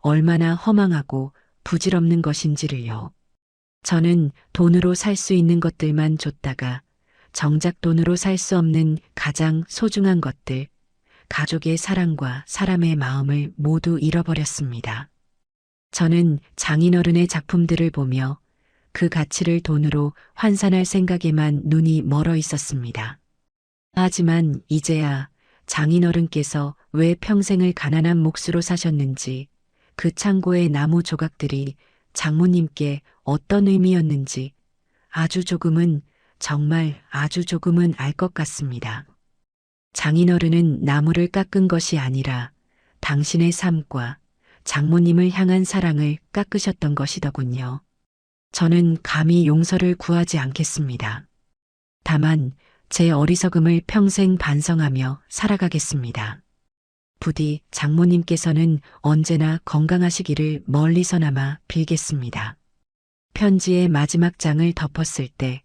얼마나 허망하고 부질없는 것인지를요. 저는 돈으로 살 수 있는 것들만 줬다가 정작 돈으로 살 수 없는 가장 소중한 것들, 가족의 사랑과 사람의 마음을 모두 잃어버렸습니다. 저는 장인어른의 작품들을 보며 그 가치를 돈으로 환산할 생각에만 눈이 멀어 있었습니다. 하지만 이제야 장인어른께서 왜 평생을 가난한 몫으로 사셨는지, 그 창고의 나무 조각들이 장모님께 어떤 의미였는지 아주 조금은, 정말 아주 조금은 알 것 같습니다. 장인어른은 나무를 깎은 것이 아니라 당신의 삶과 장모님을 향한 사랑을 깎으셨던 것이더군요. 저는 감히 용서를 구하지 않겠습니다. 다만 제 어리석음을 평생 반성하며 살아가겠습니다. 부디 장모님께서는 언제나 건강하시기를 멀리서나마 빌겠습니다. 편지의 마지막 장을 덮었을 때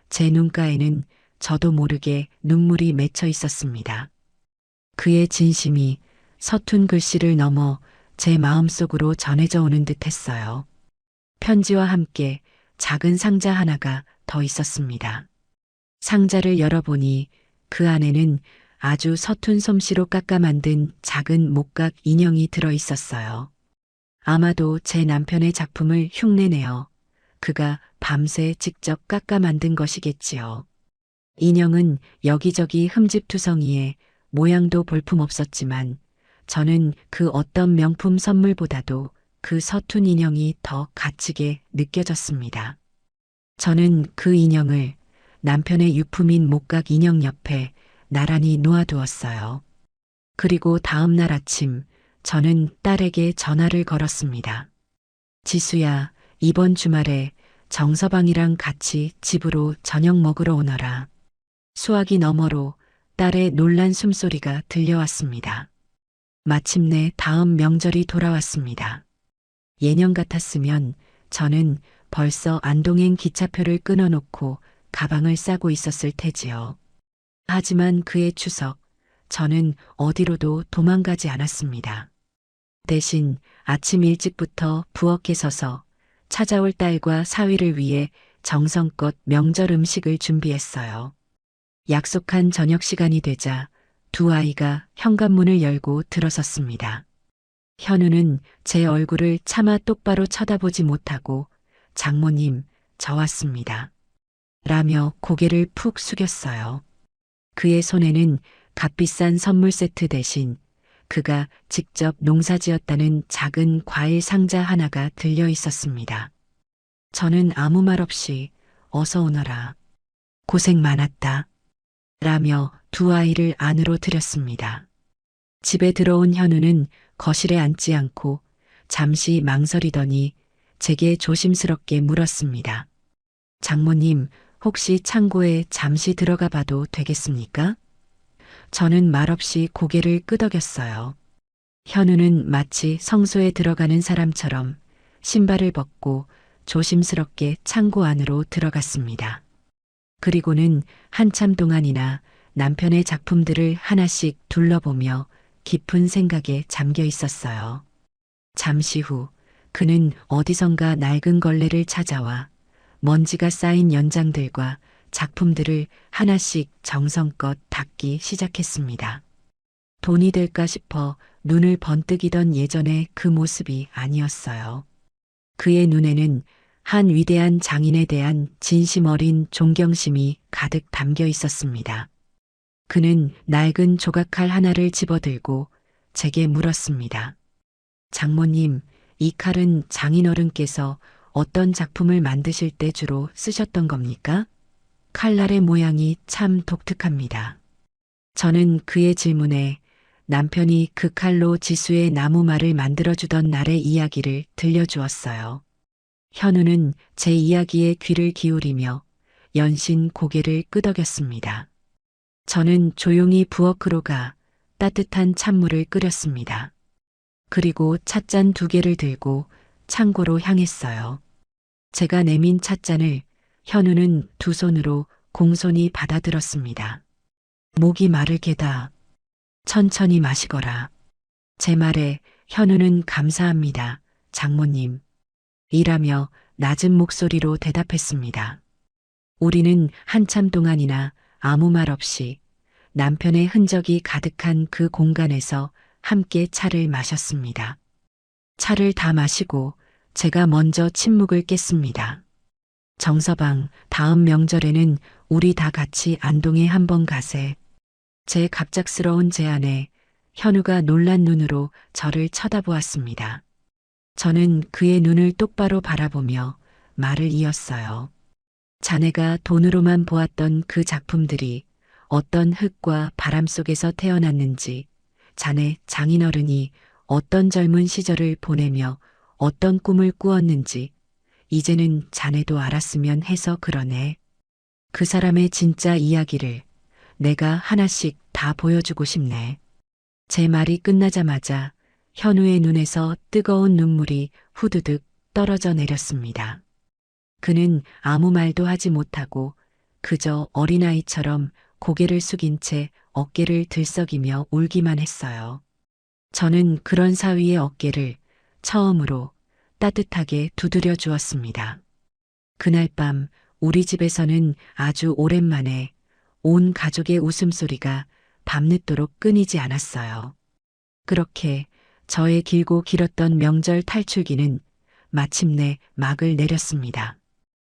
제 눈가에는 저도 모르게 눈물이 맺혀 있었습니다. 그의 진심이 서툰 글씨를 넘어 제 마음속으로 전해져 오는 듯 했어요. 편지와 함께 작은 상자 하나가 더 있었습니다. 상자를 열어보니 그 안에는 아주 서툰 솜씨로 깎아 만든 작은 목각 인형이 들어 있었어요. 아마도 제 남편의 작품을 흉내내어 그가 밤새 직접 깎아 만든 것이겠지요. 인형은 여기저기 흠집투성이에 모양도 볼품없었지만 저는 그 어떤 명품 선물보다도 그 서툰 인형이 더 갇히게 느껴졌습니다. 저는 그 인형을 남편의 유품인 목각 인형 옆에 나란히 놓아두었어요. 그리고 다음 날 아침 저는 딸에게 전화를 걸었습니다. 지수야, 이번 주말에 정서방이랑 같이 집으로 저녁 먹으러 오너라. 수화기 너머로 딸의 놀란 숨소리가 들려왔습니다. 마침내 다음 명절이 돌아왔습니다. 예년 같았으면 저는 벌써 안동행 기차표를 끊어놓고 가방을 싸고 있었을 테지요. 하지만 그해 추석, 저는 어디로도 도망가지 않았습니다. 대신 아침 일찍부터 부엌에 서서 찾아올 딸과 사위를 위해 정성껏 명절 음식을 준비했어요. 약속한 저녁 시간이 되자 두 아이가 현관문을 열고 들어섰습니다. 현우는 제 얼굴을 차마 똑바로 쳐다보지 못하고 장모님, 저 왔습니다. 라며 고개를 푹 숙였어요. 그의 손에는 값비싼 선물 세트 대신 그가 직접 농사지었다는 작은 과일 상자 하나가 들려 있었습니다. 저는 아무 말 없이 어서 오너라. 고생 많았다. 라며 두 아이를 안으로 들였습니다. 집에 들어온 현우는 거실에 앉지 않고 잠시 망설이더니 제게 조심스럽게 물었습니다. 장모님, 혹시 창고에 잠시 들어가 봐도 되겠습니까? 저는 말없이 고개를 끄덕였어요. 현우는 마치 성소에 들어가는 사람처럼 신발을 벗고 조심스럽게 창고 안으로 들어갔습니다. 그리고는 한참 동안이나 남편의 작품들을 하나씩 둘러보며 깊은 생각에 잠겨 있었어요. 잠시 후 그는 어디선가 낡은 걸레를 찾아와 먼지가 쌓인 연장들과 작품들을 하나씩 정성껏 닦기 시작했습니다. 돈이 될까 싶어 눈을 번뜩이던 예전의 그 모습이 아니었어요. 그의 눈에는 한 위대한 장인에 대한 진심 어린 존경심이 가득 담겨 있었습니다. 그는 낡은 조각칼 하나를 집어들고 제게 물었습니다. 장모님, 이 칼은 장인어른께서 어떤 작품을 만드실 때 주로 쓰셨던 겁니까? 칼날의 모양이 참 독특합니다. 저는 그의 질문에 남편이 그 칼로 지수의 나무말을 만들어주던 날의 이야기를 들려주었어요. 현우는 제 이야기에 귀를 기울이며 연신 고개를 끄덕였습니다. 저는 조용히 부엌으로 가 따뜻한 찬물을 끓였습니다. 그리고 찻잔 2개를 들고 창고로 향했어요. 제가 내민 찻잔을 현우는 두 손으로 공손히 받아들었습니다. 목이 마를 게다. 천천히 마시거라. 제 말에 현우는 감사합니다, 장모님. 이라며 낮은 목소리로 대답했습니다. 우리는 한참 동안이나 아무 말 없이 남편의 흔적이 가득한 그 공간에서 함께 차를 마셨습니다. 차를 다 마시고 제가 먼저 침묵을 깼습니다. 정서방, 다음 명절에는 우리 다 같이 안동에 한번 가세. 제 갑작스러운 제안에 현우가 놀란 눈으로 저를 쳐다보았습니다. 저는 그의 눈을 똑바로 바라보며 말을 이었어요. 자네가 돈으로만 보았던 그 작품들이 어떤 흙과 바람 속에서 태어났는지, 자네 장인어른이 어떤 젊은 시절을 보내며 어떤 꿈을 꾸었는지, 이제는 자네도 알았으면 해서 그러네. 그 사람의 진짜 이야기를 내가 하나씩 다 보여주고 싶네. 제 말이 끝나자마자 현우의 눈에서 뜨거운 눈물이 후두둑 떨어져 내렸습니다. 그는 아무 말도 하지 못하고 그저 어린아이처럼 고개를 숙인 채 어깨를 들썩이며 울기만 했어요. 저는 그런 사위의 어깨를 처음으로 따뜻하게 두드려 주었습니다. 그날 밤 우리 집에서는 아주 오랜만에 온 가족의 웃음소리가 밤늦도록 끊이지 않았어요. 그렇게 저의 길고 길었던 명절 탈출기는 마침내 막을 내렸습니다.